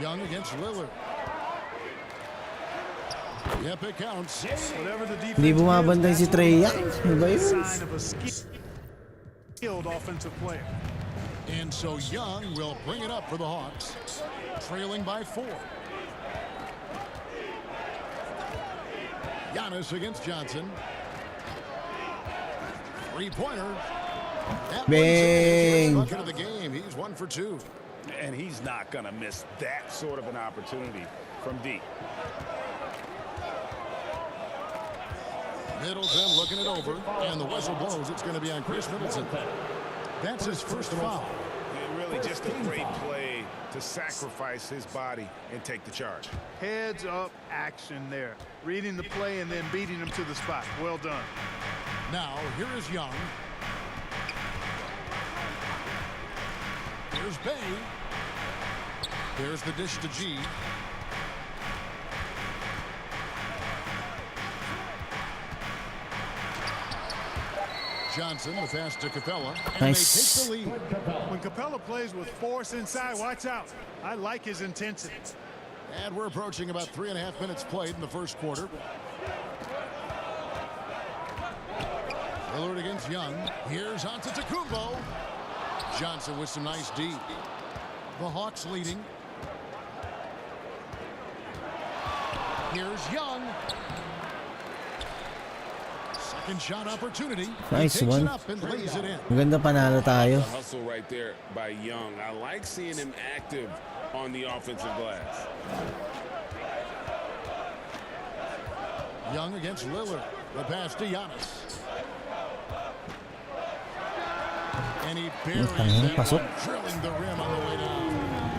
Young against Lillard. Yep, it counts. Whatever the defense Hindi bumabantay si Trey Young. Iba yun. Sign of a skilled offensive player. And so Young will bring it up for the Hawks, trailing by 4. Giannis against Johnson. 3-pointer. That Bang. one's in. His first bucket of the game. He's 1 for 2. And he's not going to miss that sort of an opportunity from D. Middleton looking it over, and the whistle blows. It's going to be on Chris Middleton. That's his first foul. Really just a great play to sacrifice his body and take the charge. Heads up action there. Reading the play and then beating him to the spot. Well done. Now, here is Young. Here's Bay. There's the dish to G. Johnson, the pass to Capella. And Nice. they take the lead. When Capella plays with force inside, watch out. I like his intensity. And we're approaching about 3.5 minutes played in the first quarter. Lillard against Young. Here's on to Tacumbo. Johnson with some nice D. The Hawks leading. Here's Young. Second shot opportunity. Nice He takes one. it up and lays it in. Maganda panalo tayo. The hustle right there by Young. I like seeing him active on the offensive glass. Young against Lillard. The pass to Giannis. And he buries that pasok. one, drilling the rim on the way down.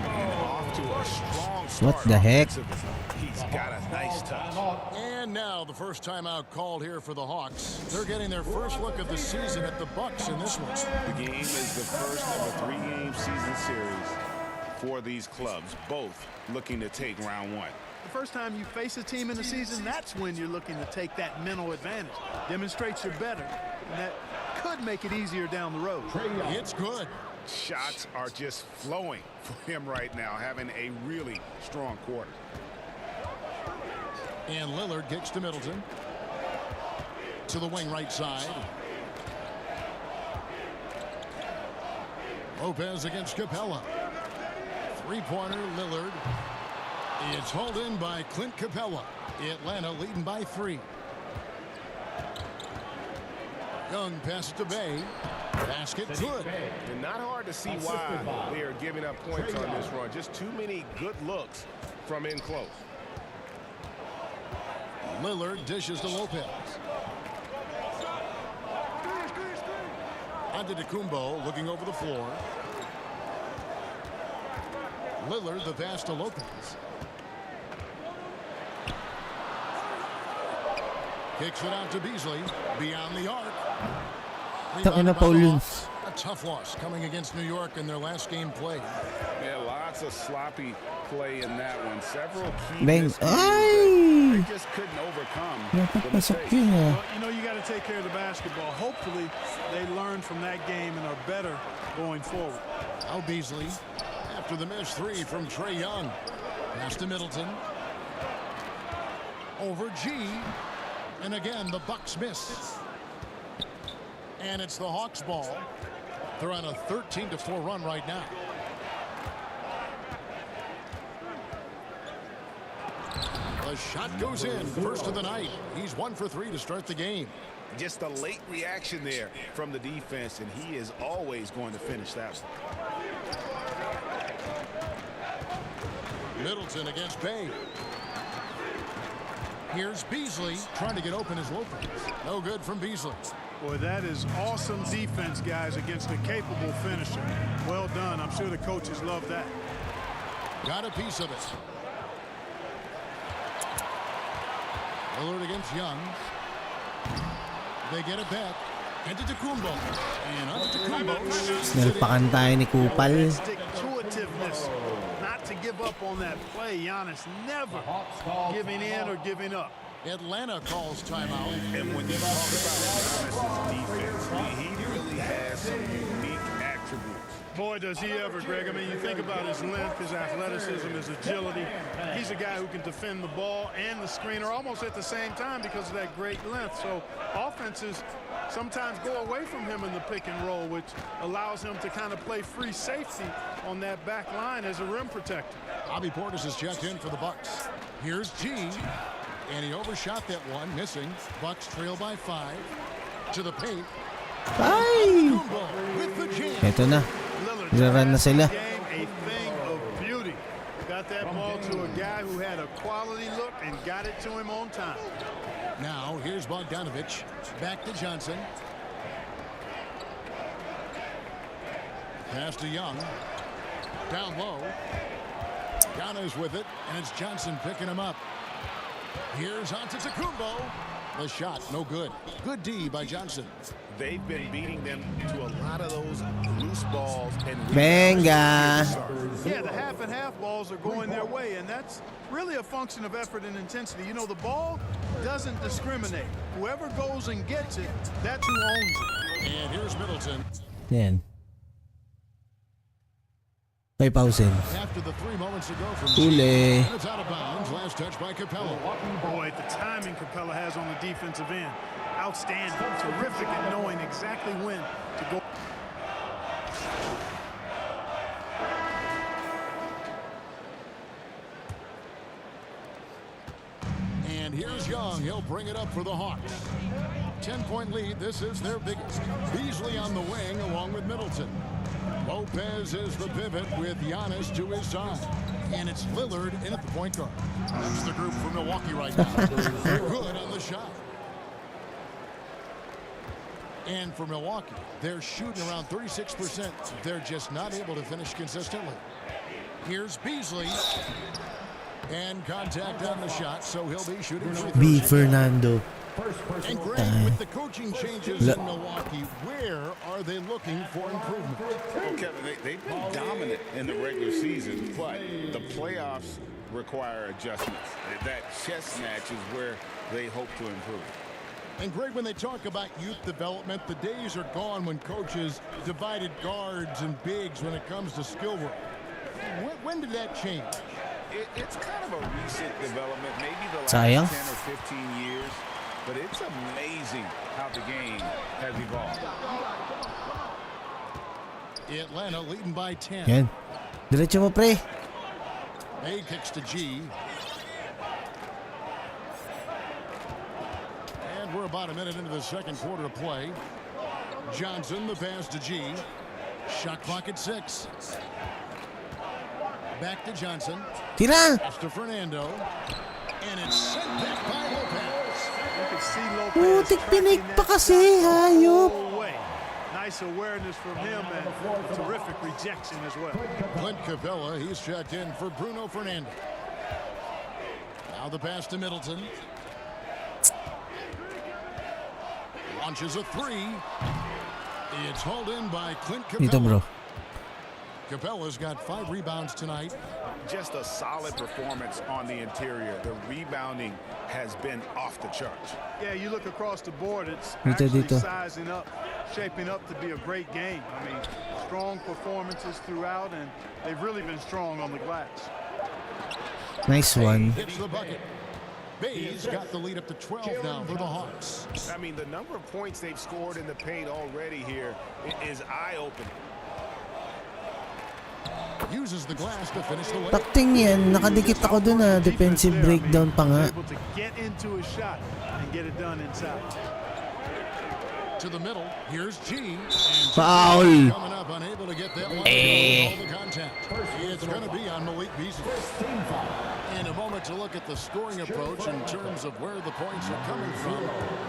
And off to a strong start. What the heck? He's got a nice touch. And now the first timeout called here for the Hawks. They're getting their first look of the season at the Bucks in this one. The game is the first of a 3-game season series for these clubs, both looking to take round one. The first time you face a team in the season, that's when you're looking to take that mental advantage. Demonstrate you're better, and that could make it easier down the road. It's good. Shots are just flowing for him right now, having a really strong quarter. And Lillard kicks to Middleton. To the wing right side. Lopez against Capella. Three-pointer Lillard. It's hauled in by Clint Capella. Atlanta leading by 3. Young pass to Bay. Basket good. And not hard to see why they are giving up points on this run. Just too many good looks from in close. Lillard dishes to Lopez. Antetokounmpo looking over the floor. Lillard the pass to Lopez. Kicks it out to Beasley. Beyond the arc. Tangina, Paul yun. A tough loss coming against New York in their last game played. Yeah, lots of sloppy play in that one. Several key Bang. miscues Ay! that they just couldn't overcome the Napapasok mistakes. yun eh. Well, you know, you got to take care of the basketball. Hopefully, they learn from that game and are better going forward. Now Beasley after the missed 3 from Trae Young. Pass to Middleton. Over G. And again, the Bucks miss. And it's the Hawks ball. They're on a 13-4 run right now. The shot goes in. First of the night. He's 1 for 3 to start the game. Just a late reaction there from the defense, and he is always going to finish that one. Middleton against Bay. Here's Beasley trying to get open as Lopez. No good from Beasley. Boy, that is awesome defense, guys, against a capable finisher. Well done. I'm sure the coaches love that. Got a piece of it. Lillard against Young. They get it back. Antetokounmpo. And Antetokounmpo. Sinalpakan tayo ni Kupal. Stick-to-itiveness. Not to give up on that play. Giannis never giving in or giving up. Atlanta calls timeout. And when you talk about Giannis's defense, he really has some unique attributes. Boy, does he ever, Greg. I mean, you think about his length, his athleticism, his agility. He's a guy who can defend the ball and the screener almost at the same time because of that great length. So offenses sometimes go away from him in the pick and roll, which allows him to kind of play free safety on that back line as a rim protector. Bobby Portis is checked in for the Bucks. Here's G. And he overshot that one, missing. Bucks trail by 5. To the paint. Ay! With the jam. Ito na. Nagrarun na sila. A thing of beauty. Got that ball to a guy who had a quality look and got it to him on time. Now here's Bogdanovich. Back to Johnson. Pass to Young. Down low. Giannis with it, and it's Johnson picking him up. Here's Antetokounmpo. The shot, no good. Good D by Johnson. They've been beating them to a lot of those loose balls and Venga. Yeah, the half and half balls are going their way, and that's really a function of effort and intensity. You know, the ball doesn't discriminate. Whoever goes and gets it, that's who owns it. And here's Middleton. Yan. Okay, pausin. After the 3 moments ago from Uli. and it's out of bounds. Last touch by Capella. Boy, the timing Capella has on the defensive end. Outstanding. Terrific at knowing exactly when to go. And here's Young. He'll bring it up for the Hawks. 10-point lead. This is their biggest. Beasley on the wing along with Middleton. Lopez is the pivot with Giannis to his side. And it's Lillard in at the point guard. That's the group for Milwaukee right now. They're good on the shot. And for Milwaukee, they're shooting around 36%. They're just not able to finish consistently. Here's Beasley. And contact on the shot, so he'll be shooting free B. throws. Fernando. And Greg, with the coaching changes in Milwaukee, where are they looking for improvement? Well, Kevin, they've been dominant in the regular season, but the playoffs require adjustments. That chess match is where they hope to improve. And Greg, when they talk about youth development, the days are gone when coaches divided guards and bigs when it comes to skill work. When did that change? It's kind of a recent development, maybe the last Sayang. 10 or 15 years, but it's amazing how the game has evolved. Atlanta leading by 10. Yan. Diretso mo, pre. A kicks to G. And we're about a minute into the second quarter of play. Johnson, the pass to G. Shot clock at 6. Back to Johnson. Tira! Pass to Fernando. And it's sent back by Lopez. You can see Lopez Putik pinig tracking pa that kasi, shot hayop. all the way. Nice awareness from him and a terrific rejection as well. Clint Capella, he's checked in for Bruno Fernando. Now the pass to Middleton. Launches a 3. It's hauled in by Clint Capella. Dito, bro. Capella's got 5 rebounds tonight. Just a solid performance on the interior. The rebounding has been off the charts. Yeah, you look across the board, it's Dito, actually dito. sizing up, shaping up to be a great game. I mean, strong performances throughout, and they've really been strong on the glass. Nice one. Hits the bucket. Bay's got the lead up to 12 now for the Hawks. I mean, the number of points they've scored in the paint already here is eye-opening. Uses the glass to finish the layup. Takting yan. Nakadikit ako dun ah. Defensive breakdown pa nga. Able to get into a shot and get it done inside. To the middle. Here's G. Foul. Coming up, unable to get that one. Eh. All the contact. It's going to be on Malik Beasley. In a moment to look at the scoring approach in terms of where the points are coming from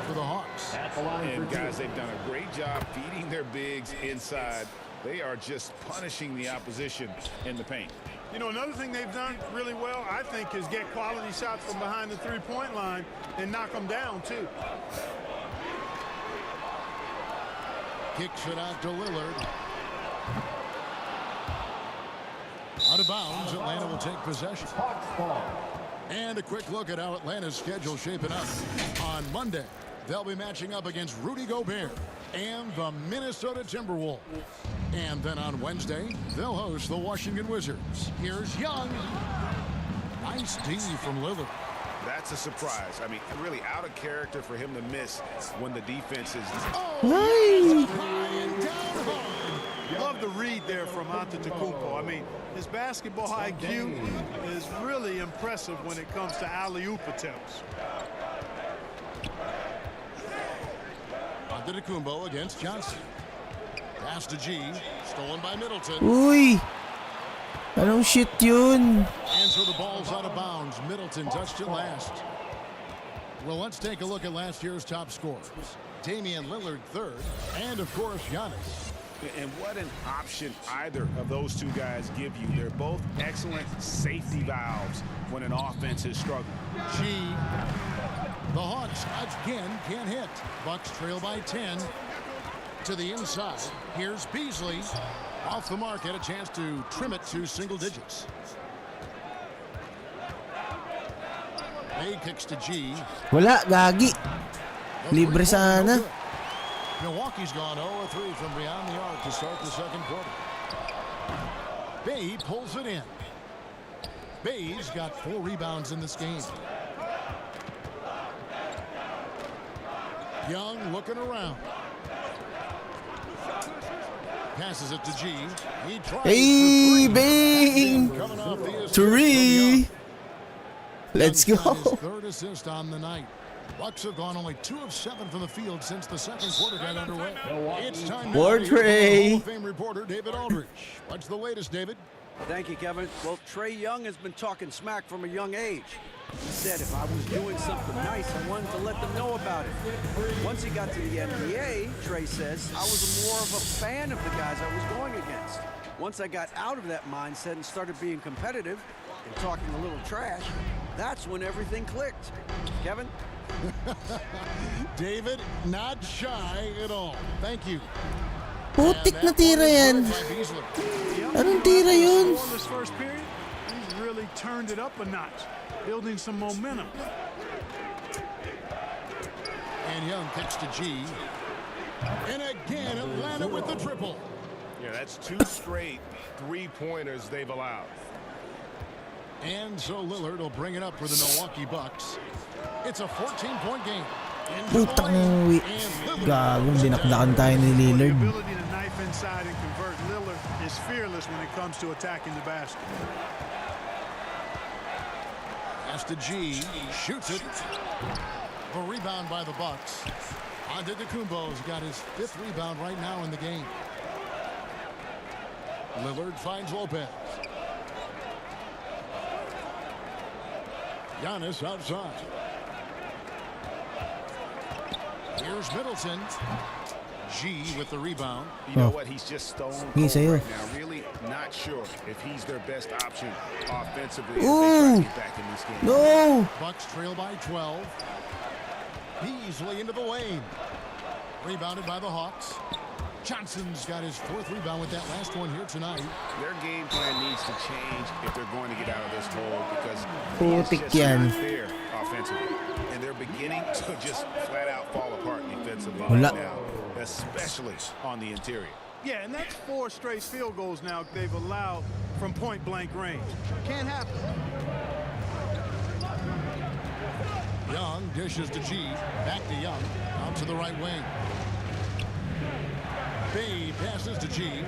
for the Hawks. And guys, they've done a great job feeding their bigs inside. They are just punishing the opposition in the paint. You know, another thing they've done really well, I think, is get quality shots from behind the three-point line and knock them down, too. Kicks it out to Lillard. Out of bounds, Atlanta will take possession. And a quick look at how Atlanta's schedule shaping up. On Monday, they'll be matching up against Rudy Gobert and the Minnesota Timberwolves. And then on Wednesday, they'll host the Washington Wizards. Here's Young. Nice D from Lillard. That's a surprise. I mean, really out of character for him to miss when the defense is... Love the read there from Antetokounmpo. I mean, his basketball IQ is really impressive when it comes to alley-oop attempts. Antetokounmpo against Johnson. Pass to G. Stolen by Middleton. Uy! Anong shit yun? And so the ball's out of bounds. Middleton touched it last. Well, let's take a look at last year's top scorers. Damian Lillard third, and of course Giannis. And what an option either of those two guys give you. They're both excellent safety valves when an offense is struggling. G. The Hawks again can't hit. Bucks trail by 10. To the inside. Here's Beasley. Off the mark, had a chance to trim it to single digits. A kicks to G. Wala, gagi. Libre sana. Milwaukee's gone 0-3 from beyond the arc to start the second quarter. Bay pulls it in. Bay's got 4 rebounds in this game. Young looking around. Passes it to G. He tries Hey, Bing! Coming off the assist 3. Let's Young's got go. his third assist on the night. Bucks have gone only 2 of 7 from the field since the second quarter got underway. It's time now More to hear from Trey. Hall of Fame reporter David Aldridge. What's the latest, David? Thank you, Kevin. Well, Trae Young has been talking smack from a young age. He said if I was doing something nice, I wanted to let them know about it. Once he got to the NBA, Trae says, I was more of a fan of the guys I was going against. Once I got out of that mindset and started being competitive and talking a little trash, that's when everything clicked. Kevin? David, not shy at all. Thank you. Putik na tira yan. Anong tira yun? This first period, he's really turned it up a notch, building some momentum. And Young kicks to G. And again, Atlanta with the triple. Yeah, that's 2 straight 3-pointers they've allowed. And so Lillard will bring it up for the Milwaukee Bucks. It's a 14-point game. Putang gagong dinakdakan tayo ni Lillard. The ability to knife inside and convert. Lillard is fearless when it comes to attacking the basket. Pass to G. Shoots it. A rebound by the Bucks. Antetokounmpo's got his 5th rebound right now in the game. Lillard finds Lopez. Giannis outside. Here's Middleton. G with the rebound. You know what? He's just stone cold sa'yo. right now. Really not sure if he's their best option offensively as Ooh. they try to get back in this game. No! Bucks trail by 12. Beasley into the lane. Rebounded by the Hawks. Johnson's got his 4th rebound with that last one here tonight. Their game plan needs to change if they're going to get out of this hole because Putik it's just yan. not fair offensively. And they're beginning to just flat out fall apart defensively Wala. right now, especially on the interior. Yeah, and that's 4 straight field goals now they've allowed from point-blank range. Can't happen. Young dishes to G. Back to Young. Out to the right wing. Bay passes to G.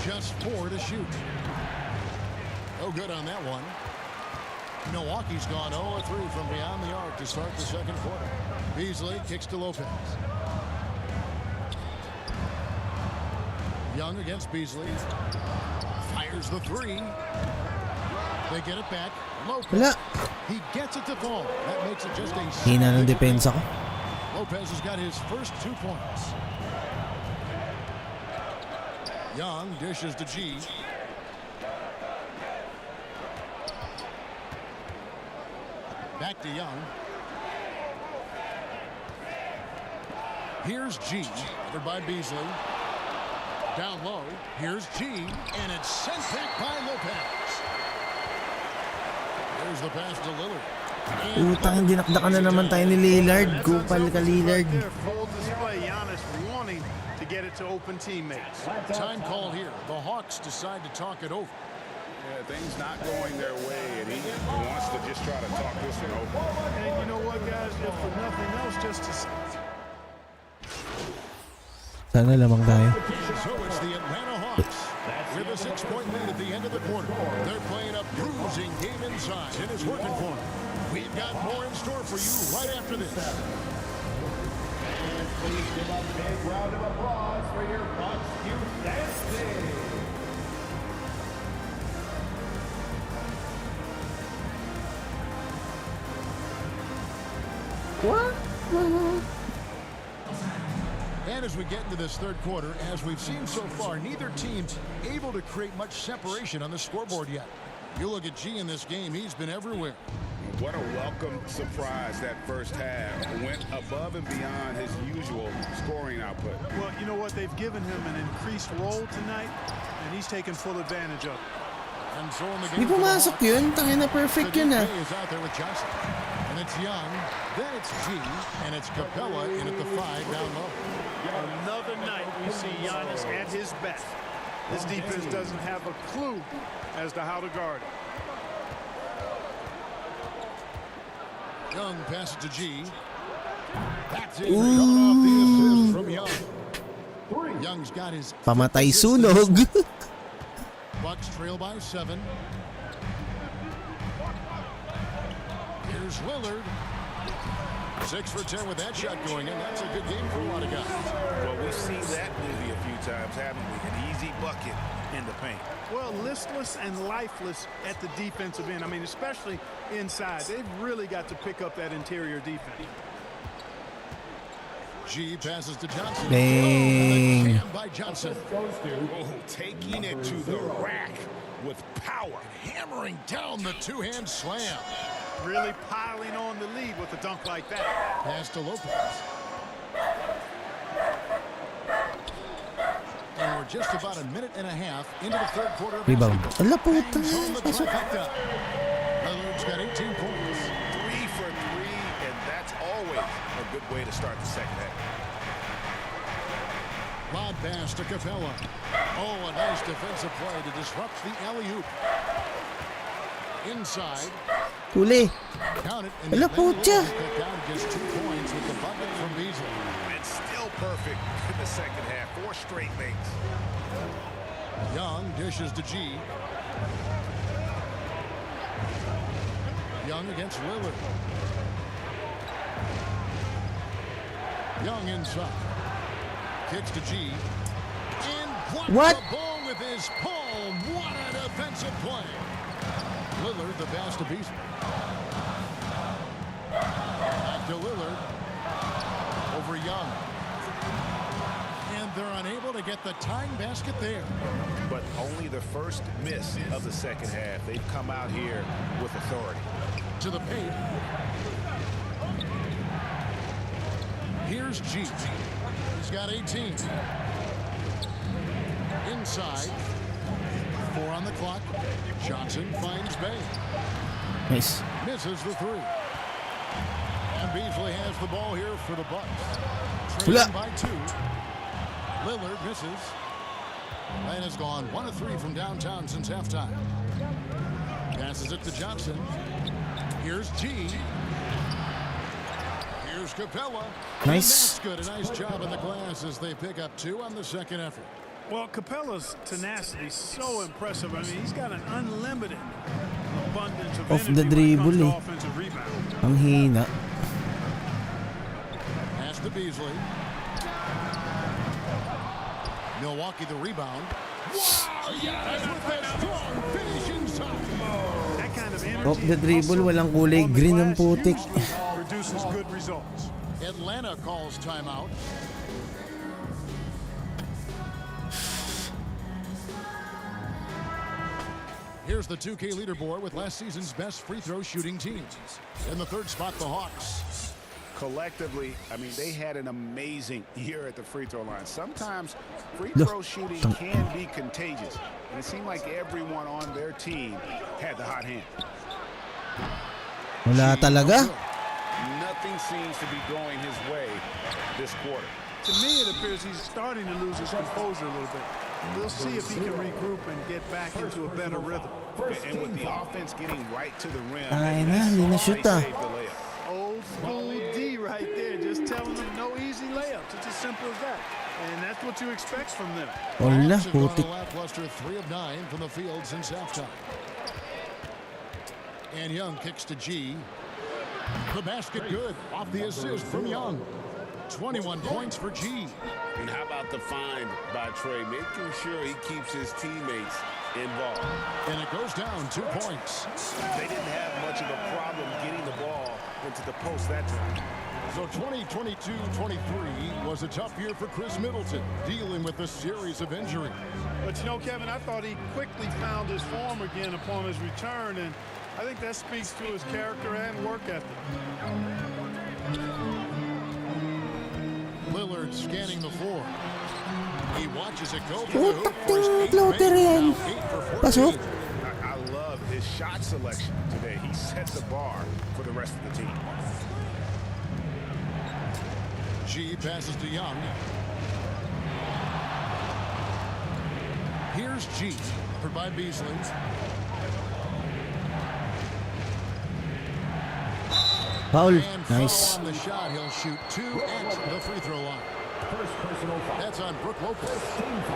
Just 4 to shoot. No good on that one. Milwaukee's gone 0-3 from beyond the arc to start the second quarter. Beasley kicks to Lopez. Young against Beasley. Fires the 3. They get it back. Lopez. Wala. He gets it to fall. That makes it just a Hina ng depensa ko. Lopez has got his first 2 points. Young dishes to G. Back to Young. Here's G. Covered by Beasley. Down low. Here's G. And it's sent back by Lopez. There's the pass to Lillard. Putang, dinakdakan na naman tayo ni Lillard. Kupal ka, Lillard. Full display. Giannis wanting to get it to open teammates. Time call here. The Hawks decide to talk it over. Yeah, things not going their way, and he wants to just try to talk this one over. And you know what, guys? If for nothing else, just to... Sana lamang tayo. So it's the Atlanta Hawks with a 6-point lead at the end of the quarter. They're playing a bruising game inside, and it's working for them. We've got more in store for you right after this. And please give a big round of applause for your Bucks youth dancing. What? And as we get into this third quarter, as we've seen so far, neither team able to create much separation on the scoreboard yet. You look at G in this game, he's been everywhere. What a welcome surprise that first half. Went above and beyond his usual scoring output. Well, you know what? They've given him an increased role tonight, and he's taken full advantage of it. And so in the Di pumasok yun. Tangin na perfect yun ah. is out there with Johnson. And it's Young, then it's G, and it's Capella in at the 5 down low. Another night we see Giannis at his best. This defense doesn't have a clue as to how to guard it. Young passes to G. That's it. Coming off the assist from Young. Young's got his Pamatay sunog. Bucks trail by 7. Here's Lillard. 6 for 10 with that shot going in. That's a good game for a lot of guys. Well, we've seen that movie a few times, haven't we? An easy bucket in the paint. Well, listless and lifeless at the defensive end. I mean, especially inside. They've really got to pick up that interior defense. G passes to Johnson. Bang. By Johnson. Oh, taking it to the rack with power. Hammering down the two-hand slam. Really piling on the lead with a dunk like that. Pass to Lopez. And we're just about a minute and a half into the third quarter of Rebound. basketball. Ala puta. Bangs on the trifecta. Lillard's got 18 points. 3 for 3, and that's always a good way to start the second half. Lob pass to Capella. Oh, a nice defensive play to disrupt the alley-oop. Inside. Huli. Count it. Ala puta. Down just 2 points with the bucket from Beasley. And still perfect in the second half. 4 straight makes. Young dishes to G. Young against Lillard. Young inside. Kicks to G. And blocks the ball with his palm. What a defensive play. Lillard, the pass to Beasley. Back to Lillard. Over Young. And they're unable to get the tying basket there. But only the first miss of the second half. They've come out here with authority. To the paint. Here's G. He's got 18. Inside. 4 on the clock. Johnson finds Bay. Nice. Misses the 3. And Beasley has the ball here for the Bucks. Hula. Trailing by 2. Lillard misses. And has gone 1 of 3 from downtown since halftime. Passes it to Johnson. Here's G. Here's Capella. Nice. And that's good. A nice job in the glass as they pick up 2 on the second effort. Well, Capella's tenacity is so impressive. I mean, he's got an unlimited abundance of Off energy the when it comes dribble to eh. offensive rebound. Ang hina. Pass to Beasley. Milwaukee the rebound. Wow, yes, with a strong finish inside. That kind of energy, Off the dribble. Walang kulay green ang putik. produces good results. Atlanta calls timeout. Here's the 2K leaderboard with last season's best free throw shooting teams. In the third spot, the Hawks. Collectively, I mean, they had an amazing year at the free throw line. Sometimes free throw shooting can be contagious. And it seemed like everyone on their team had the hot hand. Wala talaga. Nothing seems to be going his way this quarter. To me, it appears he's starting to lose his composure a little bit. We'll see if he can regroup and get back into a better rhythm. And with the offense getting right to the rim, Ay na, hindi na shoot ah. Old school D right there, just telling them no easy layups. It's as simple as that. And that's what you expect from them. Wala, Hawks have gone putik. a lackluster 3 of 9 from the field since halftime. And Young kicks to G. The basket good. Off the assist from Young. 21 points for G. And how about the find by Trey, making sure he keeps his teammates involved. And it goes down 2 points. They didn't have much of a problem getting the ball into the post that time. So 2022-23 was a tough year for Chris Middleton, dealing with a series of injuries. But you know, Kevin, I thought he quickly found his form again upon his return, and I think that speaks to his character and work ethic. Lillard scanning the floor. He watches it go for the hoop for his 8th make. Now 8 for 14. I love his shot selection today. He set the bar for the rest of the team. G passes to Young. Here's G, offered by Beasley. Foul. And Nice. foul on the shot. He'll shoot 2 at the free throw line. That's on Brook Lopez.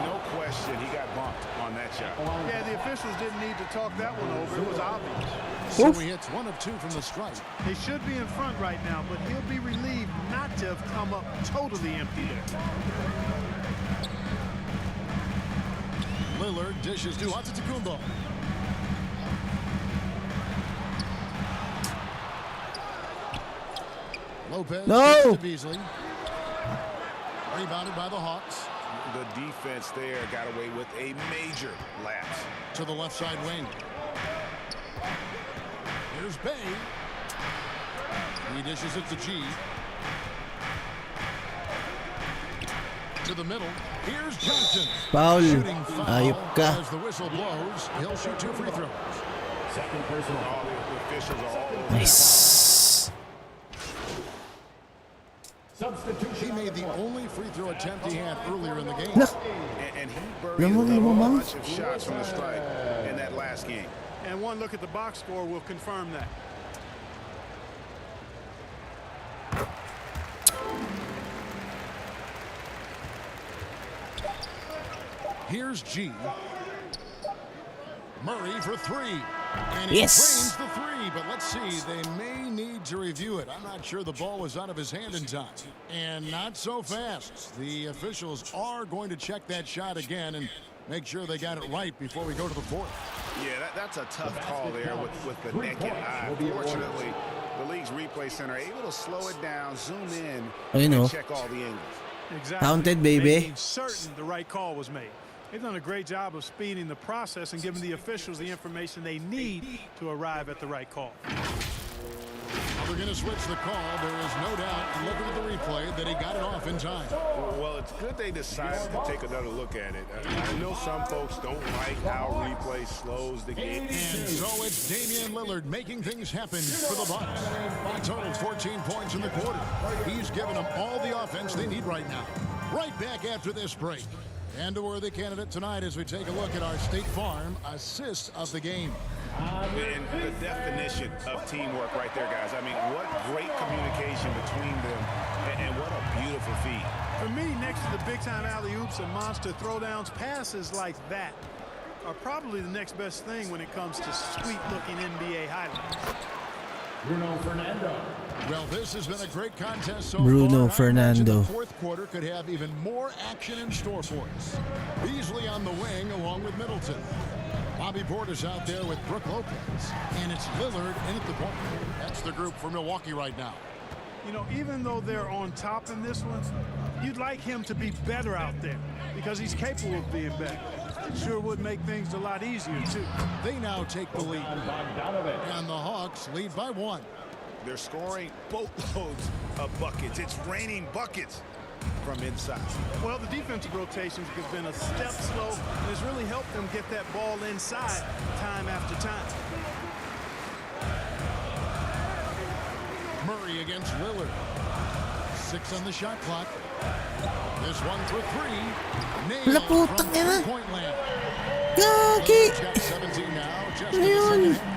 No question, he got bumped on that shot. Yeah, the officials didn't need to talk that one over. It was obvious. So he hits 1 of 2 from the strike. He should be in front right now, but he'll be relieved not to have come up totally empty there. Lillard dishes to Antetokounmpo. Lopez No! to Beasley. Rebounded by the Hawks. The defense there got away with a major lapse. To the left side wing. Here's Bay. He dishes it to G. To the middle. Here's Johnson. Foul. Shooting foul. Ayop ka. As the whistle blows, he'll shoot 2 free throws. Second personal. All the officials are all over. Nice. He made the only free throw attempt he had earlier in the game. And he buried a bunch of shots from the strike in that last game. And one look at the box score will confirm that. Here's G. Murray for 3. And he Yes. drains the 3, but let's see. They may need to review it. I'm not sure the ball was out of his hand in time. And not so fast. The officials are going to check that shot again and make sure they got it right before we go to the fourth. Yeah, that's a tough call there with the naked eye. Fortunately, the league's replay center able to slow it down, zoom in, and check all the angles. Exactly. Counted, baby. Making certain the right call was made. They've done a great job of speeding the process and giving the officials the information they need to arrive at the right call. They're going to switch the call. There is no doubt, looking at the replay, that he got it off in time. Well, it's good they decided to take another look at it. I know some folks don't like how replay slows the game. And so it's Damian Lillard making things happen for the Bucks. He totaled 14 points in the quarter. He's given them all the offense they need right now. Right back after this break. And a worthy candidate tonight as we take a look at our State Farm assist of the game. And the definition of teamwork right there, guys. I mean, what great communication between them, and what a beautiful feat. For me, next to the big-time alley-oops and monster throwdowns, passes like that are probably the next best thing when it comes to sweet-looking NBA highlights. Bruno Fernando. Well, this has been a great contest so Bruno far. I imagine Fernando. the fourth quarter could have even more action in store for us. Beasley on the wing along with Middleton. Bobby Porter's out there with Brook Lopez. And it's Lillard in at the point. That's the group for Milwaukee right now. You know, even though they're on top in this one, you'd like him to be better out there because he's capable of being better. It sure would make things a lot easier, too. They now take the lead. And the Hawks lead by 1. They're scoring boatloads of buckets. It's raining buckets from inside. Well, the defensive rotations have been a step slow and has really helped them get that ball inside time after time. Murray against Lillard. 6 on the shot clock. This one for 3. Nailed from three-point land. Lillard's got 17 now, just in the second half.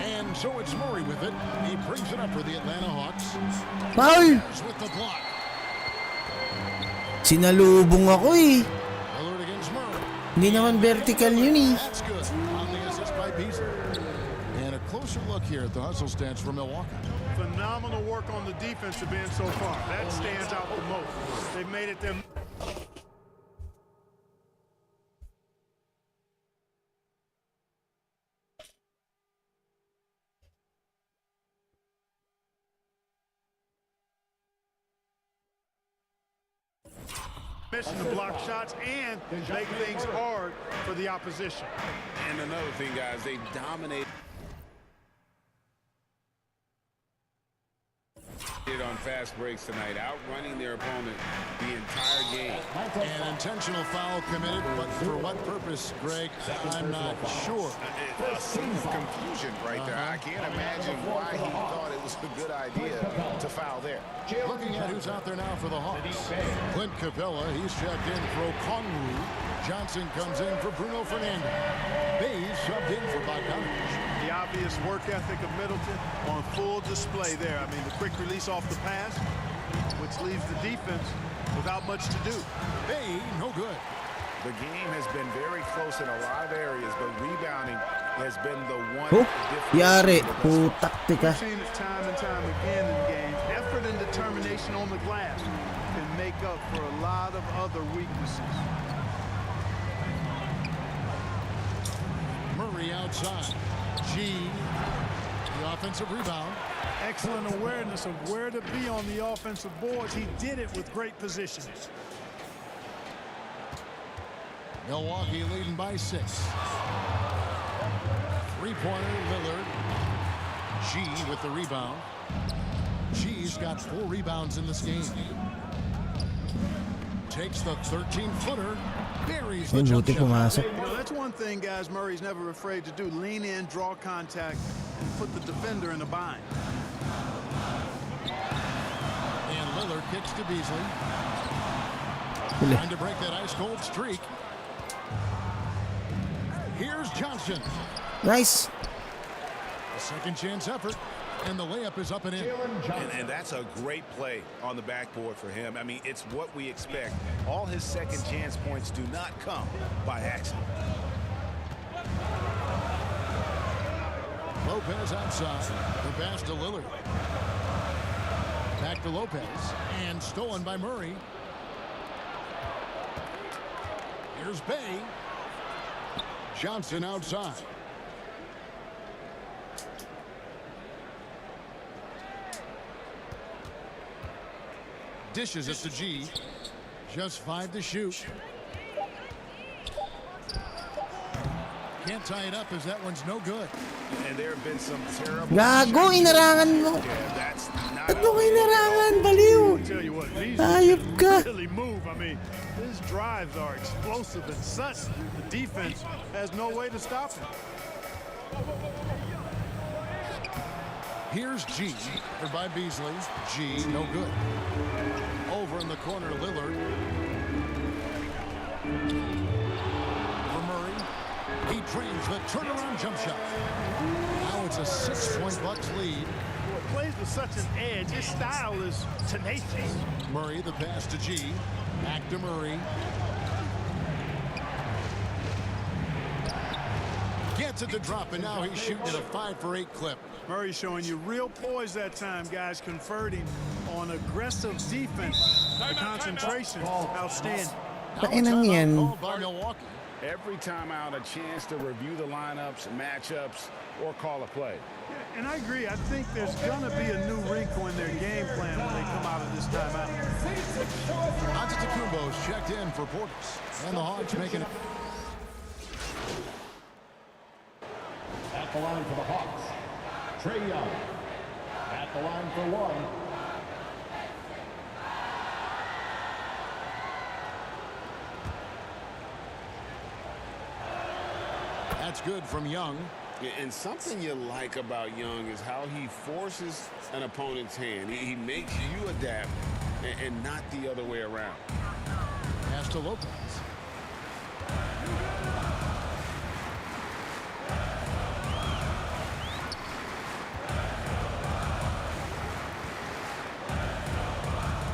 And so it's Murray with it. He brings it up for the Atlanta Hawks. Foul! With the block. Sinalubong ako eh. Lillard against Murray. Hindi naman vertical yun eh. That's good. On the assist by Beasley. And a closer look here at the hustle stats for Milwaukee. Phenomenal work on the defensive end so far. That stands out the most. They've made it them. Mission to block shots and make things hard for the opposition. And another thing, guys, they dominate on fast breaks tonight, outrunning their opponent the entire game. An intentional foul committed, but for what purpose, Greg? I'm not sure. A scene of confusion right there. I can't imagine why he thought it was a good idea to foul there. Looking at who's out there now for the Hawks. Clint Capella, he's checked in for Okongwu. Johnson comes in for Bruno Fernandez. Bays subbed in for Bogdanovich. The obvious work ethic of Middleton on full display there. I mean, the quick release off the pass, which leaves the defense without much to do. Bay, no good. The game has been very close in a lot of areas, but rebounding has been the one Yari, putak tika. We've seen it time and time again in games. Effort and determination on the glass can make up for a lot of other weaknesses. Murray outside. G, the offensive rebound. Excellent awareness of where to be on the offensive boards. He did it with great positioning. Milwaukee leading by 6. Three-pointer, Lillard. G with the rebound. G's got 4 rebounds in this game. Takes the 13-footer. Buries the jump shot. You know, that's one thing, guys, Murray's never afraid to do. Lean in, draw contact, and put the defender in a bind. And Lillard kicks to Beasley. Trying to break that ice-cold streak. Here's Johnson. Nice. A second chance effort, and the layup is up and in. And that's a great play on the backboard for him. I mean, it's what we expect. All his second chance points do not come by accident. Lopez outside. The pass to Lillard. Back to Lopez, and stolen by Murray. Here's Bay. Johnson outside. Dishes it to G. Just 5 to shoot. Can't tie it up as that one's no good. And there have been some terrible... Gago, inarangan mo. Ano ko inarangan? Baliw. I tell you what, these Ayop ka. really move. I mean, his drives are explosive and such. The defense has no way to stop him. Here's G, covered by Beasley. G, no good. Over in the corner, Lillard. For Murray. He drains the turnaround jump shot. Now it's a 6-point Bucks lead. Plays with such an edge. His style is tenacious. Murray, the pass to G. Back to Murray. Gets it to drop, and now he's shooting at a 5-for-8 clip. Murray showing you real poise that time, guys, converting on aggressive defense. The concentration, outstanding. Painang yan. By Milwaukee. Every time out, a chance to review the lineups, matchups, or call a play. Yeah, and I agree. I think there's going to be a new wrinkle in their game plan when they come out of this timeout. Antetokounmpo's checked in for Portis. And the Hawks making it. At the line for the Hawks, Trae Young. At the line for 1. That's good from Young. And something you like about Young is how he forces an opponent's hand. He makes you adapt and not the other way around. Pass to Lopez.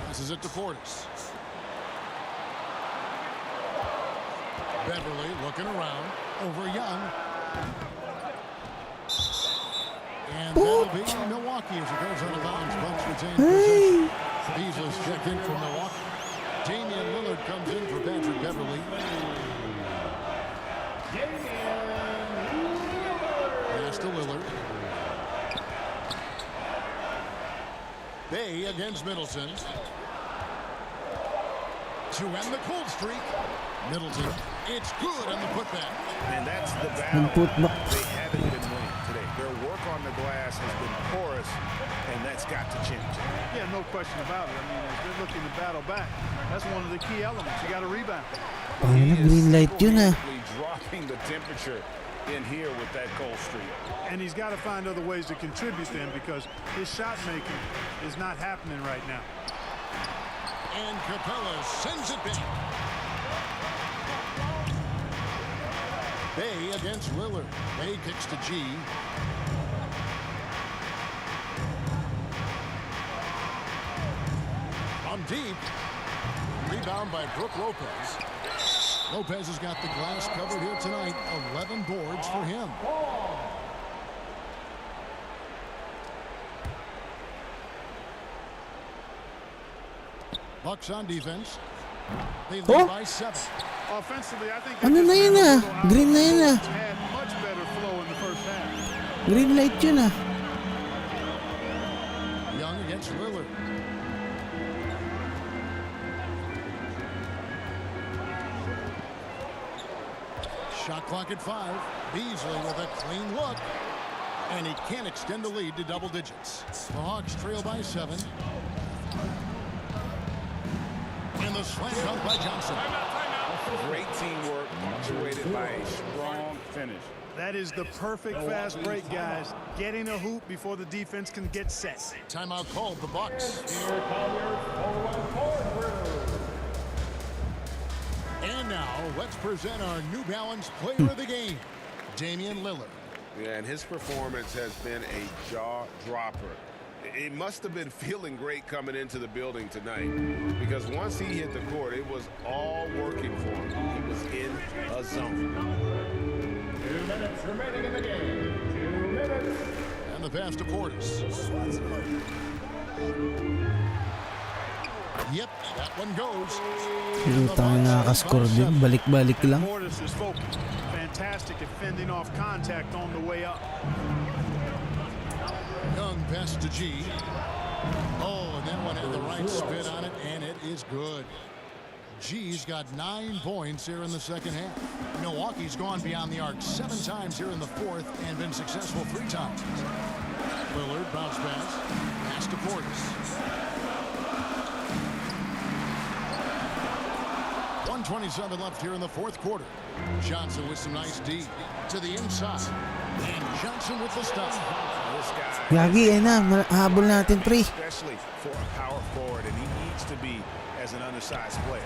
Passes it to Portis. Beverly looking around over Young. And that'll be Milwaukee as it goes out of bounds. Bucks retain possession. Beasley's checked in for Milwaukee. Damian Lillard comes in for Patrick Beverly. Pass to Lillard. Bay against Middleton. To end the cold streak, Middleton. It's good on the putback. And that's the battle Putback. they haven't been winning today. Their work on the glass has been porous, and that's got to change. Yeah, no question about it. I mean, as they're looking to battle back, that's one of the key elements. You got to rebound. Green light yun ah. Dropping the temperature in here with that cold streak. And he's got to find other ways to contribute then, because his shot making is not happening right now. And Capella sends it back. Bay against Lillard. Bay kicks to G. From deep. Rebound by Brook Lopez. Lopez has got the glass covered here tonight. 11 boards for him. Bucks on defense. They lead by 7. Offensively, I think Ano na yun ah? Green na yun ah. had much better flow in the first half. Green light yun ah. Young against Lillard. Shot clock at 5. Beasley with a clean look. And he can't extend the lead to double digits. The Hawks trail by 7. And the slam dunk by Johnson. Great teamwork punctuated by a strong finish. That is the perfect fast break, guys. Getting a hoop before the defense can get set. Timeout called, the Bucks. And now, let's present our New Balance player of the game, Damian Lillard. Yeah, and his performance has been a jaw-dropper. He must have been feeling great coming into the building tonight, because once he hit the court, it was all working for him. He was in a zone. 2 minutes remaining in the game. 2 minutes. And the pass to Portis. Yep, that one goes. Hindi tayo nakaka-score din. Balik-balik lang. Portis is focused. Fantastic at fending off contact on the way up. Young pass to G. Oh, and that one had the right spin on it, and it is good. G's got 9 points here in the second half. Milwaukee's gone beyond the arc 7 times here in the fourth and been successful 3 times. Lillard bounce pass. Pass to Portis. 1:27 left here in the fourth quarter. Johnson with some nice D to the inside. And Johnson with the stop. Gagi, eh na. Habol natin, pre. Especially for a power forward, and he needs to be as an undersized player.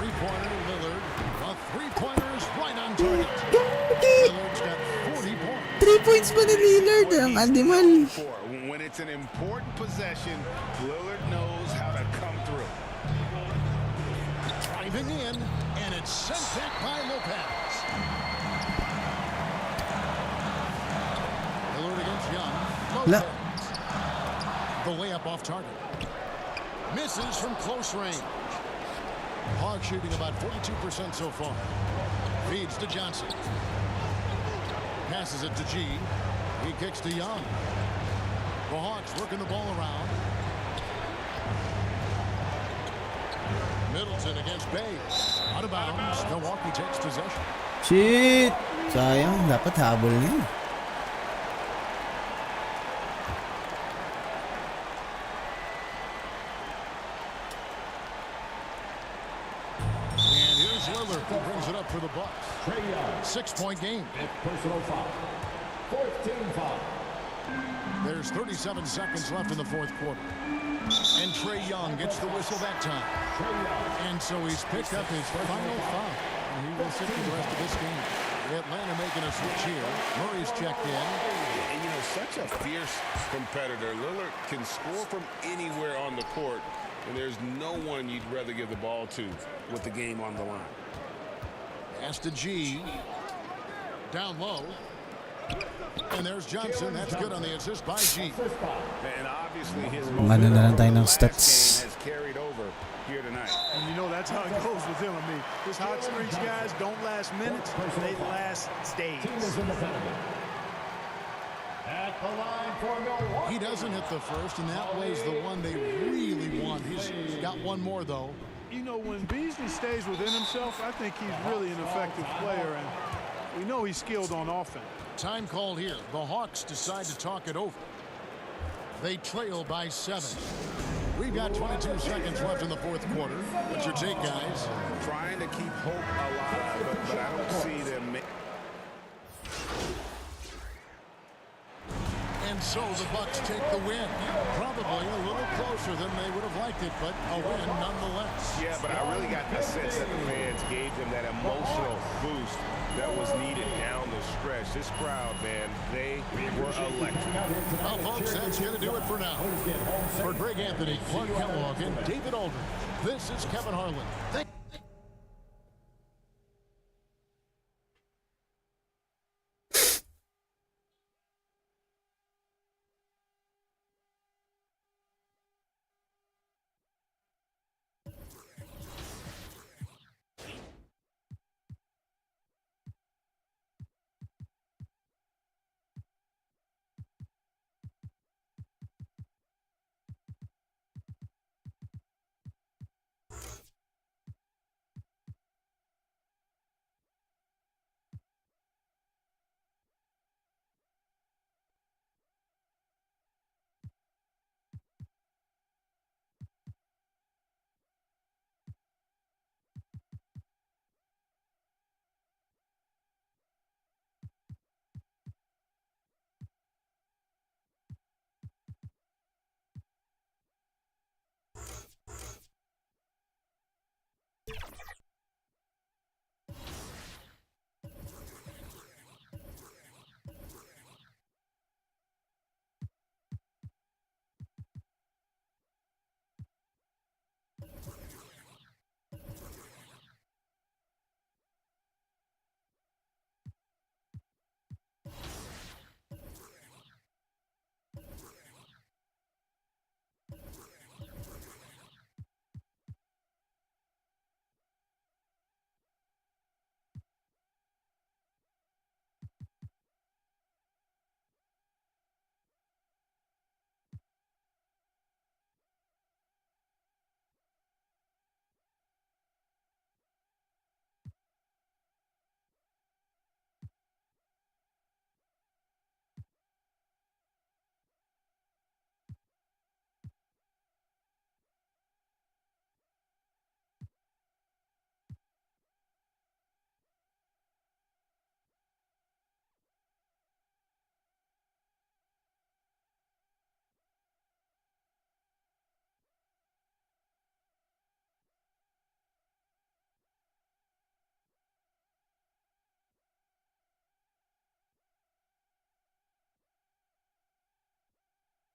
3-pointer to Lillard. The 3-pointer is right on target. Lillard's got 40 points. 3 points pa ni Lillard. Ang animal. When it's an important possession, Lillard knows how to come through. Driving in, and it's sent back by Lopez. Lillard against Young. Lopez. The layup off target. Misses from close range. Hawks shooting about 42% so far. Feeds to Johnson. Passes it to G. He kicks to Young. The Hawks working the ball around. Middleton against Bay. Out of bounds. Milwaukee takes possession. Shit! Sayang, dapat habol niya. And here's Lillard who brings it up for the Bucks. 6-point game. Personal foul. 4th team foul. There's 37 seconds left in the fourth quarter. And Trae Young gets the whistle that time. And so he's picked up his final foul. And he will sit for the rest of this game. Atlanta making a switch here. Murray's checked in. And you know, such a fierce competitor. Lillard can score from anywhere on the court, and there's no one you'd rather give the ball to with the game on the line. Pass to G. Down low. And there's Johnson. That's good on the assist by G. And obviously his Ano na lang tayo ng stats. has carried over here tonight. And you know that's how it goes with him. I mean, his hot streaks, guys, don't last minutes. They last days. At the line for Milwaukee. He doesn't hit the first, and that was the one they really want. He's got one more, though. You know, when Beasley stays within himself, I think he's really an effective player, and we know he's skilled on offense. Time called here. The Hawks decide to talk it over. They trail by 7. We've got 22 seconds left in the fourth quarter. What's your take, guys? Trying to keep hope alive, but I don't see them. And so the Bucks take the win. Probably a little closer than they would have liked it, but a win nonetheless. Yeah, but I really got the sense that the fans gave them that emotional boost that was needed down the stretch. This crowd, man, they were electric. Well, folks, that's going to do it for now. For Greg Anthony, Clark Kellogg, and David Aldridge, this is Kevin Harlan.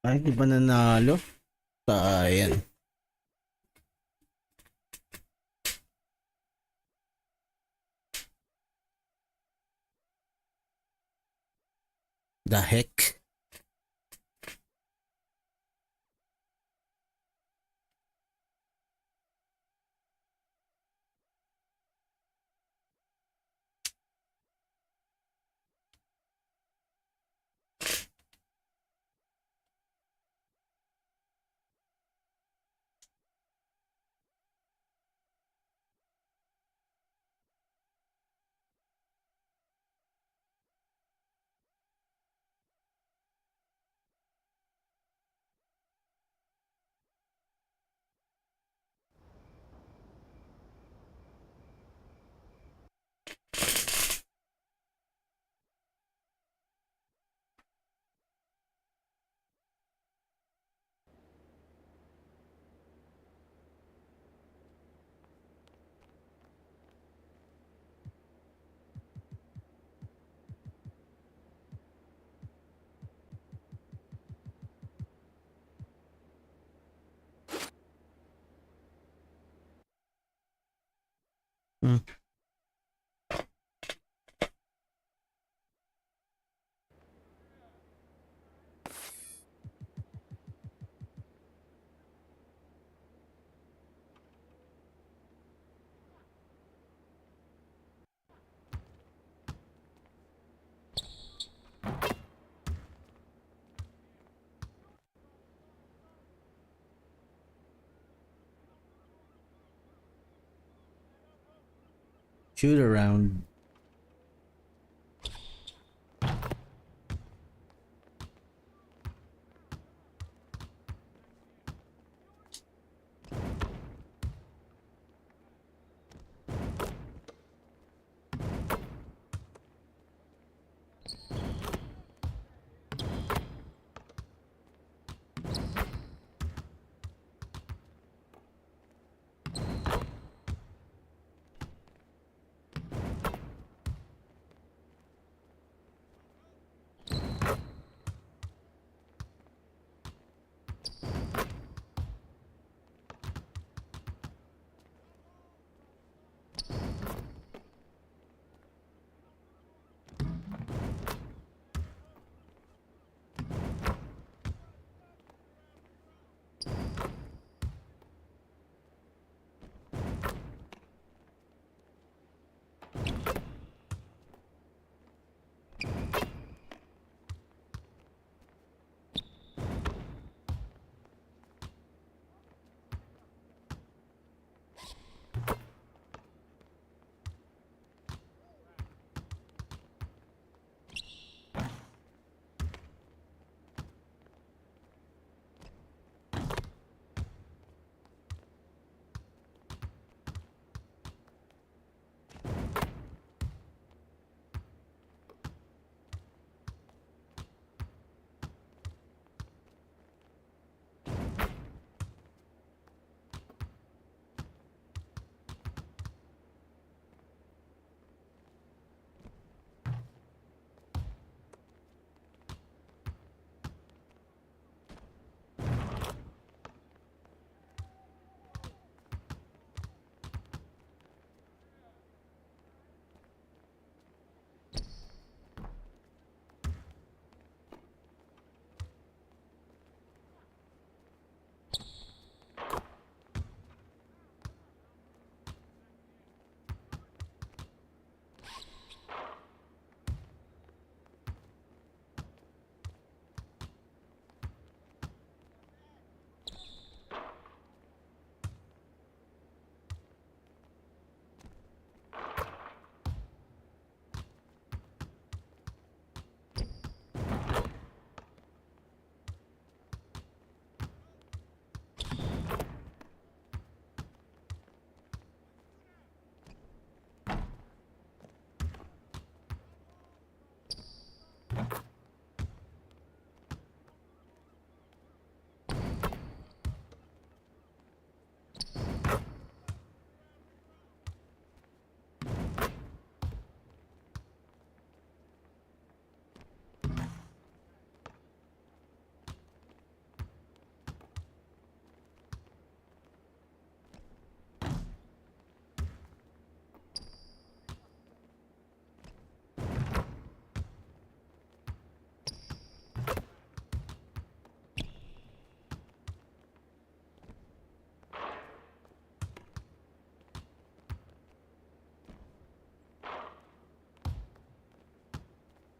Ay, di ba nanalo? Ayan. The heck? Shoot around.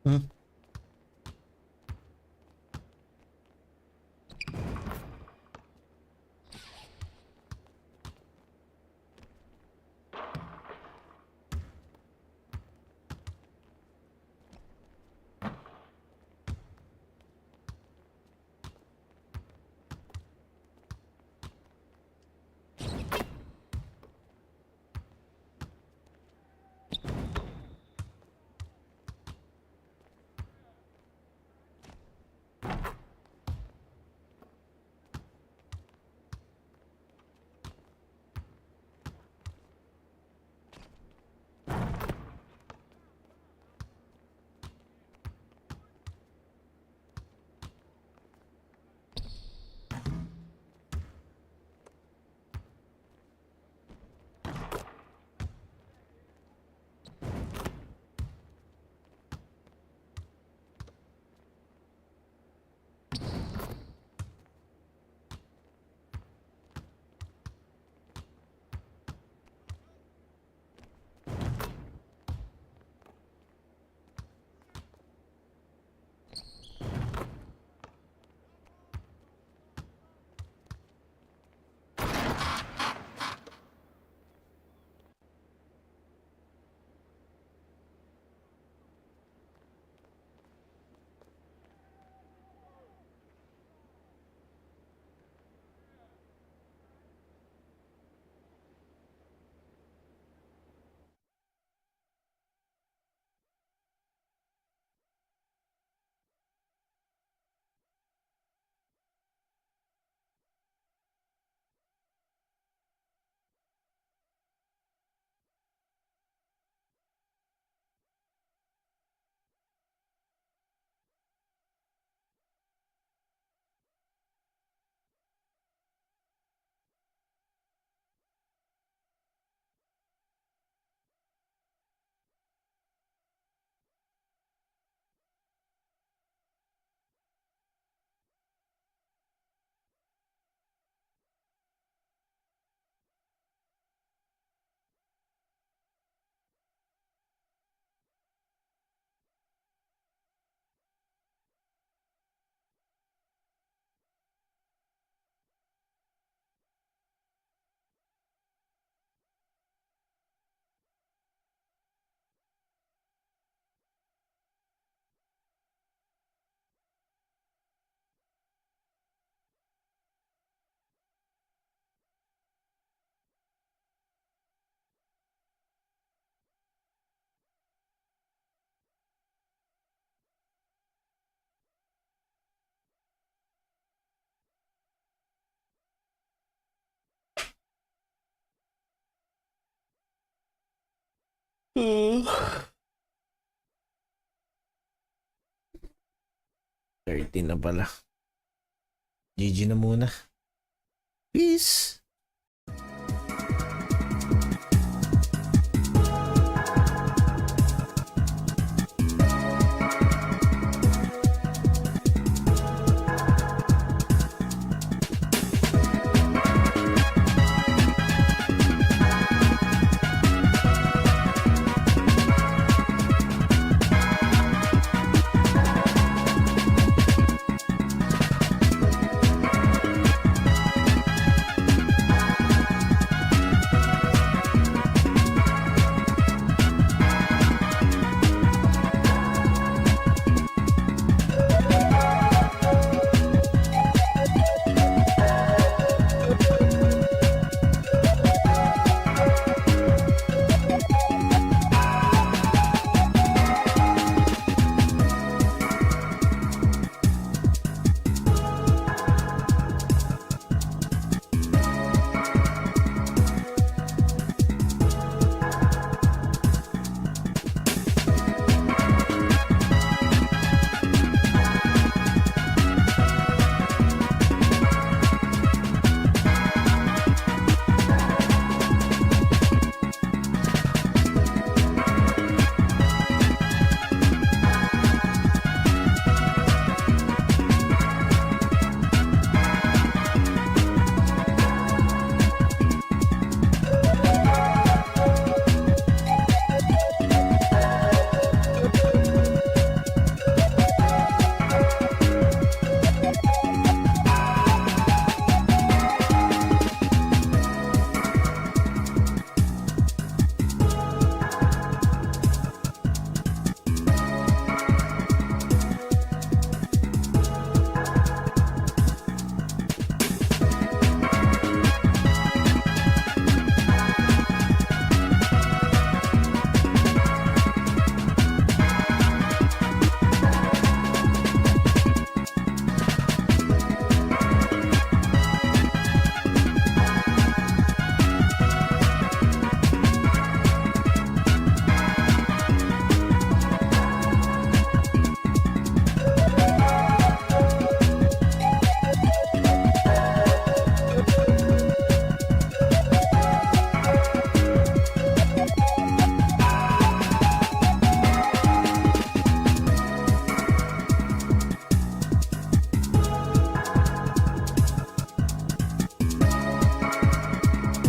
Hmm. $13 na pala. GG na muna. Peace!